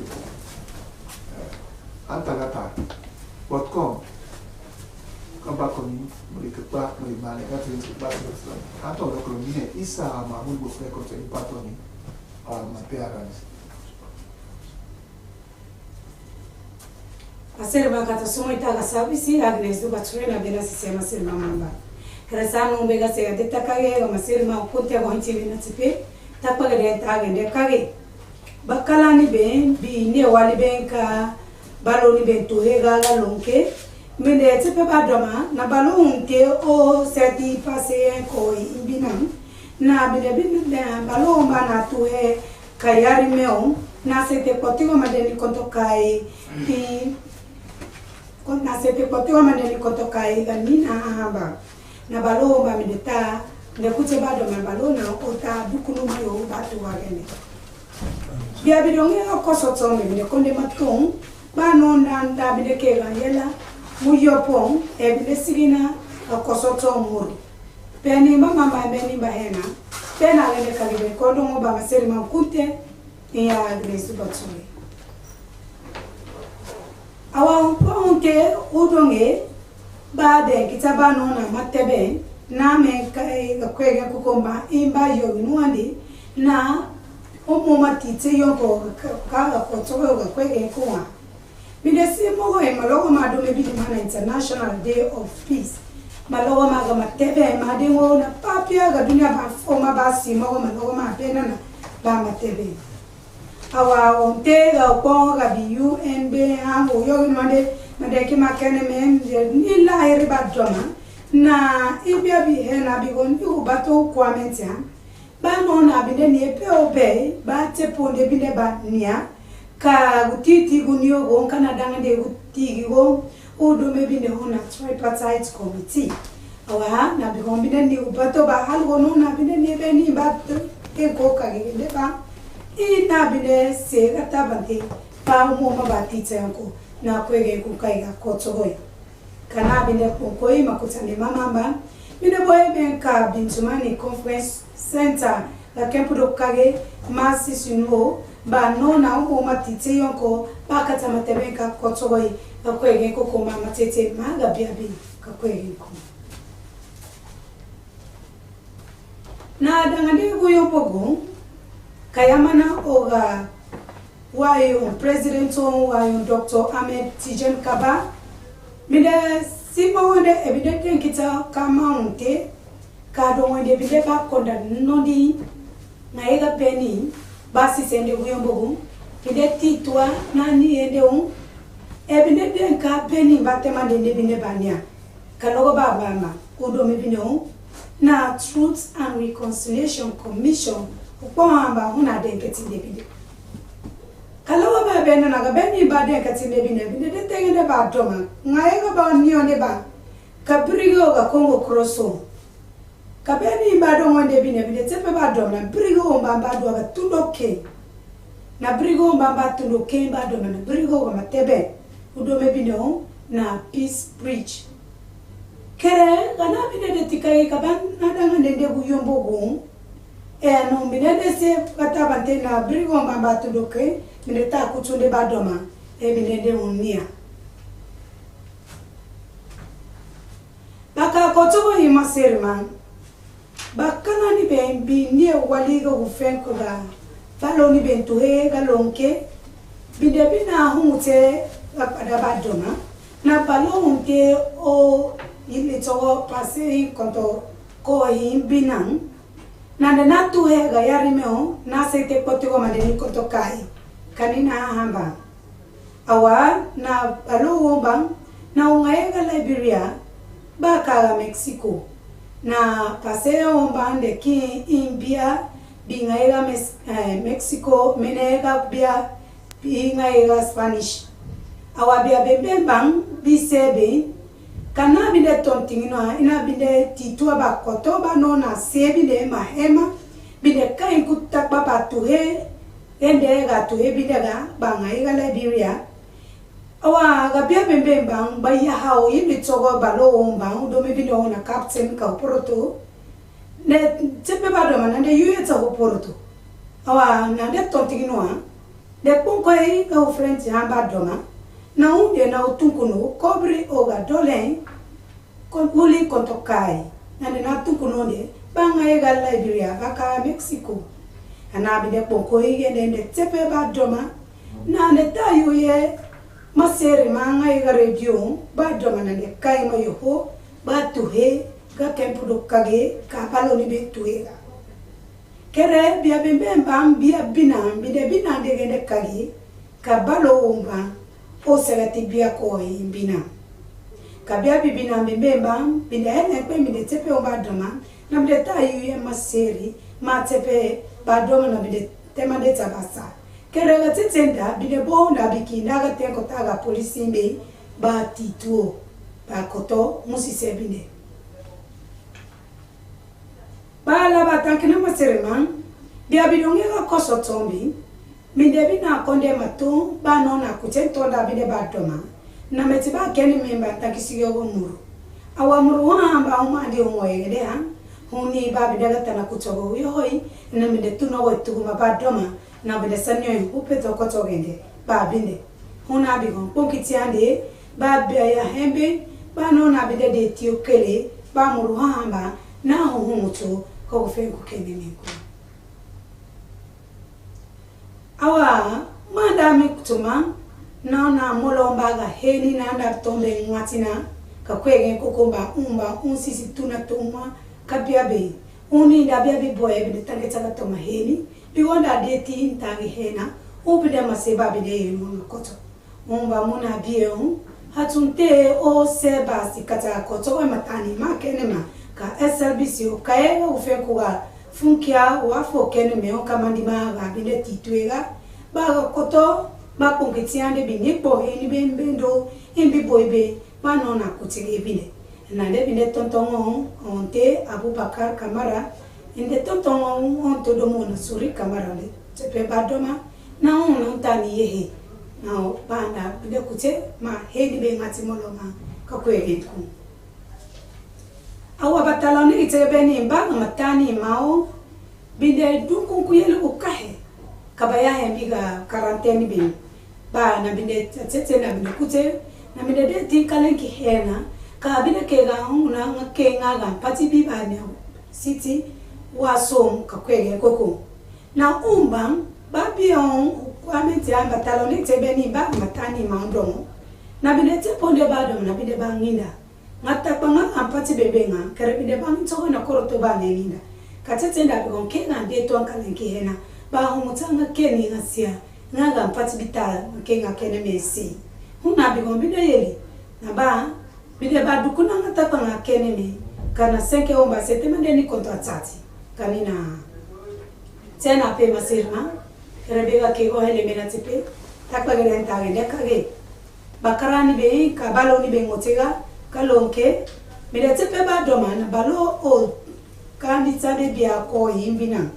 antalata .com kabakoni mereka merimane katrin sebastian hanto lokol mine isa mamul bofre kote patoni mapearans Aserba kata sumo itaga sabisi agnes do batsure na bela sistema serma mamba. Krasano mbega se adeta kage ga maserma kunte go hinchi na tsipe tapage de tage de kage. Bakala ni ben bi ne wali ben ka balo ni ben to hega la lonke. Mende tsipe badoma na balo unke o seti passe ko imbinam na bide bide balo mba na to he kayari meo na sete potigo madeni konto kai ti na sete potigo madeni konto kai ga nina hamba na balo mba mideta ne kuche bado ma balo na ota bukunu yo batu wagene bia bidonge okoso tsome ne konde matong ba no nda bide ke ga yela muyopong e bide sigina okoso tsomuri peni mama ma beni bahena pena le ka libe kondo mo ba maseri ma kunte ya gresu batsuri awa ponke udonge ba de kitaba no na matebe na me kai ga kwege kukomba imba yo nuandi na omo matite yo ko ka ko tsogo ga kwege kuwa bidesi mo e malogo ma do me bi mana International Day of Peace malogo ma ga matebe ma de ngo na papia ga dunia ba foma ba si mo malogo ma pena na ba matebe awa onte ga ko ga bi UNB ha o yo nwande madeki makene men ni la ere ba joma na ibia bi he na bi gon yu bato kwa mentia ba no na bi de ni epe obe ba te ponde bi de ba nia ka gutiti gunyo go kana danga de gutigi go o do me bi de ona tripartite committee awa na bi gon bi de ni bato ba hal go no na bi de ni be ni ba te ko ka ge de ba ina bi de se gata bante pa mo ma ba ti tsenko na kwege kukaiga kotsogoy kana binde kokoi makutande mamamba binde boy benka bintumani conference center la kempudo kage masi sunwo ba nona o matite yonko bakata matebenka kotsogoy na kwege kokoma matete maga biabi ka kwege ko na dangane guyo pogo kayamana oga wayo president wayo Dr. Ahmed Tijen Kaba mida simo wonde evidente kita kama unte kado wonde bide ba konda nodi na ega peni basi sende uyombogu bide titwa nani ende evidente ka peni batema de bine bania kalogo baba udo mebine na Truth and Reconciliation Commission ukwa huna denketi de bide kalawa ba bena na ga beni ba de katinde bine bine de tengene ba doma ngai ga ba nione ba kabrigo ga kongo kroso kabeni ba do ngonde bine bine tepe ba doma brigo ba do ga tundoke na brigo ba tundoke ba do na brigo ga matebe udo me bine na Peace Bridge kere kana bine de tikai ka ban na danga de guyombo go no bine de se kata bante na brigo ba tundoke mineta kutunde badoma binende unia baka kotogo imaserman bakana ni bembi ni waliga ufenko ga balo ni bentuhe galonke bidebina humute pada badoma na balo unke o ile togo pase konto ko binan na na tuhe ga yarimeo na sete kotogo madeni konto kai kanina hamba awa na balo bang na ungaega Liberia baka Mexico na paseo bande ki India bingaega Mexico menega bia bingaega Spanish awa bia bembe bang bisebe kana binde tontingino ina binde titwa bakoto ba nona sebi de mahema binde kai kutakba batuhe ende ga to ebidega banga ega Liberia Awa gabia bembe bang ba ya hao yimi togo balo bang do me bino na captain ka poroto ne tepe ba do mana de yuye ta poroto awa na de tonti no de ponko e ka friend ya ba do ma na unde na utunkuno kobre o ga dole kon muli kontokai na na tunkuno de banga e ga Liberia ka Mexico ana bi de ponko e de tepe ba do ma na ne ta yuye masere manga iga radio ba domana ne kai ma yoho ba tuhe ga kempu do kage ka palo ni be tuega kere bia bembe mbam bia bina de gende kage ka balo umba o selati bia ko bina ka bia bibina bembe mbam binde ene pe mi de tepe o ba doma na de ta yu masere ma tepe ba domana bi de tema de tabasa kere ga tsetenda bide bonda bikinda ga tenko taga polisi mbe ba tituo ba koto musise bine ba la batankina masereman dia bidonge ga koso tombi minde bina konde mato ba nona kutentonda bide ba doma na metiba keni memba takisiyo go muru awa muru amba umandi umoyede ha huni ba bide ga tana kutogo yohoi na minde tuno wetu ma ba doma na bide sanyo upeto koto gende ba binde huna bigon ponkiti ande ba ya hembe ba no na bide de tiokele ba muru hamba na humuto ko fenku kenene ko awa madami kutuma na molomba ga heni na nda tombe ngwatina ka kwege kokomba umba unsisi tuna tuma kapia be uni nda bia bi boye bi tangeta ga toma heni bigonda deti intangi hena ubide maseba bide yenu koto umba muna bieu hatunte o seba sikata koto wa matani ma Kenema ka SLBC o kae o fekuga funkia wa fo Kenema o kamandima ga bide titwega ba koto ma pongetiande binipo eni bembendo imbi boybe manona kutige bine na de bine tontongo onte Abubakar Kamara inde tontongo on todo mona suri Kamara le tepe badoma na on tani yehe na banda bide kute ma hedi be ngatimoloma ka kwege ku awa bataloni itebe ni mbanga matani mao bide dunku kuyele ukahe kabaya hembiga karanteni bin ba na bide tete na bide kute na bide de tinkalenki hena ka bide kega una ngakenga ga pati bibane city wasom ka kwege koko na umbang babion kwamenti amba taloni tebe ni ba matani maundomo na bide te ponde bado na bide banginda ngata panga ampati bebenga kare bide bang to na koroto ba nenginda katete nda bigon kenga de to ankalenki hena ba humutanga keni ngasia ngaga mpati bitala kenga kene mesi huna bigon bide yeli na ba bide ba dukuna ngata panga kene me kana senke omba setema ndeni konto atati kanina tena pe masirma rebega kego hele mena tipe takwa gere ntage ndekage bakarani be kabalo ni be ngotega kalonke mire tipe ba doma na balo o kandi tsade bia ko yimbina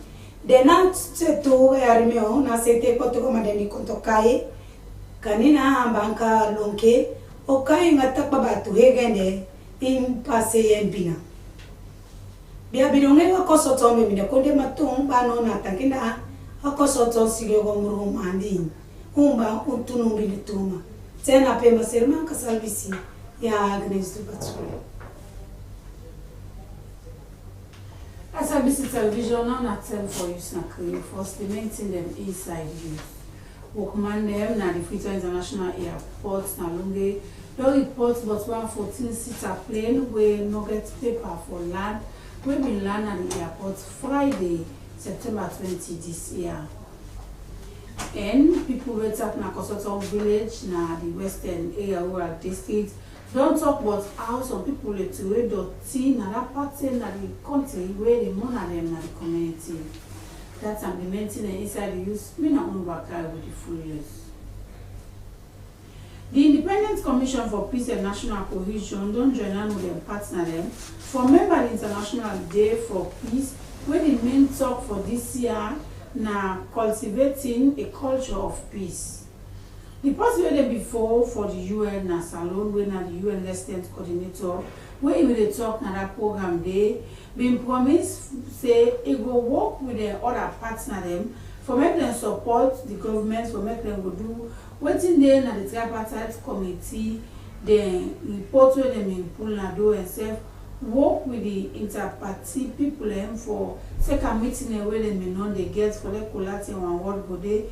dena tseto yarimeo na sete koto ko madeni konto kai kanina ambanka lonke o kai ngata babatu hegende impase yembina bia bidonge ko kosoto me mine konde matung bano na takinda akosoto sige go muru mandi umba utunu bilituma tena pe maserma ka Slbc ya Agnes du Batsule Slbc television na tell for you snacking first the main thing them inside you workman them na the Freetown International Airport na longe don't report but 114 seater plane we no get paper for land we been land at the airport Friday September 20 this year. And people went up na Kosoto village na the western area rural district don't talk about how some people let to read na that party na the country where they money them na the community. That's the main thing inside the use me na unwaka with the full years. The Independent Commission for Peace and National Cohesion don't join hand with them partner them for member the International Day for Peace where the main talk for this year na cultivating a culture of peace. The person wey dem before for the UN na Salon, wey na the UN resident coordinator, wey we dey talk na that program dey been promise say e go work with the other partner dem for make dem support the government, for make dem go do wetin dey na the tripartite committee, the report wey dem bin pull na do and sef work with the inter-party people for second meeting wey dem bin don dey get for the collating one word go dey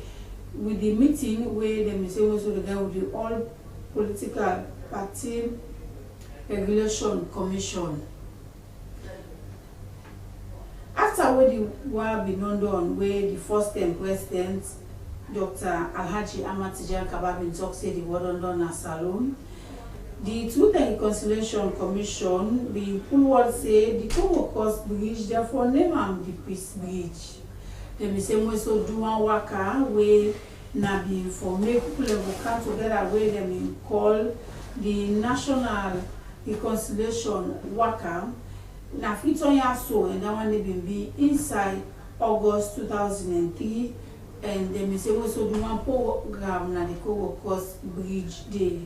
with the meeting wey dem say we so the guy with the all political party regulation commission. After wey the war bin done, wey the first time president Dr. Alhaji Ahmad Tijani Kabah bin talk say the war done na Salon, the Truth and Reconciliation Commission bin pull word say the Congo Coast Bridge therefore name am the Peace Bridge. Dem say we so do one waka wey na bin for make people go come together wey dem bin call the National Reconciliation Waka. Na Freetown so and that one they been be inside August 2003, and them say we so do one program na the Congo Coast Bridge Day,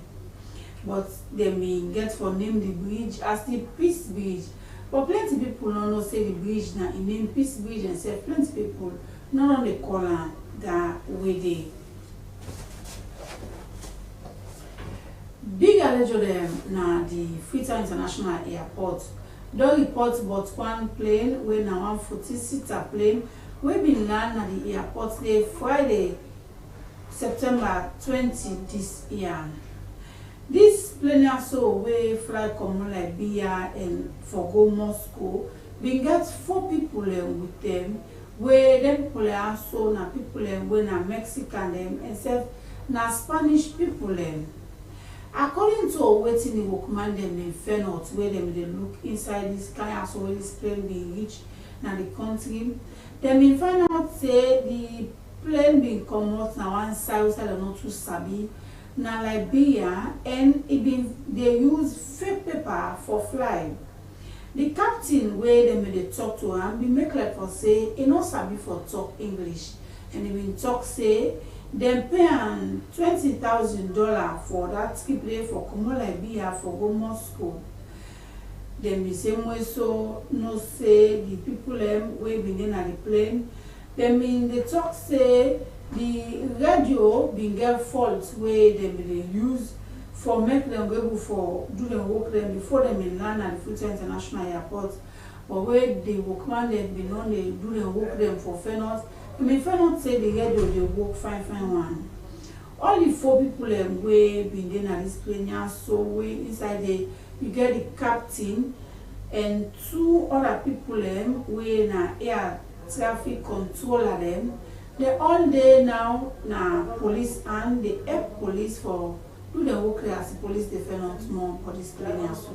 but them been get for name the bridge as the Peace Bridge. But plenty people don't know say the bridge na in name Peace Bridge, and say plenty people not on the corner that way day. Big alleged them na the Freetown International Airport. Don't report about one plane wey na 140-seater plane wey bin land at the airport day Friday, September 20 this year. This plane also wey fly come Liberia and for go Moscow bin get 4 people with them, where them people also na people wey na Mexican them and self na Spanish people . According to wetin the workman dem in Fenot, where them dey look inside this car so where this plane bin reach na the country, dem bin find out say the plane bin comot na one side wey dem no too sabi na Liberia, and e bin dey use fake paper for fly. The captain wey dem dey talk to am bin make like for say e no sabi for talk English, and e bin talk say dem pay am $20,000 for that ticket for comot Liberia for go Moscow. Dem be say we so no say the people wey bin dey na the plane, dem bin dey talk say the radio bin get fault wey dem bin dey use for make dem go able for do dem work dem before dem bin land at the Freetown International Airport, but wey the workman dem bin on dey do dem work dem for Fenot. Me Fenot say the radio dey work fine one. All the 4 people wey bin dey na this plane so wey inside the you get the captain and 2 other people wey na air traffic controller them. They all dey now na police and the air police for do the work as the police dey Fenot more for this plane so.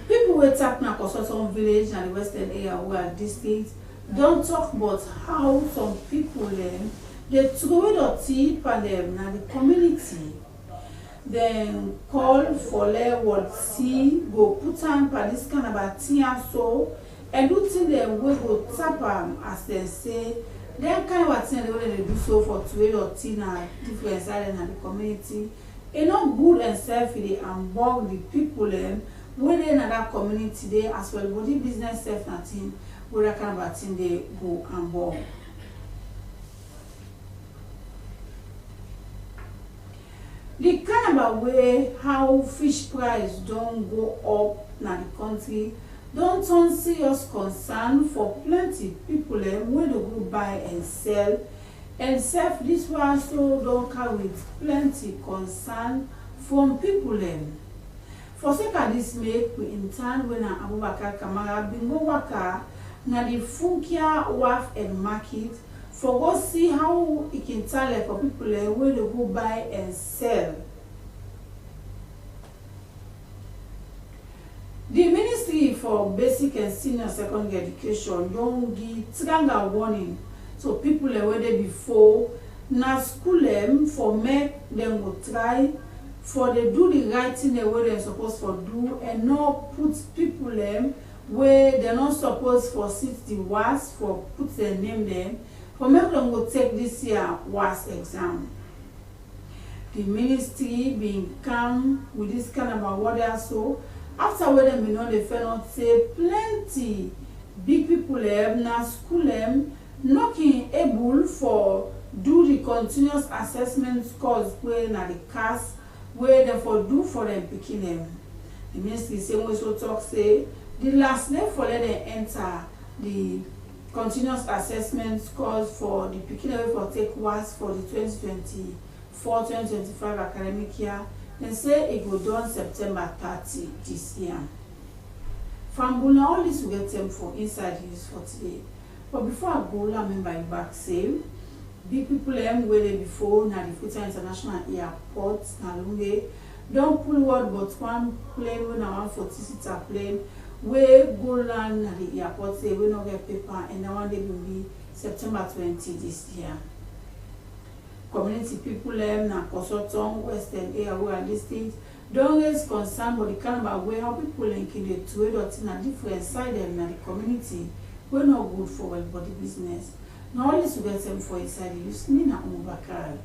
People wey tap na Kosoton village and the western area where district don't talk about how some people they throw dirty for them na the community. Then call for what see go put on for this kind of thing so, and do thing them we go tap them as they say. Then kind of thing they do so for throw dirty na different side in the community. It's not good and self and bug the people when they in that community they as well body business self nothing where that kind of thing they go and bog. The kind of way how fish price don't go up na the country don't turn serious concern for plenty people when they go buy and sell, and self this one so don't carry with plenty concern from people For sake of this make we in turn when Abubakar Kamara bin go waka na the Funkia Wharf and Market for go see how it can tell for people where they go buy and sell. The Ministry for Basic and Senior Secondary Education don't give stronger warning so people where they before na school for make them go try for they do the right thing the way they're supposed to do and not put people where they're not supposed for sit the worst for put their name them For make them go take this year WAS exam. The ministry being come with this kind of award so after when them know they not say plenty big people na school knocking able for do the continuous assessment scores where na the class where they for do for them picking them. The ministry say we so talk say the last day for let them enter the continuous assessment scores for the picking away for take WAS for the 2024-2025 academic year. They say it go done September 30 this year. From Buna, all this will get them for inside news for today. But before I go, let me buy back say big people where before na the Freetown International Airport na lunge don't pull word but one plane when I 140-seater plane where go land na the airport say we no get paper and now one day will be September 20 this year. Community people na Kosoton, Western area where are listed don't raise concern but the kind of way how people linking the two in a different side in the community we're not good for everybody business. Now all this will get them for inside you see na Umubakar.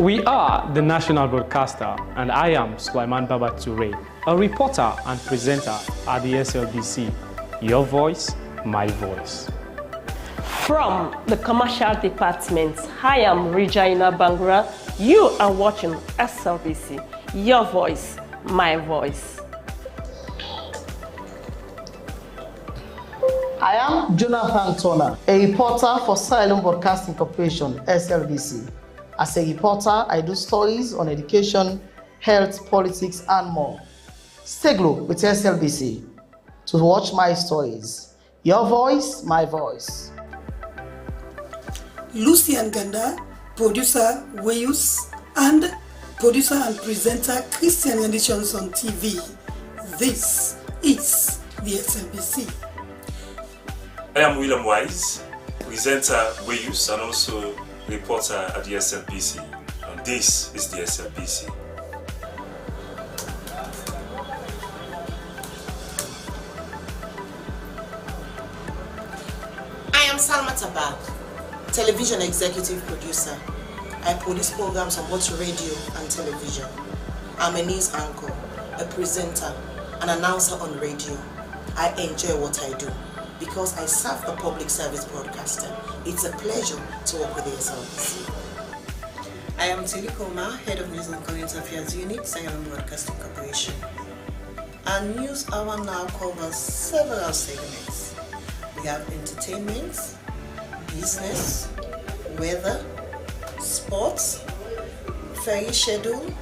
We are the national broadcaster, and I am Sulaiman Baba Toure, a reporter and presenter at the SLBC. Your voice, my voice. From the commercial department, I am Regina Bangura. You are watching SLBC. Your voice, my voice. I am Jonathan Turner, a reporter for Sierra Leone Broadcasting Corporation, SLBC. As a reporter, I do stories on education, health, politics, and more. Stay glued with SLBC to watch my stories. Your voice, my voice. Lucian Ganda, producer Wayus, and producer and presenter Christian Editions on TV. This is the SLBC. I am William Wise, presenter Wayus and also reporter at the SLBC, and this is the SLBC. I am Salma Tabak, television executive producer. I produce programs on both radio and television. I'm a news anchor, a presenter, an announcer on radio. I enjoy what I do because I serve the public service broadcaster. It's a pleasure to work with the SLBC. I am Tilly Koma, Head of News and Current Affairs Unit, Sierra Leone Broadcasting Corporation. Our news hour now covers several segments. We have entertainment, business, weather, sports, ferry schedule,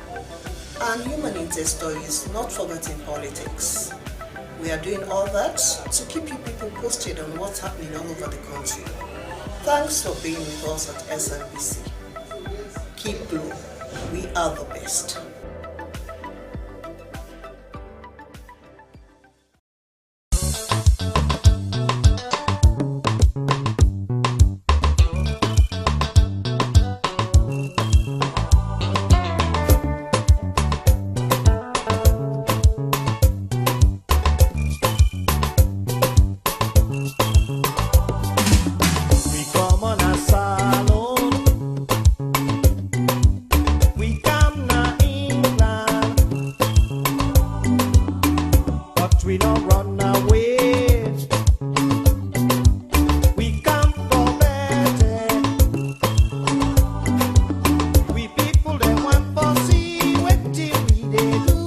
and human interest stories, not forgetting politics. We are doing all that to keep you people posted on what's happening all over the country. Thanks for being with us at SLBC. Keep blue. We are the best. we don't run away. We come for better. We people that want for see what till we they do.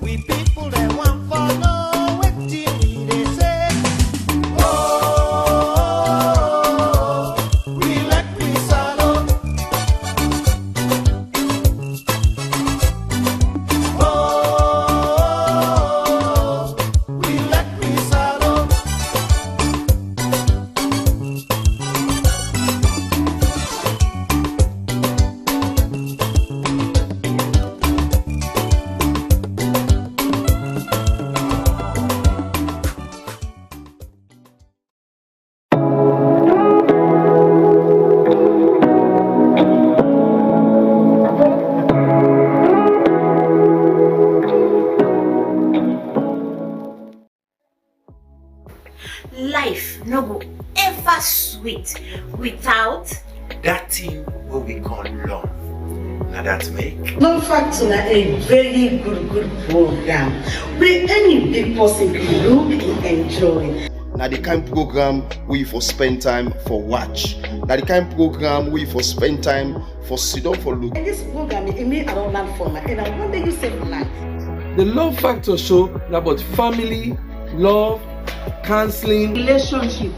We people that want for know what till we they say. Oh, we let we saddle. Life no go ever sweet without that thing what we call love. Now that make Love Factor na a very good program where any big person can look and enjoy. Now the kind program we for spend time for watch. Now the kind program we for spend time for sit down for look. And this program it mean I don't learn for my and I wonder you save life. The Love Factor show is about family, love, counseling, relationship.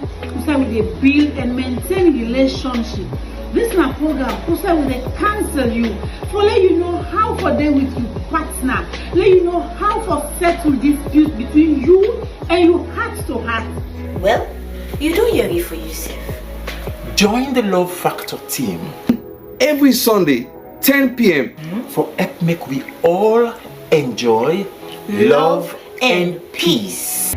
So we dey build and maintain relationship. This na program so we dey counsel you, for let you know how for deal with your partner, let you know how for settle disputes between you and your heart to heart. Well, you do your it for yourself. Join the Love Factor team every Sunday, 10 p.m. for help make we all enjoy love and peace.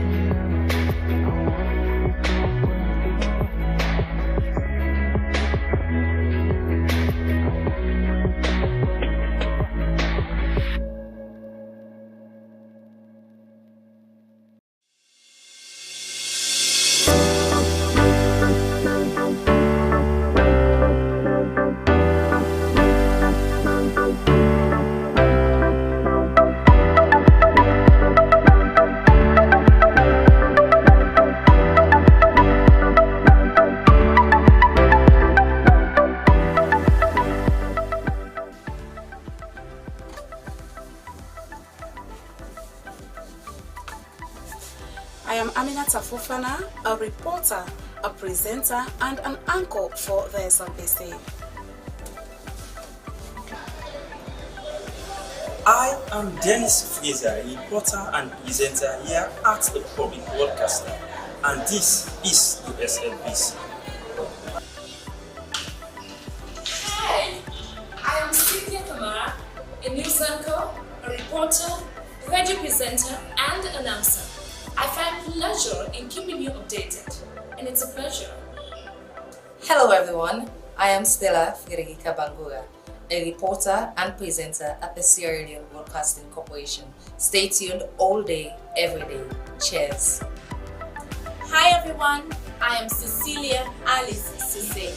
I am Aminata Fofana, a reporter, a presenter, and an anchor for the Slbc. I am Dennis Fraser, a reporter and presenter here at the Public Broadcaster, and this is the Slbc. Hi, I am Cynthia Kamara, a news anchor, a reporter, radio presenter, and announcer. I find pleasure in keeping you updated, and it's a pleasure. Hello everyone, I am Stella Frederica Bangura, a reporter and presenter at the Sierra Leone Broadcasting Corporation. Stay tuned all day, every day. Cheers. Hi everyone, I am Cecilia Alice Cisse,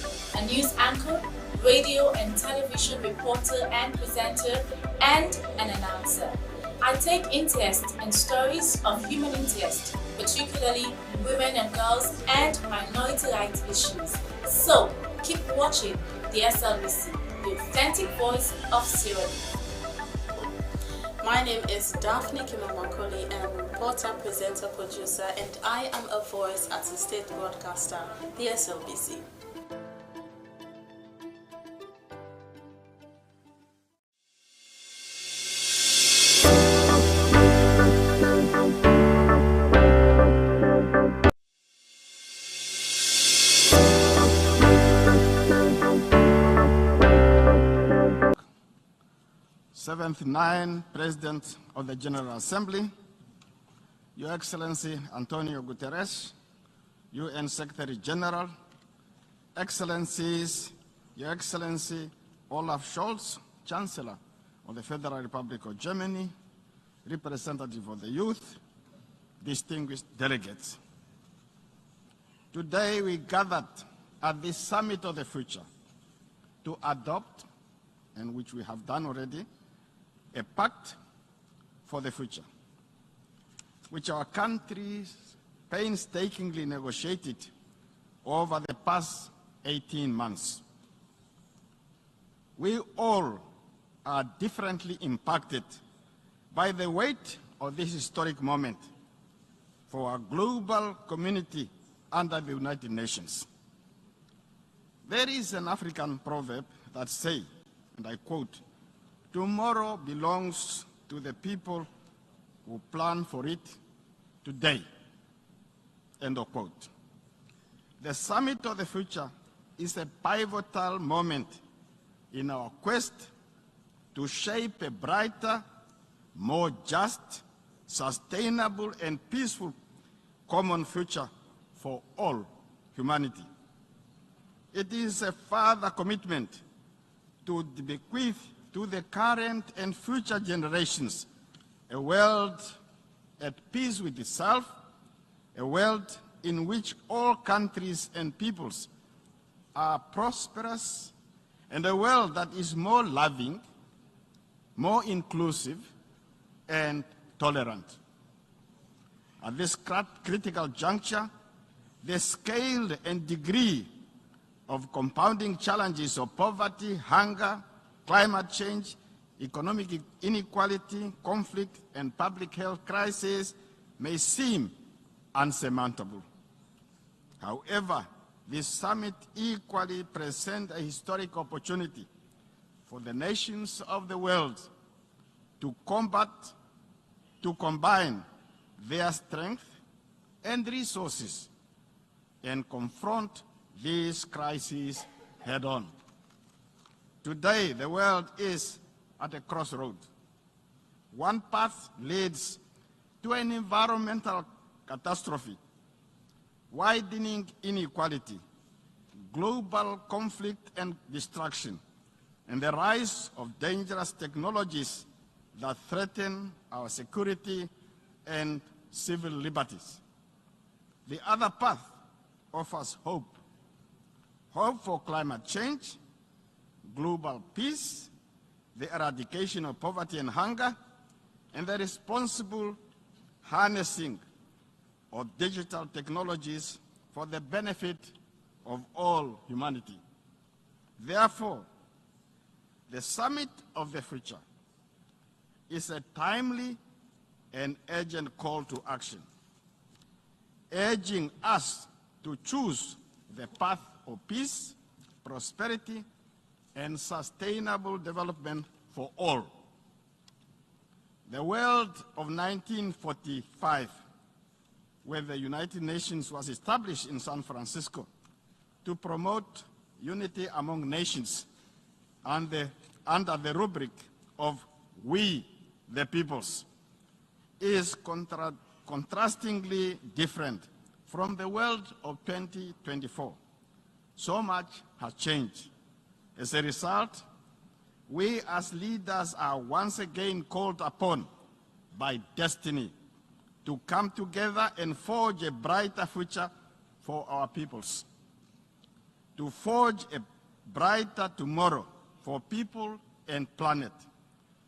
a news anchor, radio and television reporter and presenter, and an announcer. I take interest in stories of human interest, particularly women and girls and minority rights issues. So, keep watching the Slbc, the authentic voice of Sierra Leone. My name is Daphne Kimamakoli, and I'm a reporter, presenter, producer, and I am a voice at the state broadcaster, the Slbc. Seventh President of the General Assembly, Your Excellency Antonio Guterres, UN Secretary General, Excellencies, Your Excellency Olaf Scholz, Chancellor of the Federal Republic of Germany, Representative of the Youth, distinguished delegates. Today we gathered at this Summit of the Future to adopt, and which we have done already, a pact for the future. which our countries painstakingly negotiated over the past 18 months. We all are differently impacted by the weight of this historic moment for our global community under the United Nations. There is an African proverb that says, and I quote, "Tomorrow belongs to the people who plan for it today," end of quote. The Summit of the Future is a pivotal moment in our quest to shape a brighter, more just, sustainable, and peaceful common future for all humanity. It is a further commitment to bequeath to the current and future generations a world at peace with itself, a world in which all countries and peoples are prosperous, and a world that is more loving, more inclusive, and tolerant. At this critical juncture, the scale and degree of compounding challenges of poverty, hunger, climate change, economic inequality, conflict, and public health crisis may seem unsurmountable. However, this summit equally presents a historic opportunity for the nations of the world to combine their strength and resources and confront these crises head-on. Today, the world is at a crossroad. One path leads to an environmental catastrophe, widening inequality, global conflict and destruction, and the rise of dangerous technologies that threaten our security and civil liberties. The other path offers hope. Hope for climate change, global peace, the eradication of poverty and hunger, and the responsible harnessing of digital technologies for the benefit of all humanity. Therefore, the Summit of the Future is a timely and urgent call to action, urging us to choose the path of peace, prosperity, and sustainable development for all. The world of 1945, where the United Nations was established in San Francisco to promote unity among nations under the rubric of "We the Peoples," is contrastingly different from the world of 2024. So much has changed. As a result, we as leaders are once again called upon by destiny to come together and forge a brighter future for our peoples. To forge a brighter tomorrow for people and planet,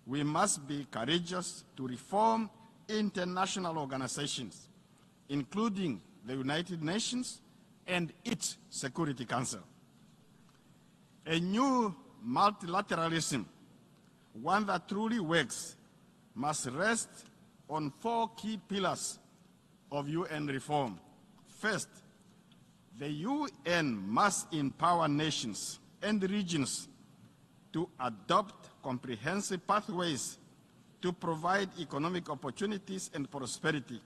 we must be courageous to reform international organizations, including the United Nations and its Security Council. A new multilateralism, one that truly works, must rest on 4 key pillars of UN reform. First, the UN must empower nations and regions to adopt comprehensive pathways to provide economic opportunities and prosperity,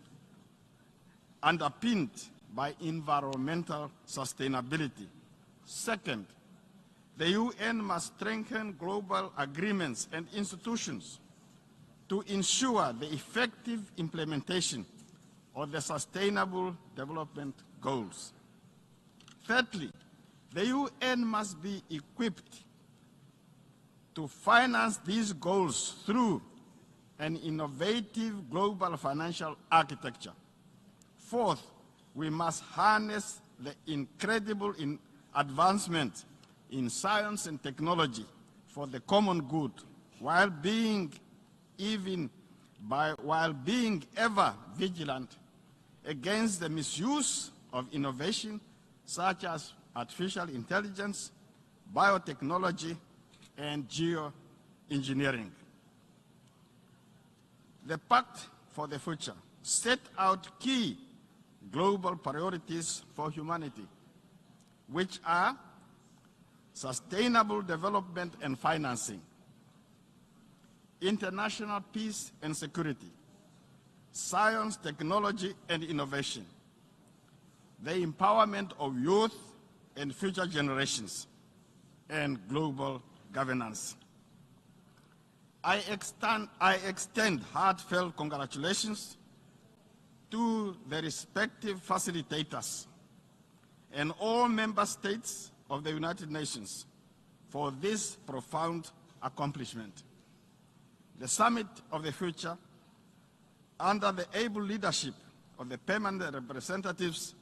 underpinned by environmental sustainability. Second, the UN must strengthen global agreements and institutions to ensure the effective implementation of the Sustainable Development Goals. Thirdly, the UN must be equipped to finance these goals through an innovative global financial architecture. Fourth, we must harness the incredible advancement in science and technology for the common good, while being even while being ever vigilant against the misuse of innovation such as artificial intelligence, biotechnology, and geoengineering. The Pact for the Future set out key global priorities for humanity, which are sustainable development and financing, international peace and security, science, technology, and innovation, the empowerment of youth and future generations, and global governance. I extend heartfelt congratulations to the respective facilitators and all member states of the United Nations for this profound accomplishment. The Summit of the Future, under the able leadership of the permanent representatives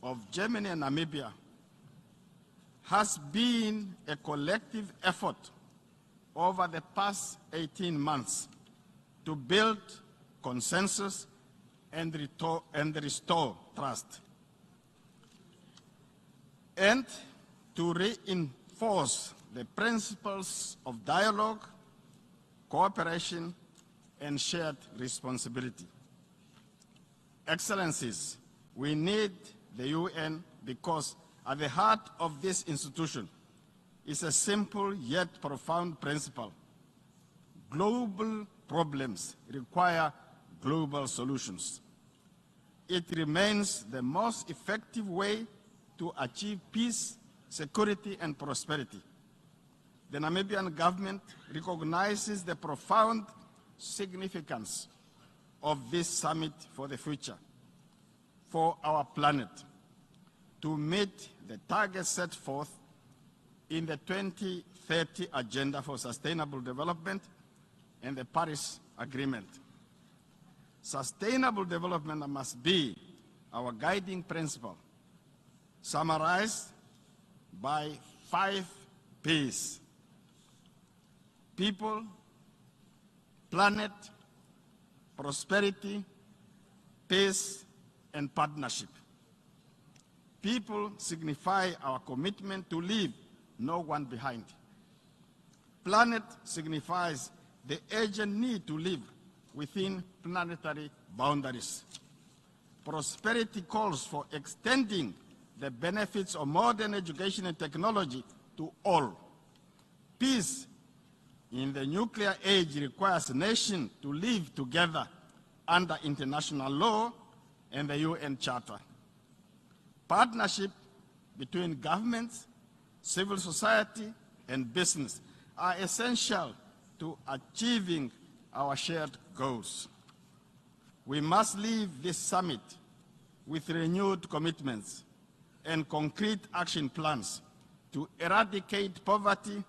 of Germany and Namibia, has been a collective effort over the past 18 months to build consensus and restore trust, and to reinforce the principles of dialogue, cooperation, and shared responsibility. Excellencies, we need the UN because at the heart of this institution is a simple yet profound principle. Global problems require global solutions. It remains the most effective way to achieve peace, security, and prosperity. The Namibian government recognizes the profound significance of this Summit for the Future for our planet to meet the targets set forth in the 2030 Agenda for Sustainable Development and the Paris Agreement. Sustainable development must be our guiding principle, summarized by 5 Ps: people, planet, prosperity, peace, and partnership. People signify our commitment to leave no one behind. Planet signifies the urgent need to live within planetary boundaries. Prosperity calls for extending the benefits of modern education and technology to all. Peace in the nuclear age requires nations to live together under international law and the UN Charter. Partnership between governments, civil society, and business are essential to achieving our shared goals. We must leave this summit with renewed commitments and concrete action plans to eradicate poverty,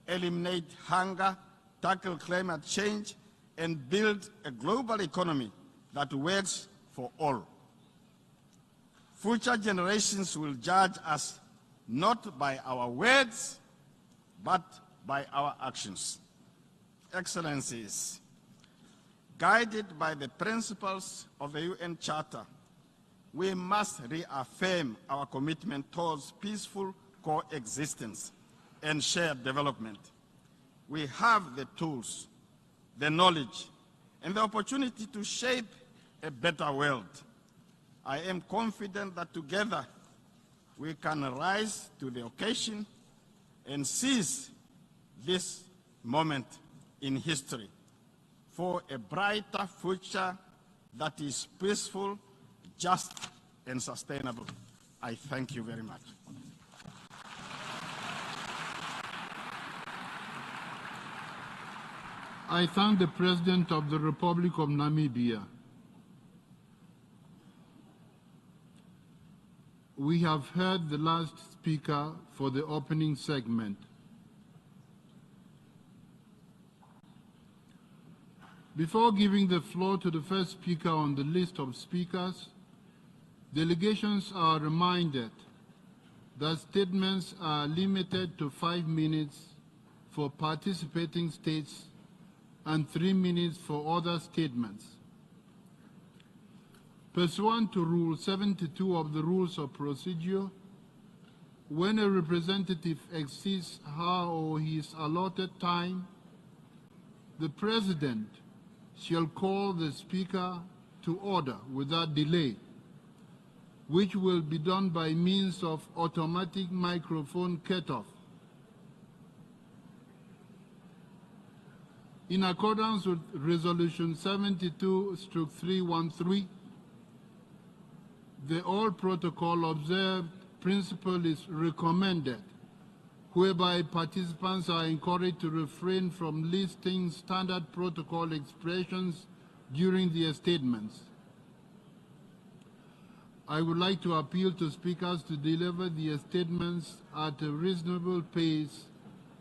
eliminate hunger, tackle climate change, and build a global economy that works for all. Future generations will judge us not by our words, but by our actions. Excellencies, guided by the principles of the UN Charter, we must reaffirm our commitment towards peaceful coexistence and shared development. We have the tools, the knowledge, and the opportunity to shape a better world. I am confident that together we can rise to the occasion and seize this moment in history for a brighter future that is peaceful, just, and sustainable. I thank you very much. I thank the President of the Republic of Namibia. We have heard the last speaker for the opening segment. Before giving the floor to the first speaker on the list of speakers, delegations are reminded that statements are limited to 5 minutes for participating states and 3 minutes for other statements. Pursuant to Rule 72 of the Rules of Procedure, when a representative exceeds her or his allotted time, the President shall call the Speaker to order without delay, which will be done by means of automatic microphone cutoff. In accordance with Resolution 72/313, the all protocol observed principle is recommended, whereby participants are encouraged to refrain from listing standard protocol expressions during their statements. I would like to appeal to speakers to deliver their statements at a reasonable pace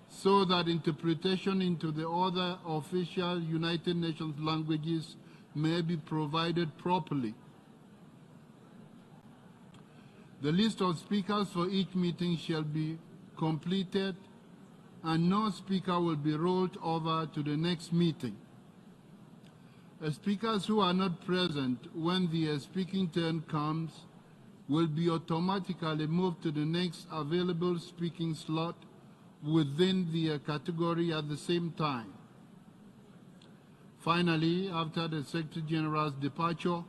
so that interpretation into the other official United Nations languages may be provided properly. The list of speakers for each meeting shall be completed, and no speaker will be rolled over to the next meeting. Speakers who are not present when their speaking turn comes will be automatically moved to the next available speaking slot within their category at the same time. Finally, after the Secretary General's departure,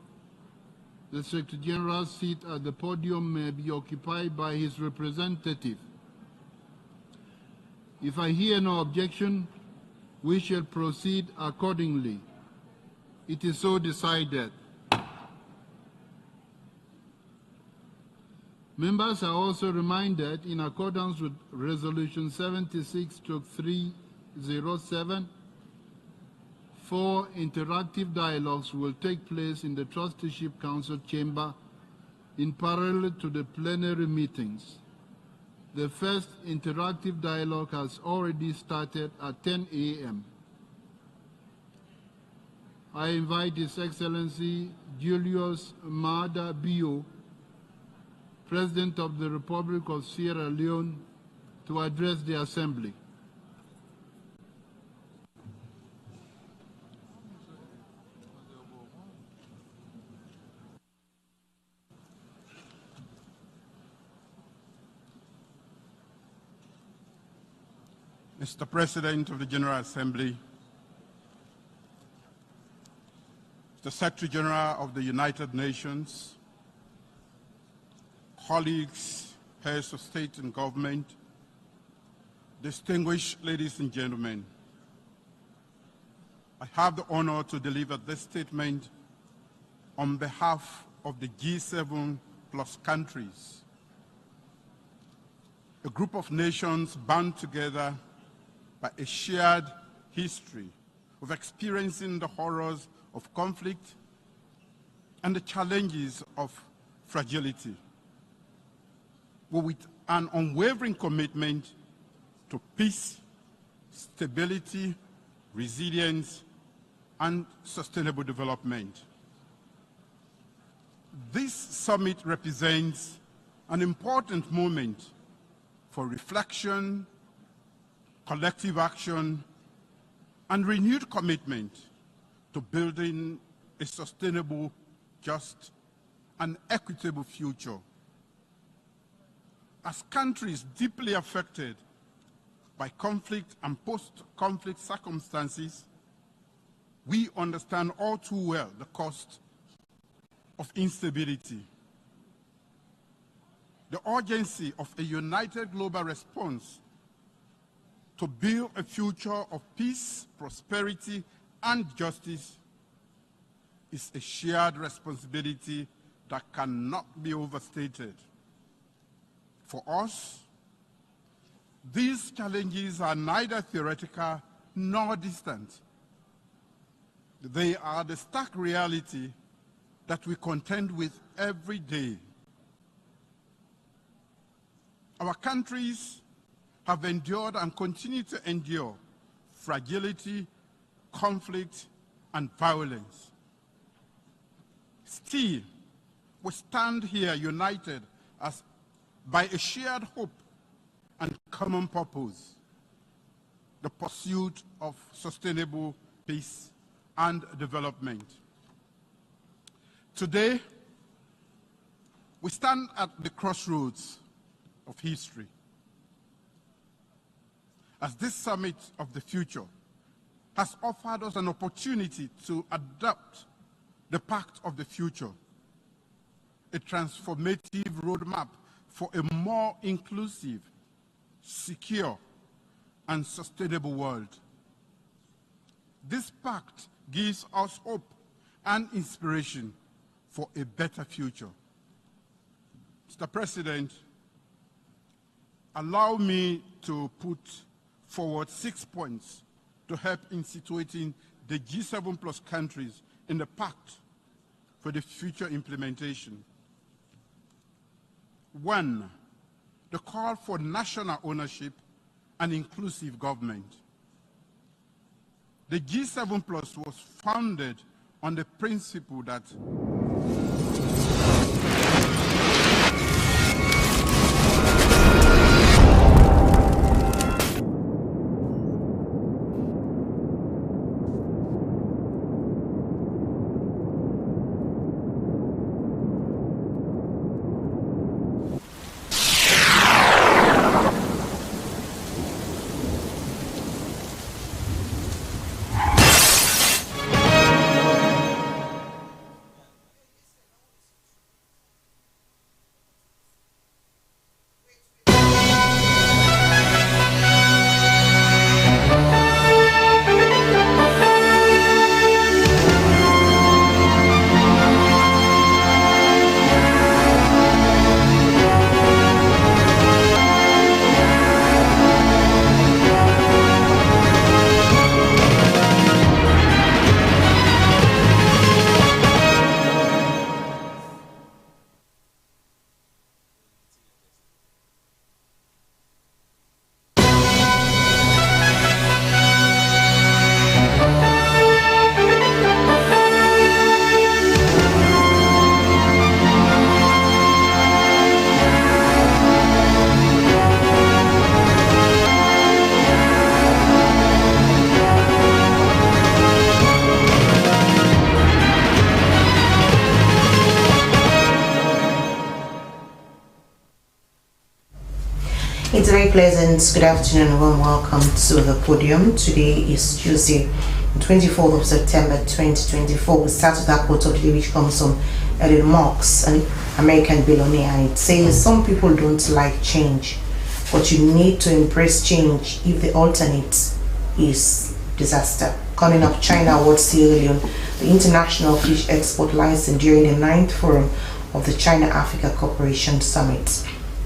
the Secretary General's seat at the podium may be occupied by his representative. If I hear no objection, we shall proceed accordingly. It is so decided. Members are also reminded, in accordance with Resolution 76/307, 4 interactive dialogues will take place in the Trusteeship Council chamber in parallel to the plenary meetings. The first interactive dialogue has already started at 10 a.m. I invite His Excellency Julius Maada Bio, President of the Republic of Sierra Leone, to address the Assembly. Mr. President of the General Assembly, Mr. Secretary General of the United Nations, colleagues, heads of state and government, distinguished ladies and gentlemen, I have the honor to deliver this statement on behalf of the G7 plus countries, a group of nations bound together by a shared history of experiencing the horrors of conflict and the challenges of fragility, with an unwavering commitment to peace, stability, resilience, and sustainable development. This summit represents an important moment for reflection, collective action, and renewed commitment to building a sustainable, just, and equitable future. As countries deeply affected by conflict and post-conflict circumstances, we understand all too well the cost of instability. The urgency of a united global response to build a future of peace, prosperity, and justice is a shared responsibility that cannot be overstated. For us, these challenges are neither theoretical nor distant. They are the stark reality that we contend with every day. Our countries have endured and continue to endure fragility, conflict, and violence. Still, we stand here united as by a shared hope and common purpose, the pursuit of sustainable peace and development. Today, we stand at the crossroads of history. As this summit of the future has offered us an opportunity to adopt the Pact of the Future, a transformative roadmap for a more inclusive, secure, and sustainable world. This pact gives us hope and inspiration for a better future. Mr. President, allow me to put forward 6 points to help in situating the G7+ countries in the pact for the future implementation. 1, the call for national ownership and inclusive government. The G7+ was founded on the principle that It's very pleasant. Good afternoon and warm welcome to the podium. Today is Tuesday, 24th of September 2024. We start with our quote of the day, which comes from Elon Musk, an American billionaire, and it says, "Some people don't like change, but you need to embrace change if the alternate is disaster." Coming up, China awards Sierra Leone the International Fish Export License during the 9th Forum of the China-Africa Cooperation Summit.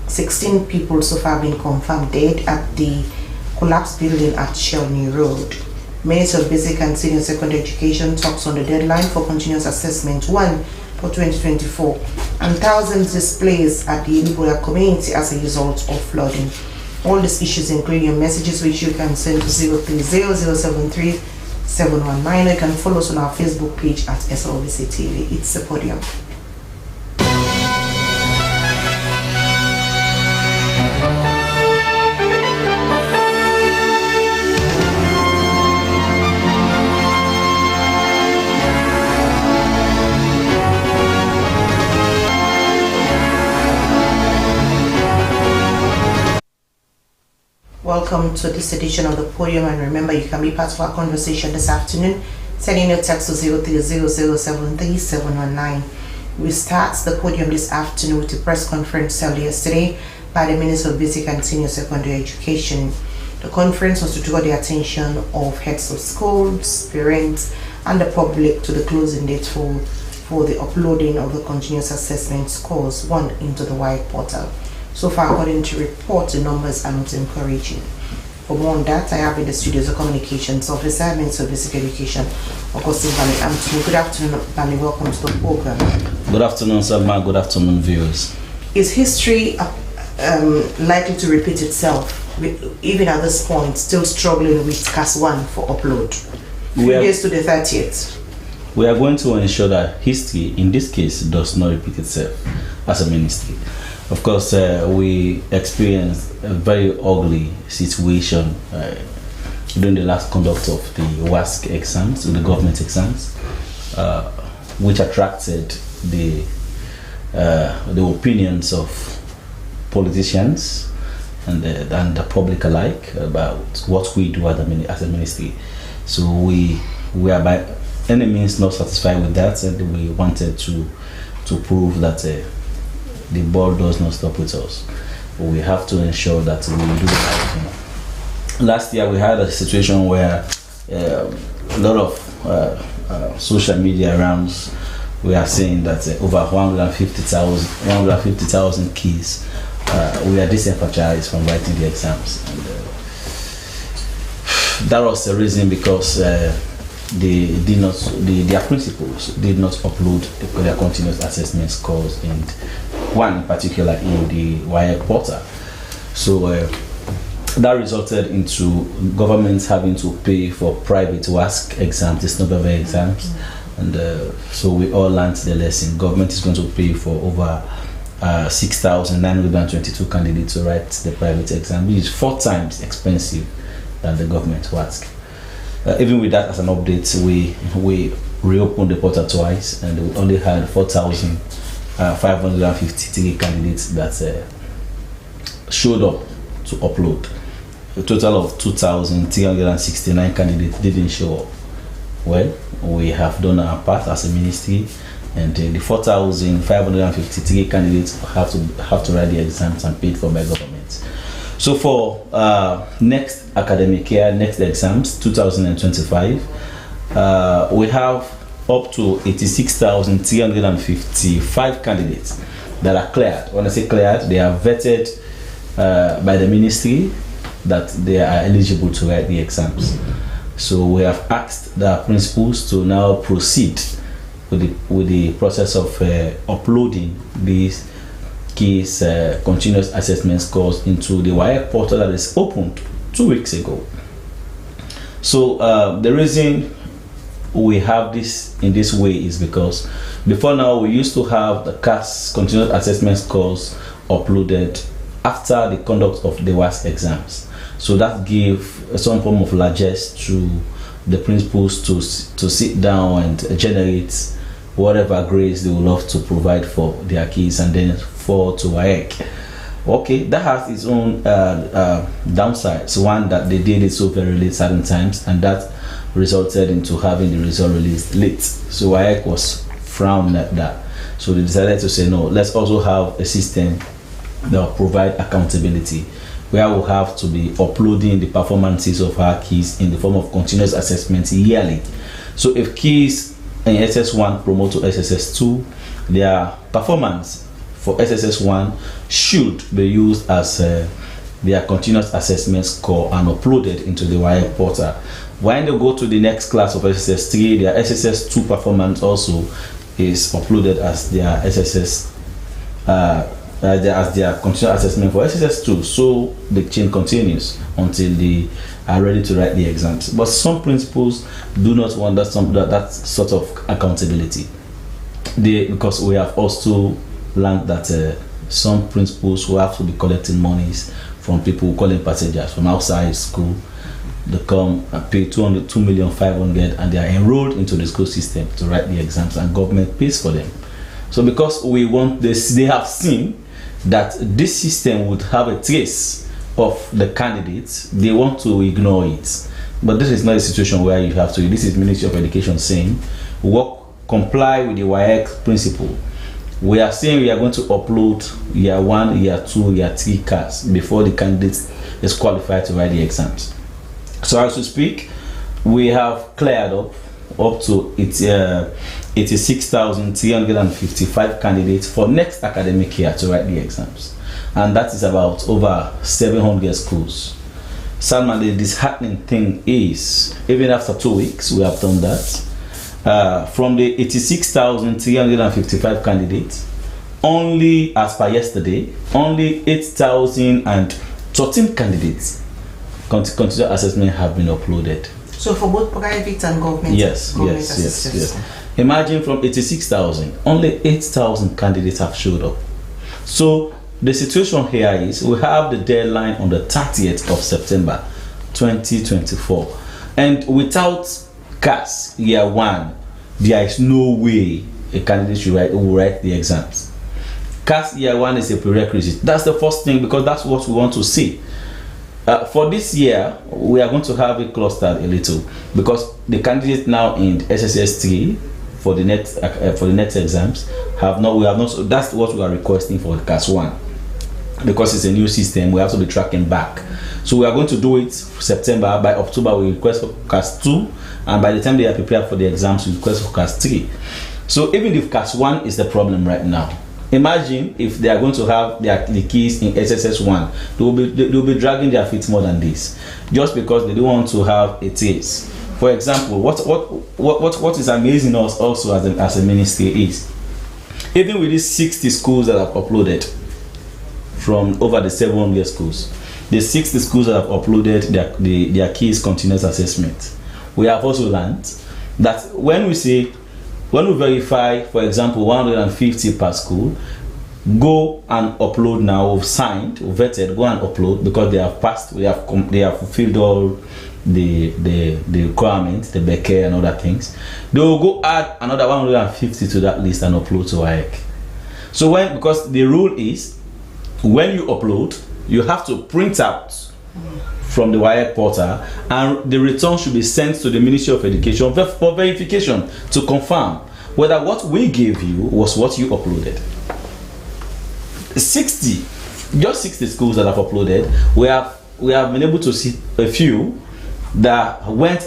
16 people so far been confirmed dead at the collapsed building at Shelny Road. Minister of Basic and Senior Secondary Education talks on the deadline for continuous assessment 1 for 2024, and thousands displaced at the Iliboya community as a result of flooding. All these issues, including your messages, which you can send to 030 719. You can follow us on our Facebook page at Slbc TV. It's the podium. Welcome to this edition of the podium, and remember you can be part of our conversation this afternoon. Sending your text to 030073719. We start the podium this afternoon with a press conference held yesterday by the Minister of Basic and Senior Secondary Education. The conference was to draw the attention of heads of schools, parents, and the public to the closing date for the uploading of the continuous assessment scores 1 into the white portal. So far, according to report, the numbers are not encouraging. For more on that, I have in the studios a communications officer, Minister of Basic Education, Augustine Bani. Good afternoon, Bani. Welcome to the program. Good afternoon, Salma. Good afternoon, viewers. Is history likely to repeat itself, even at this point, still struggling with CAS 1 for upload? 3 days to the 30th. We are going to ensure that history, in this case, does not repeat itself as a ministry. Of course, we experienced a very ugly situation during the last conduct of the WASC exams, the government exams, which attracted the opinions of politicians and the public alike about what we do as a ministry. So we are by any means not satisfied with that, and we wanted to prove that the ball does not stop with us. We have to ensure that we do the right thing. Last year we had a situation where a lot of social media rounds we are saying that over 150,000 kids we are disenfranchised from writing the exams, and that was the reason because their principals did not upload their continuous assessment scores, and one in particular in the WAEC portal. So that resulted into governments having to pay for private WASC exams, this November exams, and so we all learned the lesson. Government is going to pay for over 6,922 candidates to write the private exam, which is 4 times expensive than the government WASC. Even with that as an update, we reopened the portal twice, and we only had 4,553 candidates that showed up to upload. A total of 2,369 candidates didn't show up. Well, we have done our part as a ministry, and the 4,553 candidates have to write the exams and paid for by government. So for next academic year, next exams, 2025, we have up to 86,355 candidates that are cleared. When I say cleared, they are vetted by the ministry that they are eligible to write the exams. So we have asked the principals to now proceed with the process of uploading these case continuous assessment scores into the WAEC portal that is opened 2 weeks ago. So the reason we have this in this way is because before now we used to have the CAS continuous assessment scores uploaded after the conduct of the WASC exams. So that gave some form of largesse to the principals to sit down and generate whatever grades they would love to provide for their kids and then forward to WAEC. Okay, that has its own downsides. One, that they did it so very late certain times, and that resulted into having the result released late. So WAEC was frowned at that. So they decided to say, no, let's also have a system that will provide accountability, where we'll have to be uploading the performances of our kids in the form of continuous assessment yearly. So if kids in SS1 promote to SSS2, their performance for SSS1 should be used as their continuous assessment score and uploaded into the WAEC portal. When they go to the next class of SSS3, their SSS2 performance also is uploaded as their SSS as their continuous assessment for SSS2. So the chain continues until they are ready to write the exams. But some principals do not want that sort of accountability. Because we have also learned that some principals who have to be collecting monies from people calling passengers from outside school, they come and pay 2,500,000 and they are enrolled into the school system to write the exams, and government pays for them. So because we want this, they have seen that this system would have a trace of the candidates, they want to ignore it. But this is not a situation where you have to. This is Ministry of Education saying, comply with the WAEC principle. We are saying we are going to upload year 1, year 2, year 3 cards before the candidate is qualified to write the exams. So as we speak, we have cleared up to 86,355 candidates for next academic year to write the exams, and that is about over 700 schools. Salman, the disheartening thing is, even after 2 weeks, we have done that. From the 86,355 candidates, only as per yesterday, only 8,013 candidates continuous assessment have been uploaded. So for both private and government? Yes. Imagine from 86,000, only 8,000 candidates have showed up. So the situation here is we have the deadline on the 30th of September 2024. And without CAS year 1, there is no way a candidate will write the exams. CAS year 1 is a prerequisite. That's the first thing, because that's what we want to see. For this year, we are going to have it clustered a little, because the candidates now in SSS 3 for the next exams have not. That's what we are requesting for CAS 1, because it's a new system. We have to be tracking back. So we are going to do it September. By October, we request for CAS 2, and by the time they are prepared for the exams, we request for CAS 3. So even if CAS 1 is the problem right now, imagine if they are going to have the keys in SSS 1, they will be dragging their feet more than this, just because they don't want to have a taste. For example, what is amazing us also as a ministry is, even with these 60 schools that have uploaded from over the 700 schools, the 60 schools that have uploaded their keys continuous assessment, we have also learned that when we verify, for example, 150 per school, go and upload now, signed, vetted, go and upload, because they have passed, they have fulfilled all the requirements, the Becker and other things. They will go add another 150 to that list and upload to WAEC. So because the rule is, when you upload, you have to print out from the WAEC portal, and the return should be sent to the Ministry of Education for verification to confirm whether what we gave you was what you uploaded. 60 schools that have uploaded, we have been able to see a few that went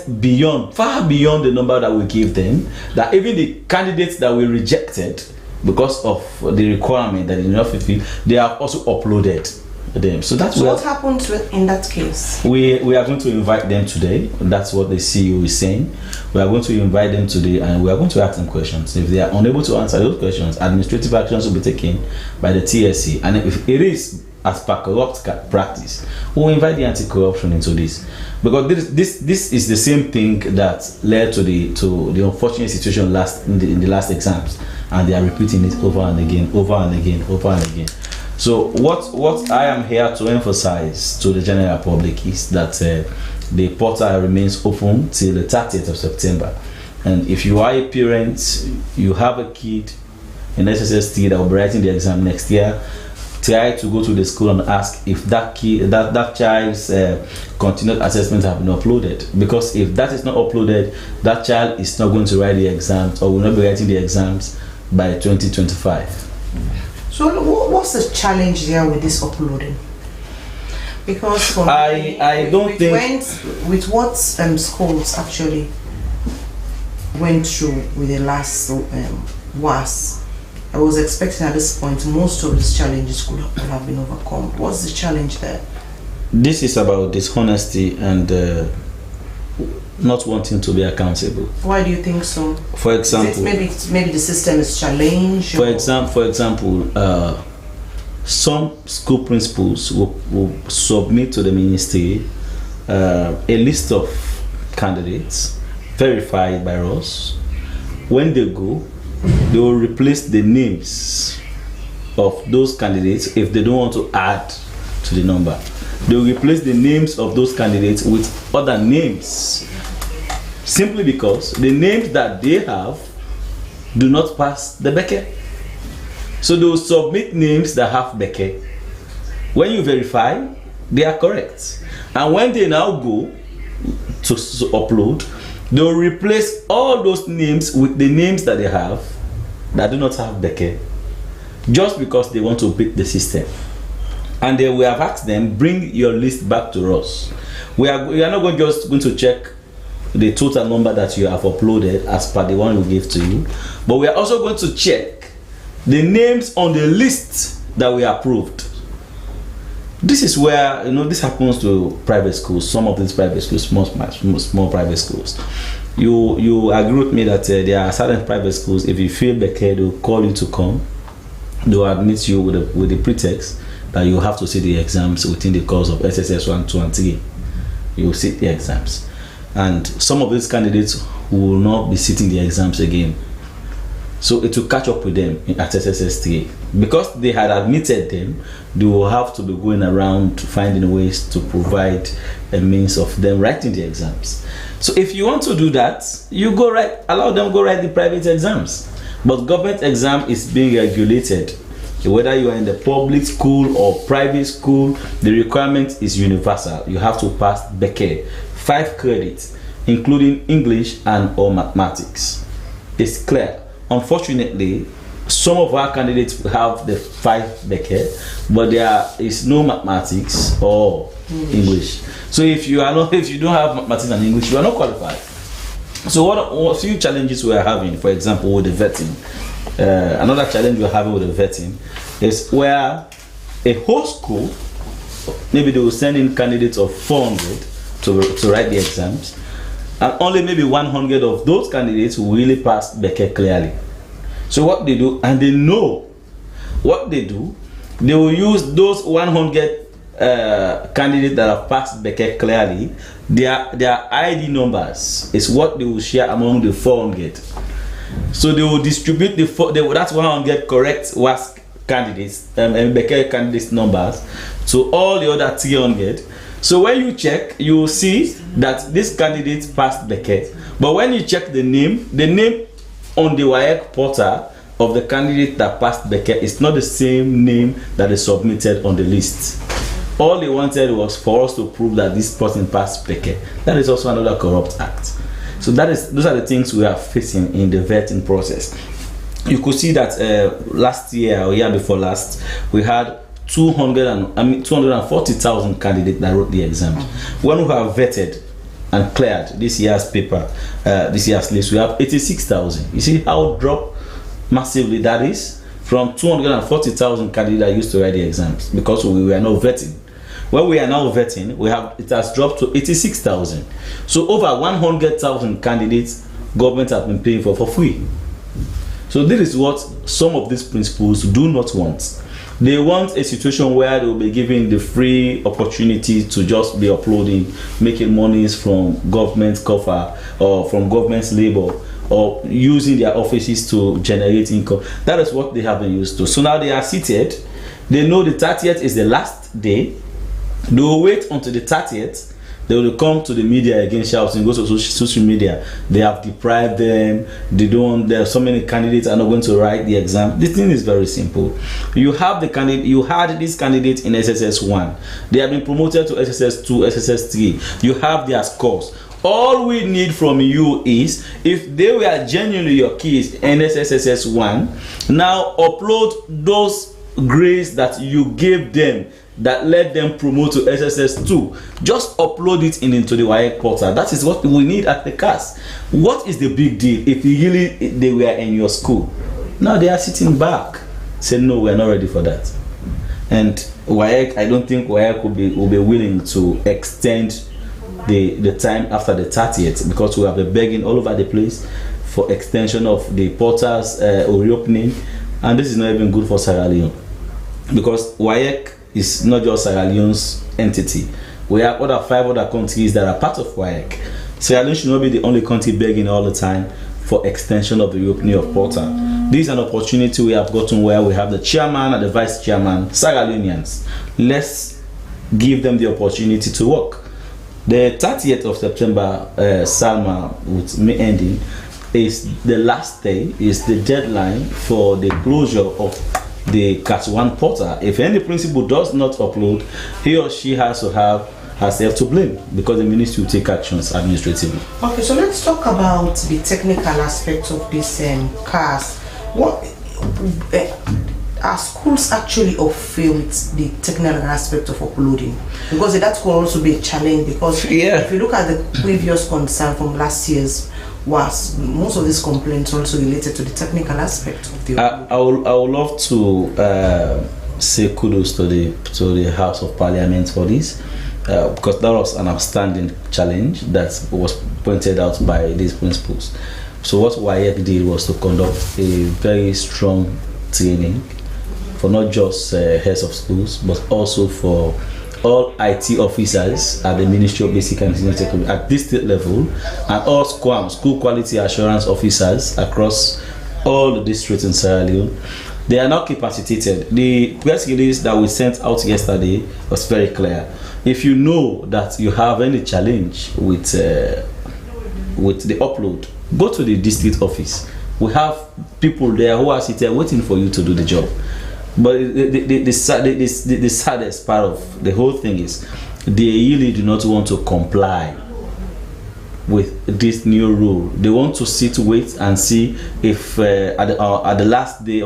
far beyond the number that we gave them, that even the candidates that we rejected because of the requirement that they did not fulfill, they have also uploaded them. So what happens in that case? We are going to invite them today. That's what the CEO is saying. We are going to invite them today, and we are going to ask them questions. If they are unable to answer those questions, administrative actions will be taken by the TSC. And if it is as per corrupt practice, we will invite the anti-corruption into this, because this is the same thing that led to the unfortunate situation in the last exams, and they are repeating it over and again, over and again, over and again. So what I am here to emphasize to the general public is that the portal remains open till the 30th of September. And if you are a parent, you have a kid in SSS3 that will be writing the exam next year, try to go to the school and ask if that child's continued assessments have been uploaded. Because if that is not uploaded, that child is not going to write the exams, or will not be writing the exams by 2025. So what's the challenge there with this uploading? Because for I don't think with what schools actually went through with the last WAS, I was expecting at this point most of these challenges could have been overcome. What's the challenge there? This is about dishonesty and not wanting to be accountable. Why do you think so? For example, maybe the system is challenged. For example, some school principals will submit to the ministry a list of candidates verified by us. When they go, they will replace the names of those candidates if they don't want to add to the number. They will replace the names of those candidates with other names, simply because the names that they have do not pass the Becker. So they will submit names that have Becker. When you verify, they are correct. And when they now go to upload, they will replace all those names with the names that they have that do not have Becker, just because they want to beat the system. And then we have asked them, bring your list back to us. We are not just going to check the total number that you have uploaded as per the one we gave to you, but we are also going to check the names on the list that we approved. This is where, this happens to private schools. Some of these private schools, small private schools. You agree with me that there are certain private schools, if you feel Becker, they'll call you to come. They'll admit you with the pretext that you have to sit the exams within the course of SSS 1, 2, and 3. You will sit the exams. And some of these candidates will not be sitting the exams again. So it will catch up with them at SSS3. Because they had admitted them, they will have to be going around finding ways to provide a means of them writing the exams. So if you want to do that, you go allow them go write the private exams. But government exam is being regulated. Whether you are in the public school or private school, the requirement is universal. You have to pass BECE, 5 credits, including English and or mathematics. It's clear. Unfortunately, some of our candidates have the 5 BECE, but there is no mathematics or English. So if you don't have mathematics and English, you are not qualified. So what few challenges we are having, for example, with the vetting. Another challenge we're having with the vetting is where a whole school, maybe they will send in candidates of 400 to write the exams, and only maybe 100 of those candidates will really pass BECE clearly. So what they do, and they know what they do, they will use those 100 candidates that have passed BECE clearly. Their ID numbers is what they will share among the 400. So they will distribute that's 100 correct WASC candidates and BECE candidates numbers to all the other 300. So when you check, you will see that this candidate passed BECE. But when you check the name on the WAEC portal of the candidate that passed BECE is not the same name that is submitted on the list. All they wanted was for us to prove that this person passed BECE. That is also another corrupt act. So those are the things we are facing in the vetting process. You could see that last year or year before last, we had 240,000 candidates that wrote the exams. When we have vetted and cleared this year's paper, this year's list, we have 86,000. You see how drop massively that is from 240,000 candidates that used to write the exams because we were not vetting. When we are now vetting, it has dropped to 86,000. So over 100,000 candidates government have been paying for free. So this is what some of these principals do not want. They want a situation where they will be given the free opportunity to just be uploading, making monies from government cover or from government's labor, or using their offices to generate income. That is what they have been used to. So now they are seated. They know the 30th is the last day. They will wait until the 30th. They will come to the media again shouting, go to social media. They have deprived them. There are so many candidates are not going to write the exam. The thing is very simple. You have the candidate. You had these candidates in SSS1. They have been promoted to SSS2, SSS3. You have their scores. All we need from you is, if they were genuinely your kids in SSS1, now upload those grades that you gave them that let them promote to SSS2. Just upload it into the WAEC portal. That is what we need at the CAS. What is the big deal if they were in your school? Now they are sitting back, saying no, we're not ready for that. And WAEC, I don't think WAEC will be willing to extend the time after the 30th, because we have been begging all over the place for extension of the portals or reopening, and this is not even good for Sierra Leone, because WAEC is not just Sierra Leone's entity. We have 5 other countries that are part of WAEC. Sierra Leone should not be the only country begging all the time for extension of the reopening of portal. This is an opportunity we have gotten where we have the chairman and the vice chairman, Sierra Leoneans. Let's give them the opportunity to work. The 30th of September, Salma, with May ending, is the last day, is the deadline for the closure of the CAS 1 portal. If any principal does not upload, he or she has to have herself to blame, because the ministry will take actions administratively. Okay, so let's talk about the technical aspects of this CAS. What are schools actually fulfilled the technical aspect of uploading? Because that could also be a challenge, because if you look at the previous concern from last year's, was most of these complaints also related to the technical aspect of the I would love to say kudos to the House of Parliament for this, because that was an outstanding challenge that was pointed out by these principals. So what WAEC did was to conduct a very strong training for not just heads of schools, but also for all IT officers at the Ministry of Basic and Senior Technology at this state level, and all SQUAM, School Quality Assurance Officers across all the districts in Sierra Leone. They are not capacitated. The press release that we sent out yesterday was very clear. If you know that you have any challenge with the upload, go to the district office. We have people there who are sitting waiting for you to do the job. But the saddest part of the whole thing is they really do not want to comply with this new rule. They want to sit, wait, and see if at the last day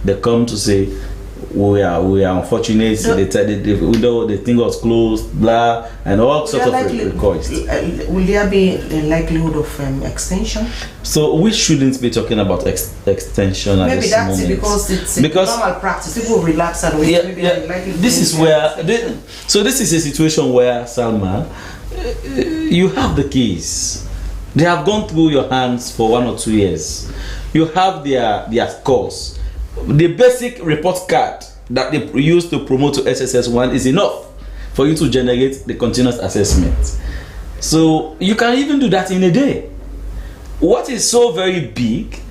they come to say we are unfortunate. So, the thing was closed, blah, and all sorts of requests. Will there be a likelihood of extension? So we shouldn't be talking about extension at this moment. Maybe that's it, because it's normal practice. People relax and wait. This is where. So this is a situation where, Salma, you have the keys. They have gone through your hands for 1 or 2 years. You have their scores. The basic report card that they use to promote to SSS1 is enough for you to generate the continuous assessment. So you can even do that in a day. What is so very big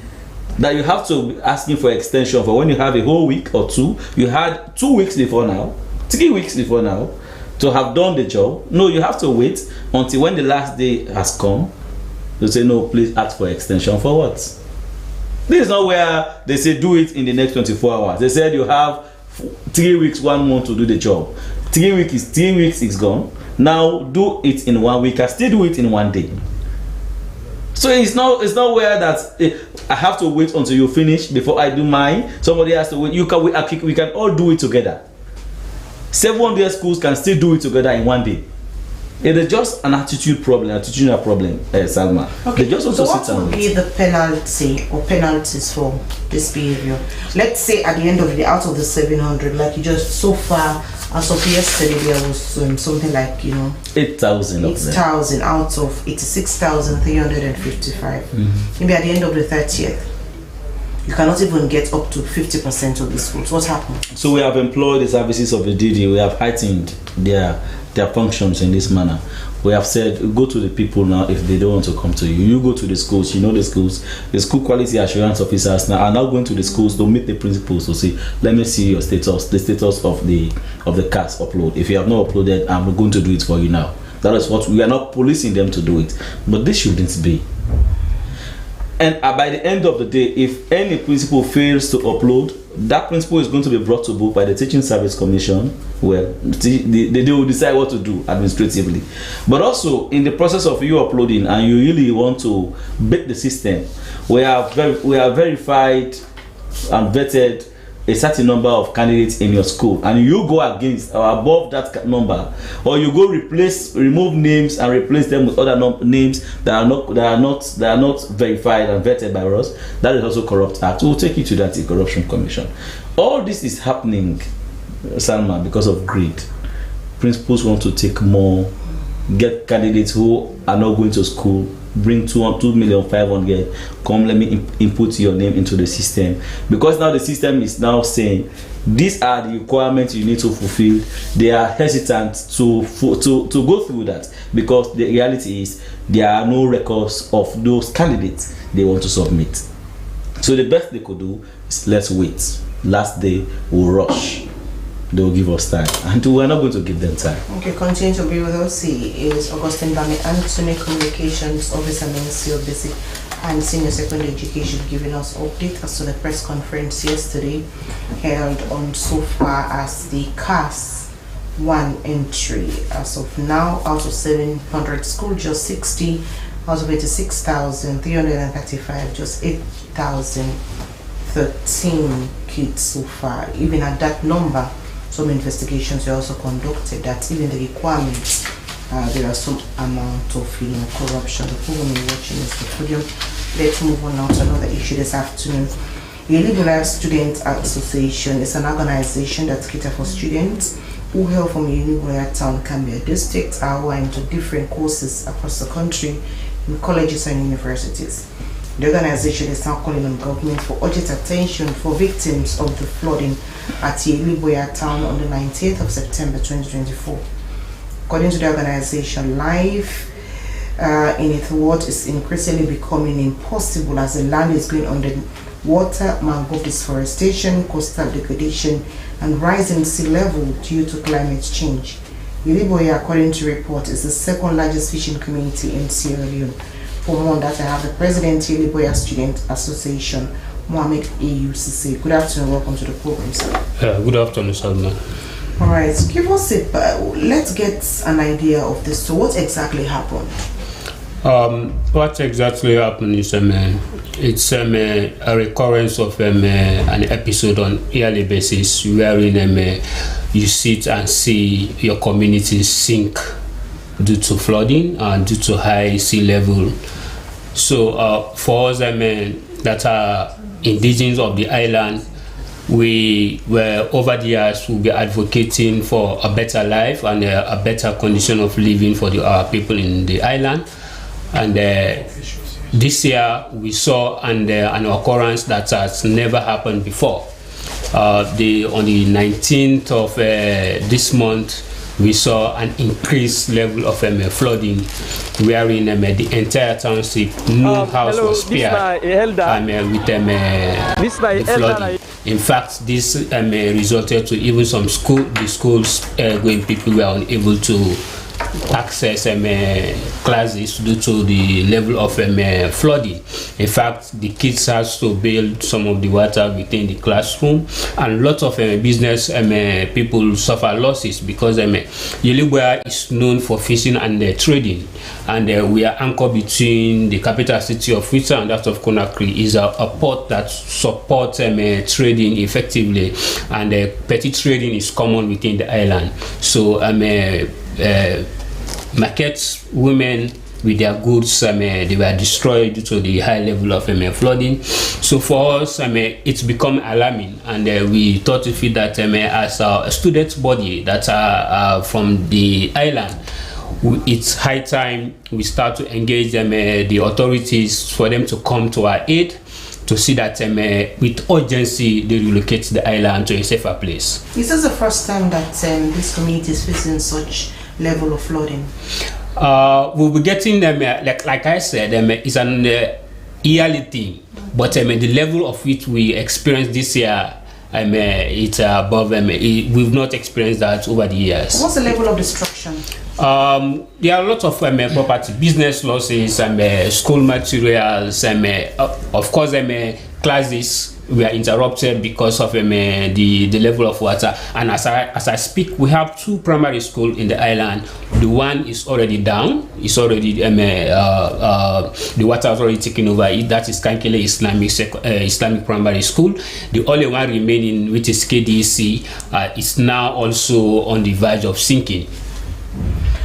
that you have to be asking for extension for when you have a whole week or two? You had 2 weeks before now, 3 weeks before now to have done the job. No, you have to wait until when the last day has come to say, no, please ask for extension for what? This is not where they say do it in the next 24 hours. They said you have 3 weeks, 1 month to do the job. 3 weeks is gone. Now do it in 1 week. I still do it in 1 day. So it's not where that I have to wait until you finish before I do mine. Somebody has to wait. We can all do it together. 7-day schools can still do it together in 1 day. It is just an attitudinal problem, Salma. Okay. They just want so to what sit would be the penalty or penalties for this behavior? Let's say at the end of the day, out of the 700, like you just so far, as of yesterday, there was something like 8,000 of them. 8,000 out of 86,355. Maybe at the end of the 30th, you cannot even get up to 50% of the schools. What happened? So we have employed the services of the DD. We have heightened their functions in this manner. We have said, go to the people now if they don't want to come to you. You go to the schools, you know the schools. The school quality assurance officers now are now going to the schools to meet the principals to say, let me see your status, the status of the CAS upload. If you have not uploaded, I'm going to do it for you now. That is what we are not policing them to do it. But this shouldn't be. And by the end of the day, if any principal fails to upload, that principal is going to be brought to book by the Teaching Service Commission. Well, they will decide what to do administratively. But also, in the process of you uploading and you really want to beat the system, we have verified and vetted a certain number of candidates in your school, and you go against or above that number, or you go remove names and replace them with other names that are not verified and vetted by us, that is also corrupt act. We'll take you to that Anti-Corruption Commission. All this is happening, Salma, because of greed. Principals want to take more, get candidates who are not going to school, bring 2,500,000, come, let me input your name into the system, because now the system is now saying these are the requirements you need to fulfill. They are hesitant to go through that, because the reality is there are no records of those candidates they want to submit. So the best they could do is let's wait. Last day we'll rush. They will give us time, and we're not going to give them time. Okay, continue to be with us. He is Augustine Bami Anthony, Communications Officer, Ministry of Basic and Senior Secondary Education, giving us update as to the press conference yesterday held on so far as the CAS 1 entry. As of now, out of 700 schools, just 60. Out of 86,335, just 8,013 kids so far. Even at that number, some investigations were also conducted that even the requirements, there are some amount of corruption. The program you're watching is the podium. Let's move on now to another issue this afternoon. The Liberal Student Association is an organization that caters for students who hail from Uniboya Town, Cambia District, who are into different courses across the country in colleges and universities. The organization is now calling on government for urgent attention for victims of the flooding at Uniboya Town on the 19th of September 2024. According to the organization, life in its words, is increasingly becoming impossible as the land is going under water, mangrove deforestation, coastal degradation, and rising sea level due to climate change. Yeliboya, according to report, is the second largest fishing community in Sierra Leone. For more on that, I have the President Yeliboya Student Association, Mohamed AUCC. Good afternoon, welcome to the program, sir. Good afternoon, Salman. All right, give us let's get an idea of this. So what exactly happened? What exactly happened is it's a recurrence of an episode on yearly basis wherein you sit and see your community sink due to flooding and due to high sea level. So for us that are indigenous of the island, we were over the years will be advocating for a better life and a better condition of living for our people in the island. And this year we saw an occurrence that has never happened before. On the 19th of this month, we saw an increased level of flooding, wherein the entire township, no house was spared with the flooding. In fact, this resulted to even some schools going people were unable to access classes due to the level of flooding. In fact, the kids has to build some of the water within the classroom, and lots of business people suffer losses because Yeliboya is known for fishing and trading, and we are anchored between the capital city of Freetown and that of Conakry. Is a port that supports trading effectively, and petty trading is common within the island. So markets, women with their goods, they were destroyed due to the high level of flooding. So for us, it's become alarming, and we thought if it that as a student body that are from the island, it's high time we start to engage the authorities for them to come to our aid, to see that with urgency they relocate the island to a safer place. Is this the first time that this community is facing such level of flooding? We'll be getting them like I said, it's an yearly thing, but the level of which we experienced this year, it's above. We've not experienced that over the years. What's the level of destruction? There are a lot of property, business losses, school materials, of course, classes were interrupted because of the level of water. And as I speak, we have 2 primary schools in the island. The one is already down. It's already the water has already taken over it. That is Kankele Islamic Primary School. The only one remaining, which is KDC, is now also on the verge of sinking.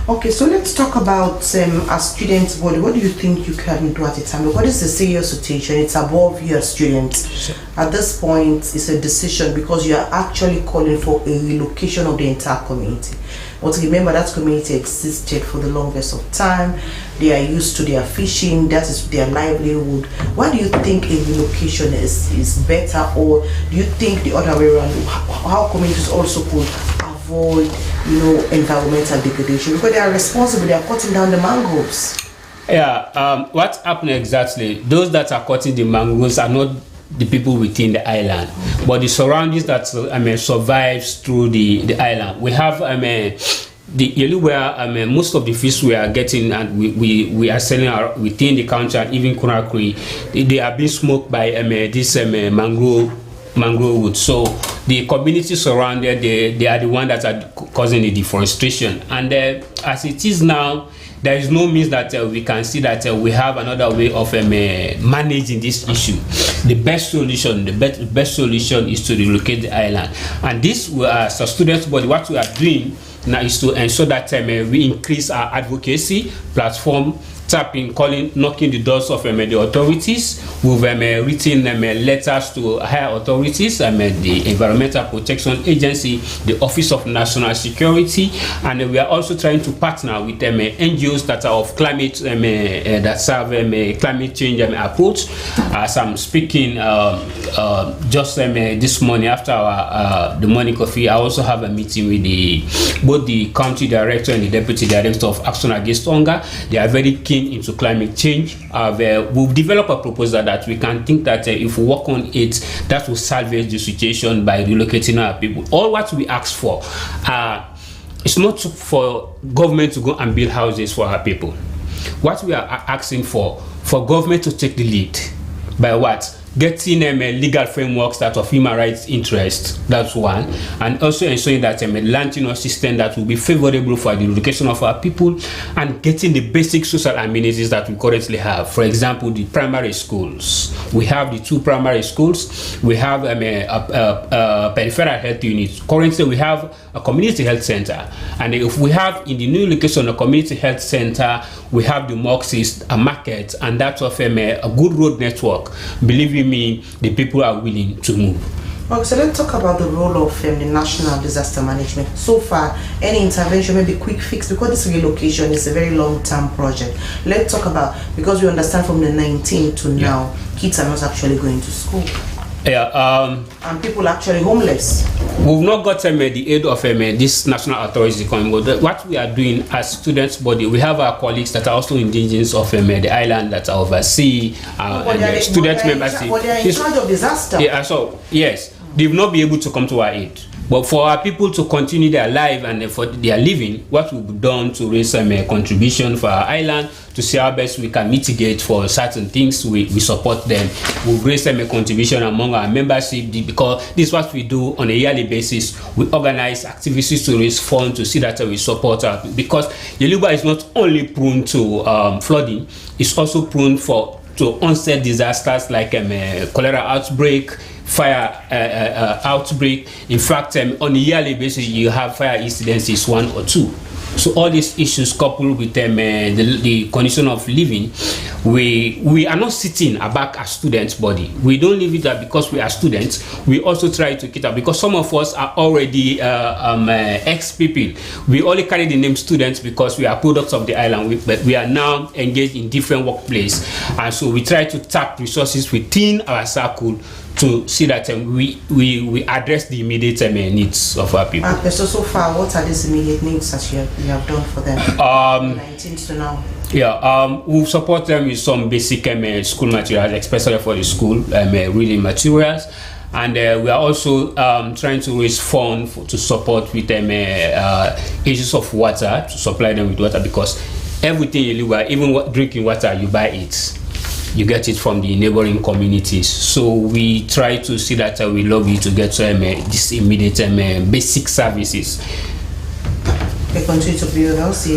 Okay, so let's talk about as students body. What do you think you can do at a time? What is the serious situation? It's above your students. At this point, it's a decision because you are actually calling for a relocation of the entire community. But remember, that community existed for the longest of time. They are used to their fishing. That is their livelihood. Why do you think a relocation is better, or do you think the other way around? How communities also could avoid, environmental degradation, because they are responsible. They are cutting down the mangroves. Yeah. What's happening exactly? Those that are cutting the mangroves are not the people within the island, but the surroundings that survives through the island. We have the Yeliboya, most of the fish we are getting and we are selling within the country and even Conakry, they are being smoked by this mangrove wood. So the community surrounded, they are the one that are causing the deforestation. And as it is now, there is no means that we can see that we have another way of managing this issue. The best solution is to relocate the island. And this, as a students body, what we are doing now is to ensure that we increase our advocacy platform, tapping, calling, knocking the doors of the authorities. We've written letters to higher authorities, the Environmental Protection Agency, the Office of National Security, and we are also trying to partner with NGOs that are of climate, that serve climate change approach. As I'm speaking, just this morning after the morning coffee, I also have a meeting with both the county director and the deputy director of Action Against Hunger. They are very keen looking into climate change. We've developed a proposal that we can think that if we work on it, that will salvage the situation by relocating our people. All what we ask for, it's not for government to go and build houses for our people. What we are asking for government to take the lead by what? Getting legal frameworks that of human rights interest, that's one, and also ensuring that land system that will be favorable for the relocation of our people, and getting the basic social amenities that we currently have. For example, the primary schools. We have the 2 primary schools. We have a peripheral health unit. Currently, we have a community health center, and if we have in the new location a community health center, we have the mosques, a market, and that of a good road network. Believe me, the people are willing to move. Okay, so let's talk about the role of the National Disaster Management. So far, any intervention, maybe quick fix, because this relocation is a very long-term project. Let's talk about, because we understand from the 19th to now, kids are not actually going to school. Yeah, and people are actually homeless. We've not got the aid of this national authority coming, but what we are doing as students body, we have our colleagues that are also indigenous of the island that are overseas, and the student members. But they are in charge of disaster. Yeah, so yes, they will not be able to come to our aid. But for our people to continue their life and for their living, what will be done to raise some contribution for our island, to see how best we can mitigate for certain things, we support them. We'll raise them a contribution among our membership, because this is what we do on a yearly basis. We organize activities to raise funds to see that we support our, because Yoruba is not only prone to flooding, it's also prone to onset disasters like cholera outbreak, fire outbreak. In fact, on a yearly basis, you have fire incidences 1 or 2. So all these issues coupled with the condition of living, we are not sitting back as students body. We don't leave it that because we are students. We also try to keep up, because some of us are already ex-people. We only carry the name students because we are products of the island, but we are now engaged in different workplace, and so we try to tap resources within our circle to see that we address the immediate needs of our people. So far, what are these immediate needs that you have done for them? 19th to now. Yeah, we support them with some basic school materials, especially for the school reading materials, and we are also trying to raise funds to support with them issues of water, to supply them with water, because everything illegal, even drinking water, you buy it. You get it from the neighboring communities. So we try to see that we love you to get this immediate basic services. We continue to build us.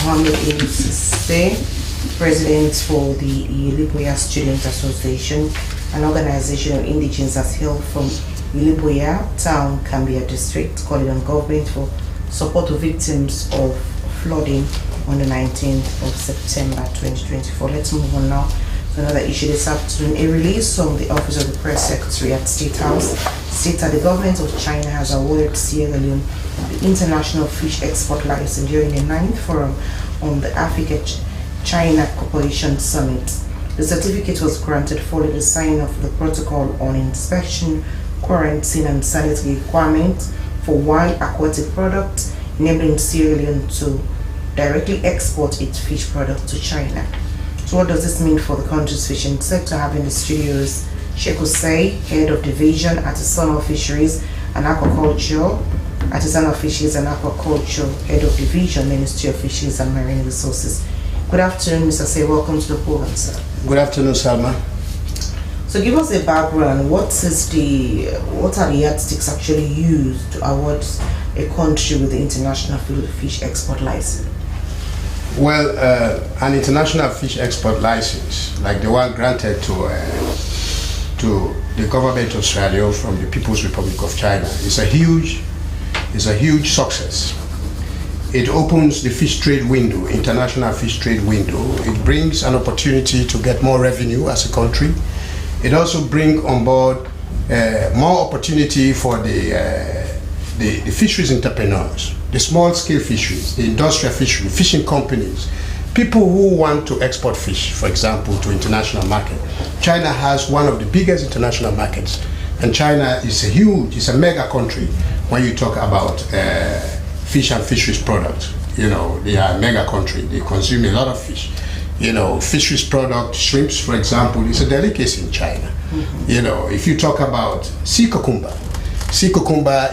Mohammed Sise, President for the Iliboya Student Association, an organization of indigenes that's hailed from Iliboya Town, Cambia District, calling on government for support to victims of flooding on the 19th of September 2024. Let's move on now to another issue this afternoon. A release from the Office of the Press Secretary at State House states that the government of China has awarded Sierra Leone the International Fish Export License during the 9th Forum on the Africa-China Cooperation Summit. The certificate was granted following the signing of the Protocol on Inspection, Quarantine and Sanitary Requirements for wild aquatic products, enabling Sierra Leone to directly export its fish products to China. So what does this mean for the country's fishing sector? Having the studios, Sheikh Hussein, Head of Division, Artisanal Fisheries and Aquaculture, Artisanal Fisheries and Aquaculture, Head of Division, Ministry of Fisheries and Marine Resources. Good afternoon, Mr. Say. Welcome to the program, sir. Good afternoon, Salma. So give us a background. What are the yardsticks actually used to award a country with the International Fish Export License? Well, an international fish export license, like the one granted to the government of Sierra Leone from the People's Republic of China, is a huge success. It opens the fish trade window, international fish trade window. It brings an opportunity to get more revenue as a country. It also brings on board more opportunity for the fisheries entrepreneurs, the small-scale fisheries, the industrial fishery, fishing companies, people who want to export fish, for example, to international market. China has one of the biggest international markets, and China is it's a mega country when you talk about fish and fisheries products. You know, they are a mega country. They consume a lot of fish. You know, fisheries product, shrimps, for example, is a delicacy in China. You know, if you talk about sea cucumber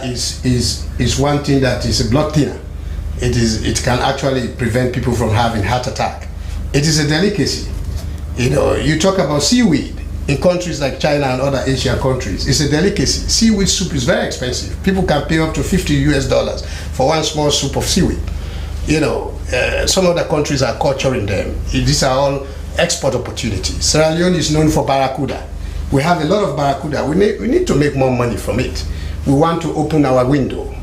is one thing that is a blood thinner. It can actually prevent people from having heart attack. It is a delicacy. You know, you talk about seaweed in countries like China and other Asian countries. It's a delicacy. Seaweed soup is very expensive. People can pay up to $50 for one small soup of seaweed. You know, some other countries are culturing them. These are all export opportunities. Sierra Leone is known for barracuda. We have a lot of barracuda. We need to make more money from it. We want to open our window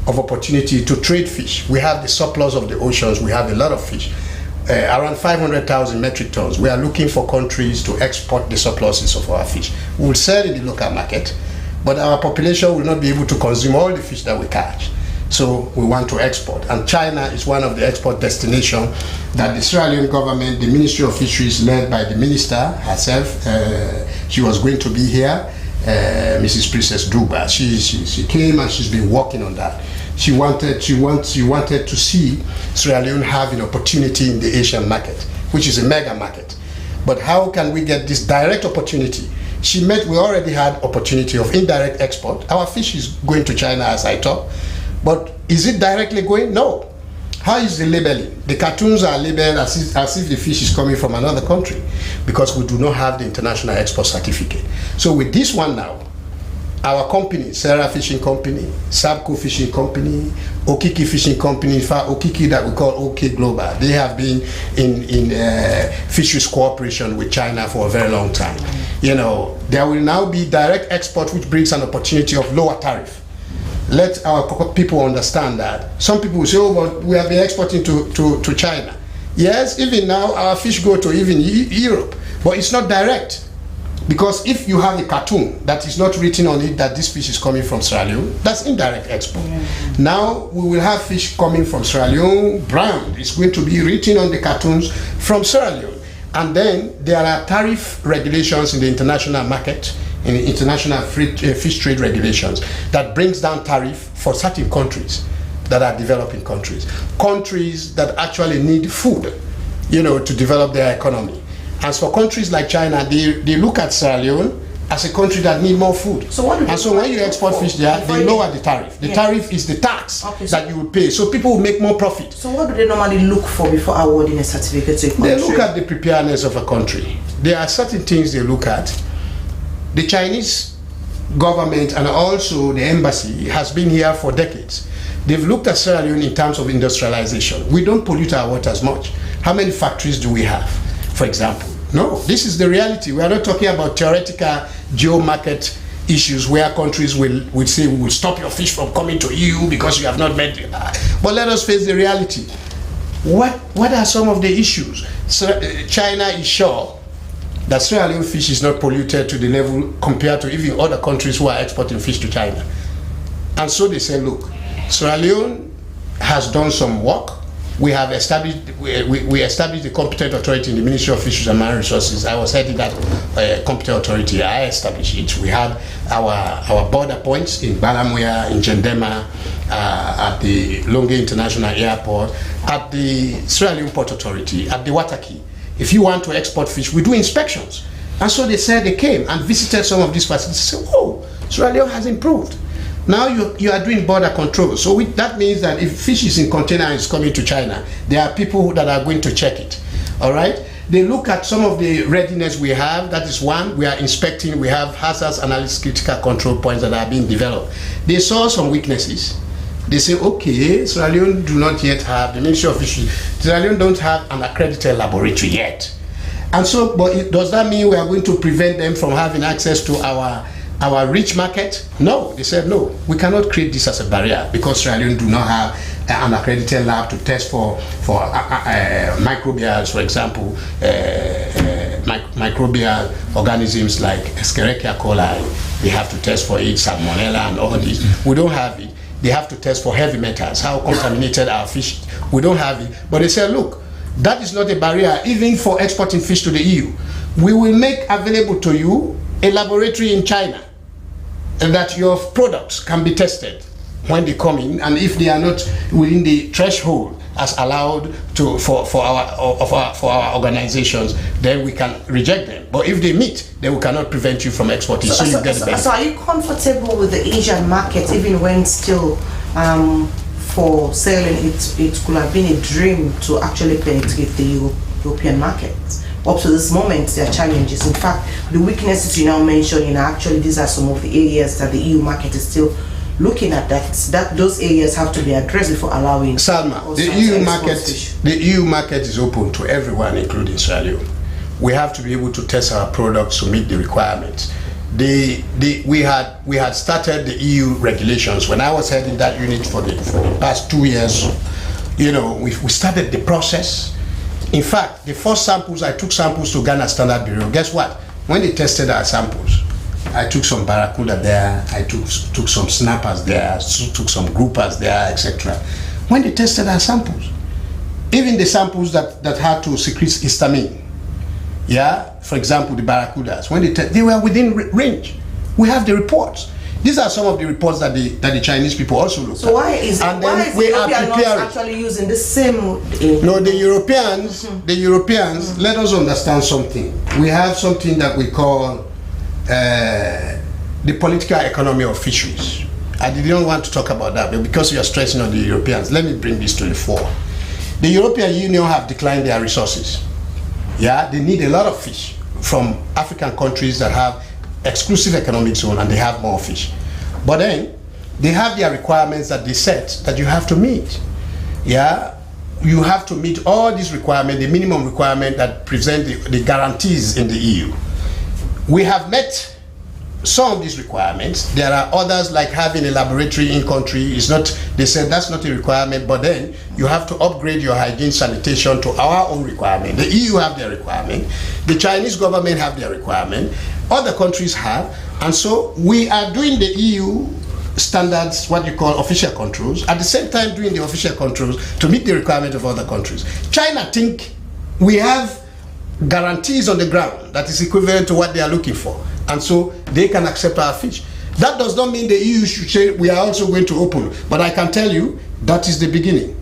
of opportunity to trade fish. We have the surplus of the oceans. We have a lot of fish. Around 500,000 metric tons. We are looking for countries to export the surpluses of our fish. We will sell in the local market, but our population will not be able to consume all the fish that we catch. So we want to export. And China is one of the export destinations that the Sierra Leone government, the Ministry of Fisheries, led by the minister herself, she was going to be here, Mrs. Princess Duba. She came and she's been working on that. She wanted to see Sierra Leone have an opportunity in the Asian market, which is a mega market. But how can we get this direct opportunity? We already had opportunity of indirect export. Our fish is going to China as I talk, but is it directly going? No. How is the labeling? The cartoons are labeled as if the fish is coming from another country because we do not have the international export certificate. So with this one now, our company, Sierra Fishing Company, Sabco Fishing Company, Okiki Fishing Company, in fact, Okiki that we call OK Global, they have been in fisheries cooperation with China for a very long time. You know, there will now be direct export, which brings an opportunity of lower tariff. Let our people understand that. Some people will say, oh, but we have been exporting to China. Yes, even now, our fish go to even Europe, but it's not direct. Because if you have a cartoon that is not written on it that this fish is coming from Sierra Leone, that's indirect export. Now we will have fish coming from Sierra Leone, brand. It's going to be written on the cartoons from Sierra Leone. And then there are tariff regulations in the international market, in the international fish trade regulations, that brings down tariff for certain countries that are developing countries. Countries that actually need food, you know, to develop their economy. As for countries like China, they look at Sierra Leone as a country that need more food. So when you export fish there, they lower the tariff. The tariff is the tax that you will pay. So people will make more profit. So what do they normally look for before awarding a certificate to a country? They look at the preparedness of a country. There are certain things they look at. The Chinese government and also the embassy has been here for decades. They've looked at Sierra Leone in terms of industrialization. We don't pollute our waters much. How many factories do we have, for example? No, this is the reality. We are not talking about theoretical geo-market issues where countries will say we will stop your fish from coming to EU because you have not met. But let us face the reality. What are some of the issues? So, China is sure that Sierra Leone fish is not polluted to the level compared to even other countries who are exporting fish to China. And so they say, look, Sierra Leone has done some work. We have established we established the competent authority in the Ministry of Fisheries and Marine Resources. I was heading that competent authority. I established it. We had our border points in Balamuya, in Kenema, at the Longe International Airport, at the Sierra Leone Port Authority, at the Wataki. If you want to export fish, we do inspections. And so they said they came and visited some of these facilities and said, oh, Sierra Leone has improved. Now you are doing border control. So that means that if fish is in container and is coming to China, there are people that are going to check it. All right? They look at some of the readiness we have. That is one. We are inspecting. We have hazards analysis critical control points that are being developed. They saw some weaknesses. They say, okay, Sierra Leone do not yet have, the Ministry of Fisheries, Sierra Leone don't have an accredited laboratory yet. And so, but does that mean we are going to prevent them from having access to our rich market? No, they said no, we cannot create this as a barrier because Sierra Leone do not have an accredited lab to test for microbials, for example, microbial organisms like Escherichia coli. They have to test for it, Salmonella and all these. We don't have it. They have to test for heavy metals, how contaminated our fish. We don't have it. But they said, look, that is not a barrier even for exporting fish to the EU. We will make available to you a laboratory in China, and that your products can be tested when they come in, and if they are not within the threshold has allowed for our organizations, then we can reject them. But if they meet, then we cannot prevent you from exporting. So you get the benefit. So are you comfortable with the Asian market, even when still for selling it could have been a dream to actually penetrate the European market? Up to this moment, there are challenges. In fact, the weaknesses you now mentioned, actually these are some of the areas that the EU market is still looking at. That those areas have to be addressed before allowing. Salma, the EU market is open to everyone, including Sierra Leone. We have to be able to test our products to meet the requirements. We had started the EU regulations when I was heading that unit for the past 2 years. We started the process. In fact, the first samples, I took samples to Ghana Standard Bureau. Guess what? When they tested our samples, I took some barracuda there, I took some snappers there, took some groupers there, etc. When they tested our samples, even the samples that had to secrete histamine, for example, the barracudas, when they were within range. We have the reports. These are some of the reports that the Chinese people also looked at. So why is the European not actually using the same? No, the Europeans. Let us understand something. We have something that we call the political economy of fisheries. I didn't want to talk about that, but because you are stressing on the Europeans, let me bring this to the fore. The European Union have declined their resources. They need a lot of fish from African countries that have exclusive economic zone, and they have more fish. But then they have their requirements that they set that you have to meet. You have to meet all these requirements, the minimum requirement that present the guarantees in the EU. We have met some of these requirements. There are others, like having a laboratory in country. They said that's not a requirement, but then you have to upgrade your hygiene sanitation to our own requirement. The EU have their requirement. The Chinese government have their requirement. Other countries have. And so we are doing the EU standards, what you call official controls, at the same time doing the official controls to meet the requirement of other countries. China think we have guarantees on the ground that is equivalent to what they are looking for, and so they can accept our fish. That does not mean the EU should say we are also going to open, but I can tell you that is the beginning.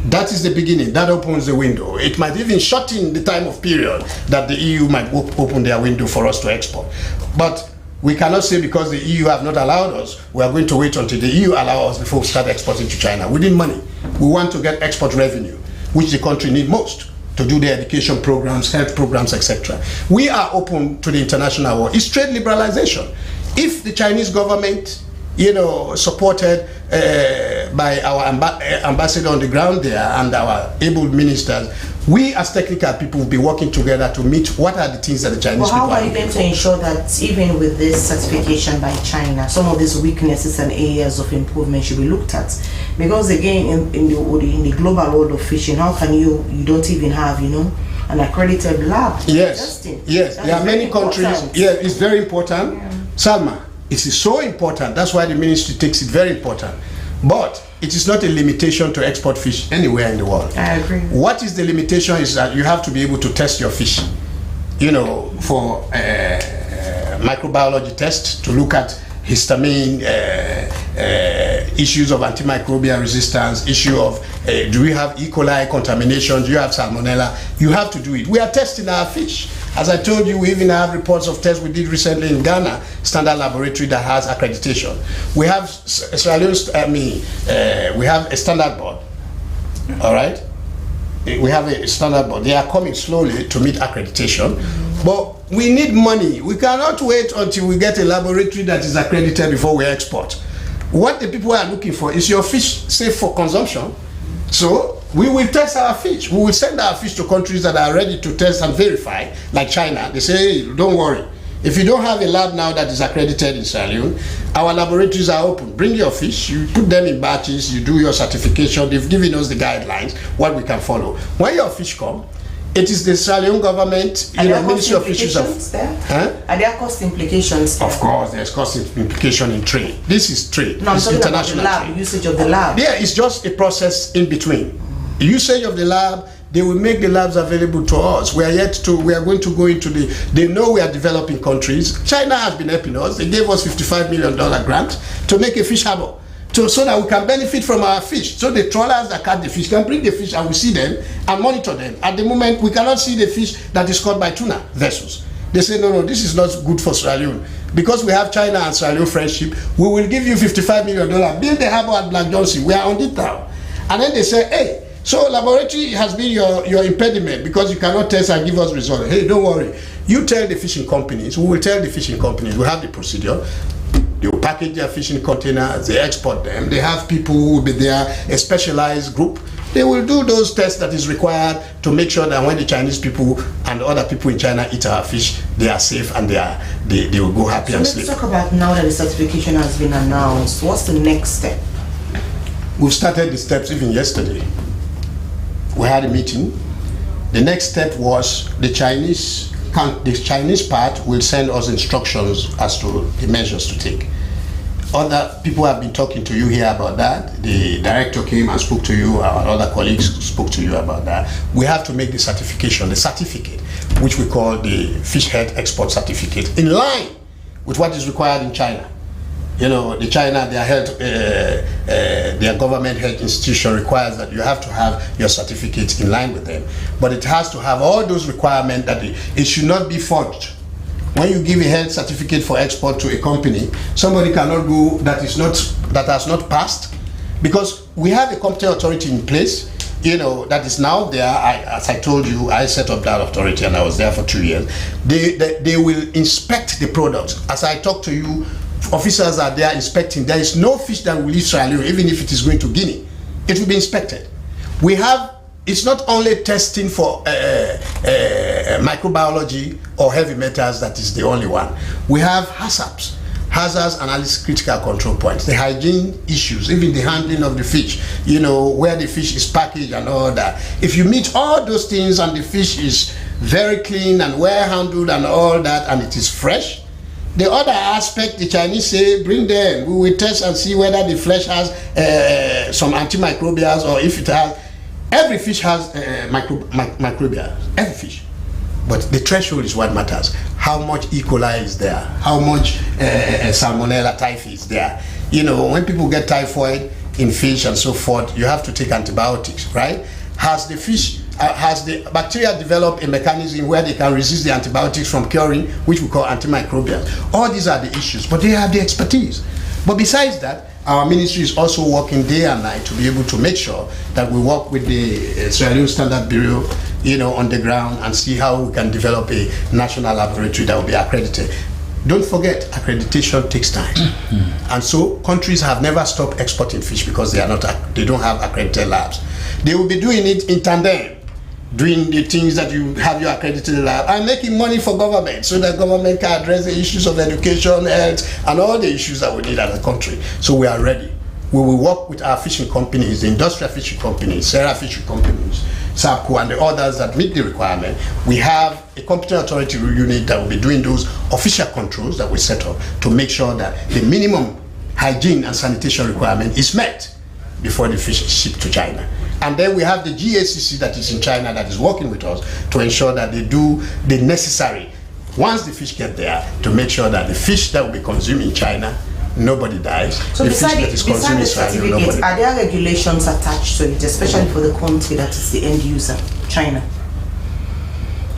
That is the beginning. That opens the window. It might even shorten the time of period that the EU might open their window for us to export. But we cannot say because the EU have not allowed us, we are going to wait until the EU allow us before we start exporting to China. We need money. We want to get export revenue, which the country need most to do their education programs, health programs, etc. We are open to the international world. It's trade liberalization. If the Chinese government, supported by our ambassador on the ground there and our able ministers, we as technical people will be working together to meet what are the things that the Chinese people are how are you going to ensure that even with this certification by China, some of these weaknesses and areas of improvement should be looked at? Because again, in the global world of fishing, how can you don't even have, an accredited lab? Yes, there are many countries. Yeah, it's very important. Yeah. Salma, it is so important. That's why the ministry takes it very important. But it is not a limitation to export fish anywhere in the world. I agree. What is the limitation is that you have to be able to test your fish, for microbiology tests to look at histamine, issues of antimicrobial resistance, issue of do we have E. coli contamination, do you have salmonella? You have to do it. We are testing our fish. As I told you, we even have reports of tests we did recently in Ghana, standard laboratory that has accreditation. We have we have a standard board, all right? We have a standard board. They are coming slowly to meet accreditation, but we need money. We cannot wait until we get a laboratory that is accredited before we export. What the people are looking for is your fish safe for consumption. So we will test our fish. We will send our fish to countries that are ready to test and verify, like China. They say, hey, don't worry. If you don't have a lab now that is accredited in Sierra Leone, our laboratories are open. Bring your fish, you put them in batches, you do your certification. They've given us the guidelines, what we can follow. When your fish come, it is the Sierra Leone government, Ministry of Fisheries. Are there cost implications there? Of course, there's cost implication in trade. This is trade. No, I'm talking international about the lab, trade. Usage of the lab. Yeah, it's just a process in between. Usage of the lab, they will make the labs available to us. We are going to go into they know we are developing countries. China has been helping us. They gave us $55 million grant to make a fish harbor. so that we can benefit from our fish. So the trawlers that catch the fish can bring the fish and we see them and monitor them. At the moment, we cannot see the fish that is caught by tuna vessels. They say, no, this is not good for Sierra Leone. Because we have China and Sierra Leone friendship, we will give you $55 million. Build the harbor at Black Johnson. We are on it now. And then they say, hey, so laboratory has been your impediment because you cannot test and give us results. Hey, don't worry. You tell the fishing companies. We will tell the fishing companies. We have the procedure. They will package their fishing containers. They export them. They have people who will be there, a specialized group. They will do those tests that is required to make sure that when the Chinese people and other people in China eat our fish, they are safe and they will go happy and sleep. Let's talk about now that the certification has been announced. What's the next step? We've started the steps even yesterday. We had a meeting. The next step was the Chinese part will send us instructions as to the measures to take. Other people have been talking to you here about that. The director came and spoke to you, our other colleagues spoke to you about that. We have to make the certificate, which we call the Fish Health Export Certificate, in line with what is required in China. You know, the China, their government health institution requires that you have to have your certificate in line with them. But it has to have all those requirements that it should not be forged. When you give a health certificate for export to a company, somebody cannot go that has not passed, because we have a competent authority in place, you know, that is now there. As I told you, I set up that authority and I was there for 2 years. They will inspect the products. As I talk to you, officers are there inspecting. There is no fish that will leave Sierra Leone, even if it is going to Guinea. It will be inspected. We have, it's not only testing for microbiology or heavy metals that is the only one. We have HACCPs, hazards analysis critical control points, the hygiene issues, even the handling of the fish, you know, where the fish is packaged and all that. If you meet all those things and the fish is very clean and well handled and all that, and it is fresh, the other aspect, the Chinese say, bring them. We will test and see whether the flesh has some antimicrobials, or if it has. Every fish has microbials, every fish. But the threshold is what matters. How much E. coli is there? How much Salmonella typhi is there? You know, when people get typhoid in fish and so forth, you have to take antibiotics, right? Has the fish, has the bacteria developed a mechanism where they can resist the antibiotics from curing, which we call antimicrobials? All these are the issues, but they have the expertise. But besides that, our ministry is also working day and night to be able to make sure that we work with the Sierra Leone Standard Bureau, you know, on the ground, and see how we can develop a national laboratory that will be accredited. Don't forget, accreditation takes time. And so countries have never stopped exporting fish because they don't have accredited labs. They will be doing it in tandem, doing the things that you have your accredited lab, and making money for government, so that government can address the issues of education, health, and all the issues that we need as a country. So we are ready. We will work with our fishing companies, the industrial fishing companies, Sierra fishing companies, SAPCO, and the others that meet the requirement. We have a competent authority unit that will be doing those official controls that we set up to make sure that the minimum hygiene and sanitation requirement is met before the fish is shipped to China. And then we have the GACC that is in China that is working with us to ensure that they do the necessary, once the fish get there, to make sure that the fish that will be consumed in China, nobody dies. So the beside fish that is consumed in certificates, are there regulations attached to it, especially for the country that is the end user, China?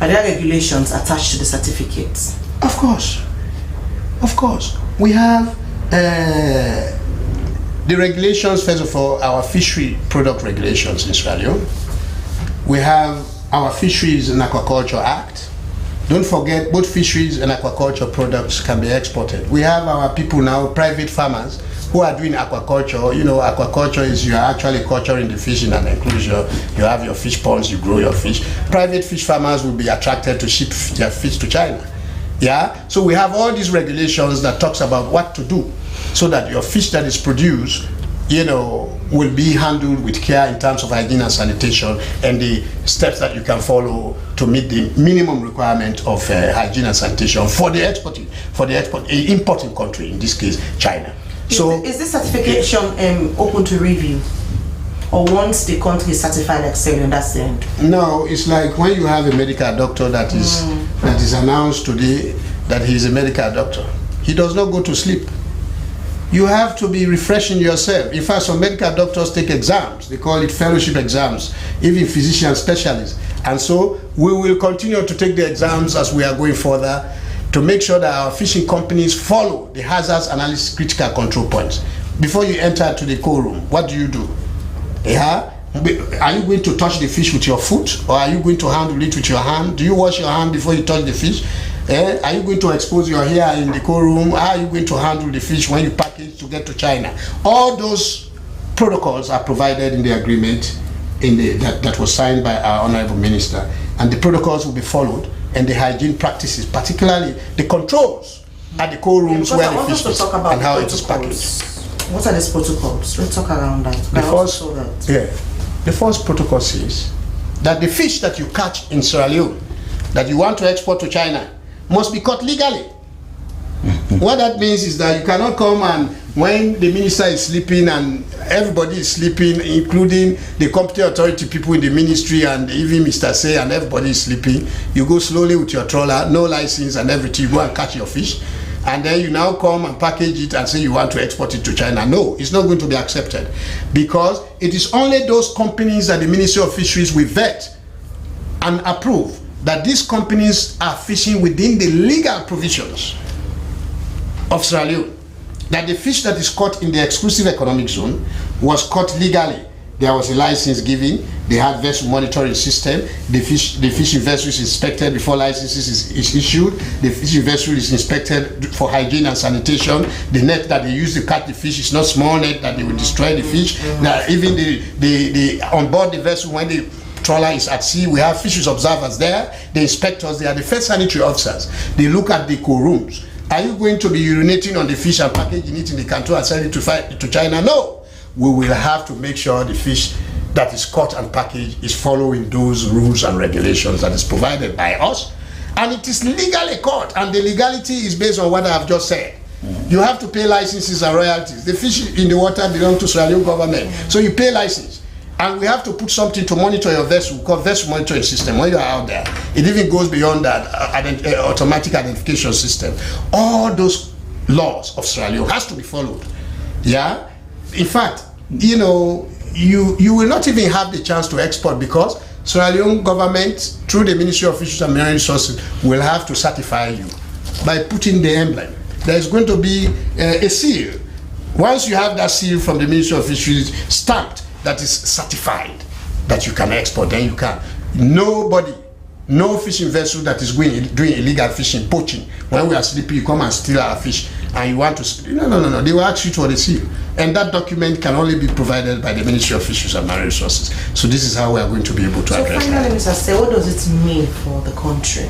Are there regulations attached to the certificates? Of course. Of course. We have the regulations, first of all, our fishery product regulations in Sierra Leone. We have our Fisheries and Aquaculture Act. Don't forget, both fisheries and aquaculture products can be exported. We have our people now, private farmers, who are doing aquaculture. You know, aquaculture is you are actually culturing the fish in an enclosure. You have your fish ponds, you grow your fish. Private fish farmers will be attracted to ship their fish to China. Yeah, so we have all these regulations that talks about what to do so that your fish that is produced, you know, will be handled with care in terms of hygiene and sanitation, and the steps that you can follow to meet the minimum requirement of hygiene and sanitation for the importing country, in this case, China. Is this certification open to review? Or once the country is certified excellent, that's the end? No, it's like when you have a medical doctor that is announced today that he is a medical doctor. He does not go to sleep. you have to be refreshing yourself. In fact, some medical doctors take exams. They call it fellowship exams, even physician specialists. And so we will continue to take the exams as we are going further to make sure that our fishing companies follow the hazards analysis critical control points. Before you enter to the cold room, what do? Yeah? Are you going to touch the fish with your foot, or are you going to handle it with your hand? Do you wash your hand before you touch the fish? Are you going to expose your hair in the cold room? How are you going to handle the fish when you package to get to China? All those protocols are provided in the agreement that was signed by our Honorable Minister, and the protocols will be followed, and the hygiene practices, particularly the controls at the cold rooms where the fish is and how it is packaged. What are these protocols? Let's talk around that. The first protocol says that the fish that you catch in Sierra Leone that you want to export to China must be caught legally. What that means is that you cannot come and when the minister is sleeping and everybody is sleeping, including the competent authority people in the ministry and even Mr. Say, and everybody is sleeping, you go slowly with your trawler, no license and everything, you go and catch your fish, and then you now come and package it and say you want to export it to China. No, it's not going to be accepted, because it is only those companies that the Ministry of Fisheries will vet and approve that these companies are fishing within the legal provisions of Sierra Leone, that the fish that is caught in the exclusive economic zone was caught legally. There was a license given, they had vessel monitoring system, the fishing vessel is inspected before licenses is issued, the fishing vessel is inspected for hygiene and sanitation, the net that they use to catch the fish is not small net that they will destroy the fish, that even the on board the vessel when the trawler is at sea, we have fisheries observers there, the inspectors, they are the first sanitary officers, they look at the cool rooms. Are you going to be urinating on the fish and packaging it in the canton and selling it to China? No. We will have to make sure the fish that is caught and packaged is following those rules and regulations that is provided by us. And it is legally caught, and the legality is based on what I have just said. You have to pay licenses and royalties. The fish in the water belong to Sierra Leone government, so you pay license. And we have to put something to monitor your vessel, called vessel monitoring system when you are out there. It even goes beyond that, automatic identification system. All those laws of Sierra Leone has to be followed. Yeah? In fact, you know, you will not even have the chance to export, because Sierra Leone government, through the Ministry of Fisheries and Marine Resources, will have to certify you by putting the emblem. There is going to be a seal. Once you have that seal from the Ministry of Fisheries stamped, that is certified that you can export, then you can. Nobody, no fishing vessel that is doing illegal fishing, poaching, when we are sleeping, you come and steal our fish and you want to, no, they will ask you for the seal. And that document can only be provided by the Ministry of Fisheries and Marine Resources. So this is how we are going to be able to address that. Finally, Mr. Say, what does it mean for the country?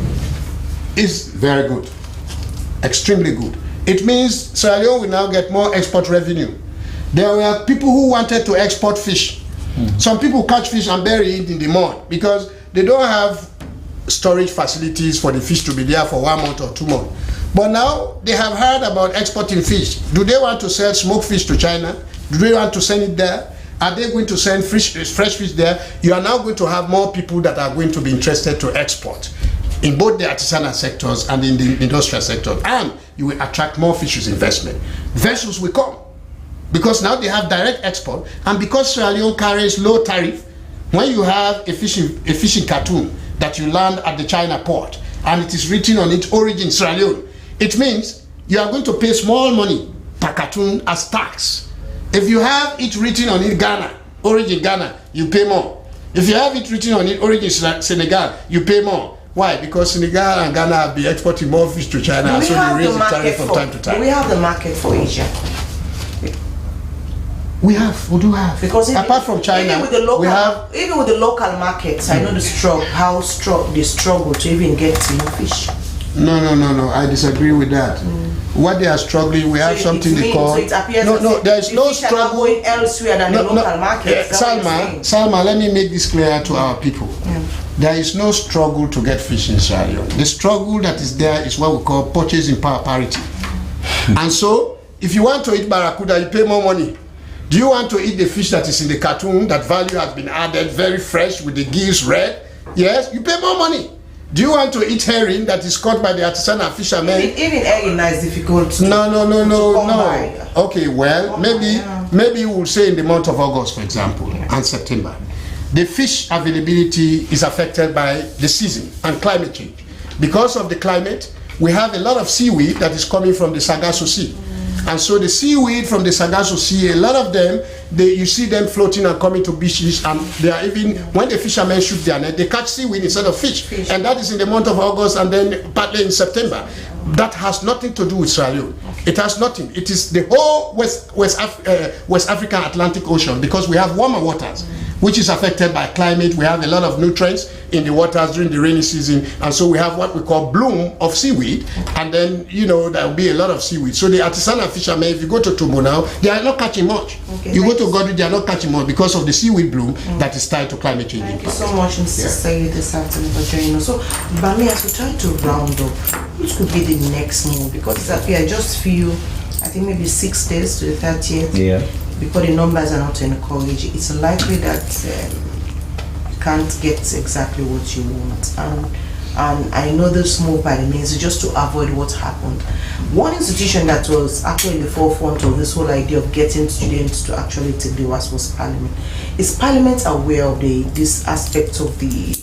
It's very good, extremely good. It means Sierra Leone will now get more export revenue. There were people who wanted to export fish. Some people catch fish and bury it in the mud because they don't have storage facilities for the fish to be there for 1 month or 2 months. But now they have heard about exporting fish. Do they want to sell smoked fish to China? Do they want to send it there? Are they going to send fresh fish there? You are now going to have more people that are going to be interested to export in both the artisanal sectors and in the industrial sector. And you will attract more fisheries investment. Vessels will come, because now they have direct export, and because Sierra Leone carries low tariff, when you have a fishing cartoon that you land at the China port and it is written on its origin Sierra Leone, it means you are going to pay small money per cartoon as tax. If you have it written on it Ghana, origin Ghana, you pay more. If you have it written on it origin Senegal, you pay more. Why? Because Senegal and Ghana have been exporting more fish to China, so they raise the tariff from time to time. Do we have the market for Asia? We do have. Because apart from China, even with the local, we have. Even with the local markets, I know how they struggle to even get fish. No, I disagree with that. What they are struggling, we have something they call. So it appears there is no struggle going elsewhere than the local market. Salma, let me make this clear to our people. There is no struggle to get fish in Sierra Leone. The struggle that is there is what we call purchasing power parity. And so, if you want to eat barracuda, you pay more money. Do you want to eat the fish that is in the cartoon, that value has been added, very fresh with the gills red? Yes, you pay more money. Do you want to eat herring that is caught by the artisanal fishermen? Even herring now is difficult. No. Okay, well, maybe we'll say in the month of August, for example, and September. The fish availability is affected by the season and climate change. Because of the climate, we have a lot of seaweed that is coming from the Sargasso Sea. And so the seaweed from the Sargasso Sea, a lot of them, you see them floating and coming to beaches, and they are even, when the fishermen shoot their net, they catch seaweed instead of fish. And that is in the month of August and then partly in September. That has nothing to do with Sierra Leone. It has nothing. It is the whole West African Atlantic Ocean, because we have warmer waters, which is affected by climate. We have a lot of nutrients in the waters during the rainy season, and so we have what we call bloom of seaweed, and then there will be a lot of seaweed. So the artisanal fishermen, if you go to Tumbo now, they are not catching much. You go to Godri, they are not catching much because of the seaweed bloom that is tied to climate change. Thank you so much, Mr. Sayed, this afternoon for joining us. So, Bami, as we try to round up, which could be the next move? Because I just feel, I think maybe 6 days to the 30th. Yeah. Because the numbers are not encouraging, it's likely that you can't get exactly what you want. And I know this move by the means just to avoid what happened. One institution that was actually in the forefront of this whole idea of getting students to actually take the WASP was Parliament. Is Parliament aware of this aspect of the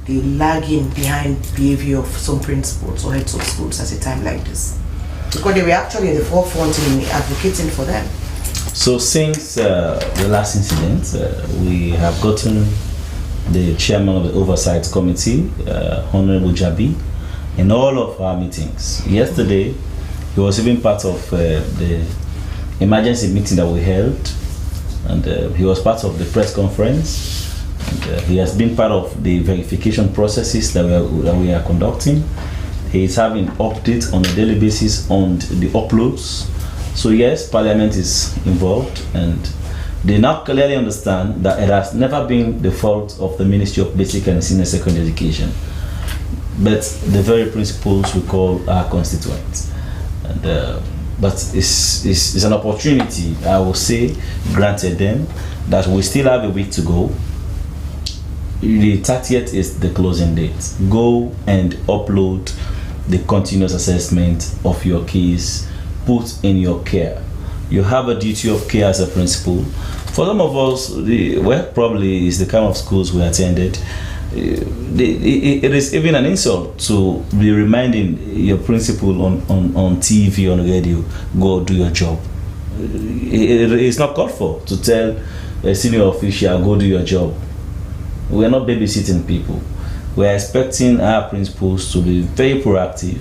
lagging behind behavior of some principals or heads of schools at a time like this? Because they were actually in the forefront in advocating for them. So since the last incident, we have gotten the chairman of the Oversight Committee, Honorable Jabi, in all of our meetings. Yesterday, he was even part of the emergency meeting that we held, and he was part of the press conference. And, he has been part of the verification processes that we are conducting. He is having updates on a daily basis on the uploads. So yes, Parliament is involved, and they now clearly understand that it has never been the fault of the Ministry of Basic and Senior Secondary Education, but the very principals we call our constituents. And, but it's an opportunity, I will say, granted them, that we still have a week to go. The 30th is the closing date. Go and upload the continuous assessment of your case, put in your care. You have a duty of care as a principal. For some of us, probably is the kind of schools we attended. It is even an insult to be reminding your principal on TV, on radio, go do your job. It's not called for to tell a senior official, go do your job. We're not babysitting people. We're expecting our principals to be very proactive.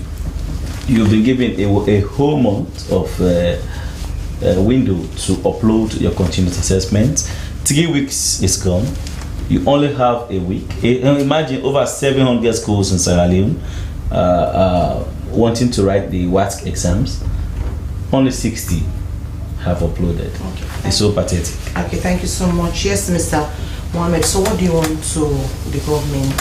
You've been given a whole month of window to upload your continuous assessment. 3 weeks is gone. You only have a week. Imagine over 700 schools in Sierra Leone wanting to write the WASC exams. Only 60 have uploaded. Okay. It's so pathetic. Okay, thank you so much. Yes, Mr. Mohammed, so what do you want the government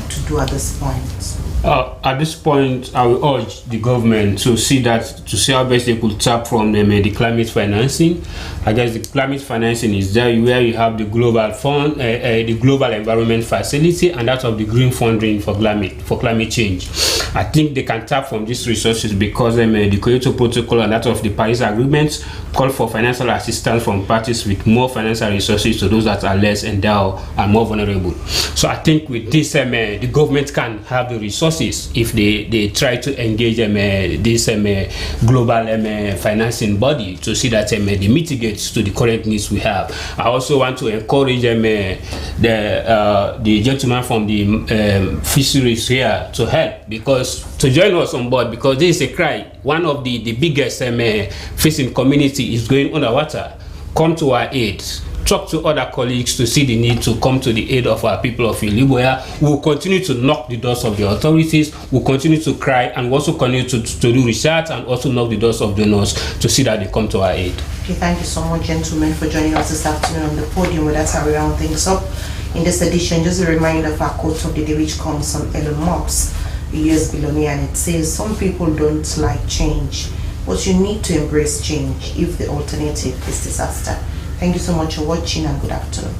to do at this point? At this point, I will urge the government to see how best they could tap from the climate financing. I guess the climate financing is there where you have the global fund, the global environment facility, and that of the green funding for climate change. I think they can tap from these resources because the Kyoto Protocol and that of the Paris Agreement call for financial assistance from parties with more financial resources to those that are less endowed and more vulnerable. So I think with this, the government can have the resources if they try to engage this global financing body to see that they mitigate to the current needs we have. I also want to encourage the gentleman from the fisheries here to help, because to join us on board, because this is a cry. One of the biggest fishing community is going underwater. Come to our aid. Talk to other colleagues to see the need to come to the aid of our people of Iliboya. We will continue to knock the doors of the authorities. We'll continue to cry, and we'll also continue to do research and also knock the doors of donors to see that they come to our aid. Okay, thank you so much, gentlemen, for joining us this afternoon on the podium. Well, that's how we round things up in this edition. Just a reminder of our quote of the day, which comes from Elon Musk, a US billionaire, and it says, "Some people don't like change, but you need to embrace change if the alternative is disaster." Thank you so much for watching, and good afternoon.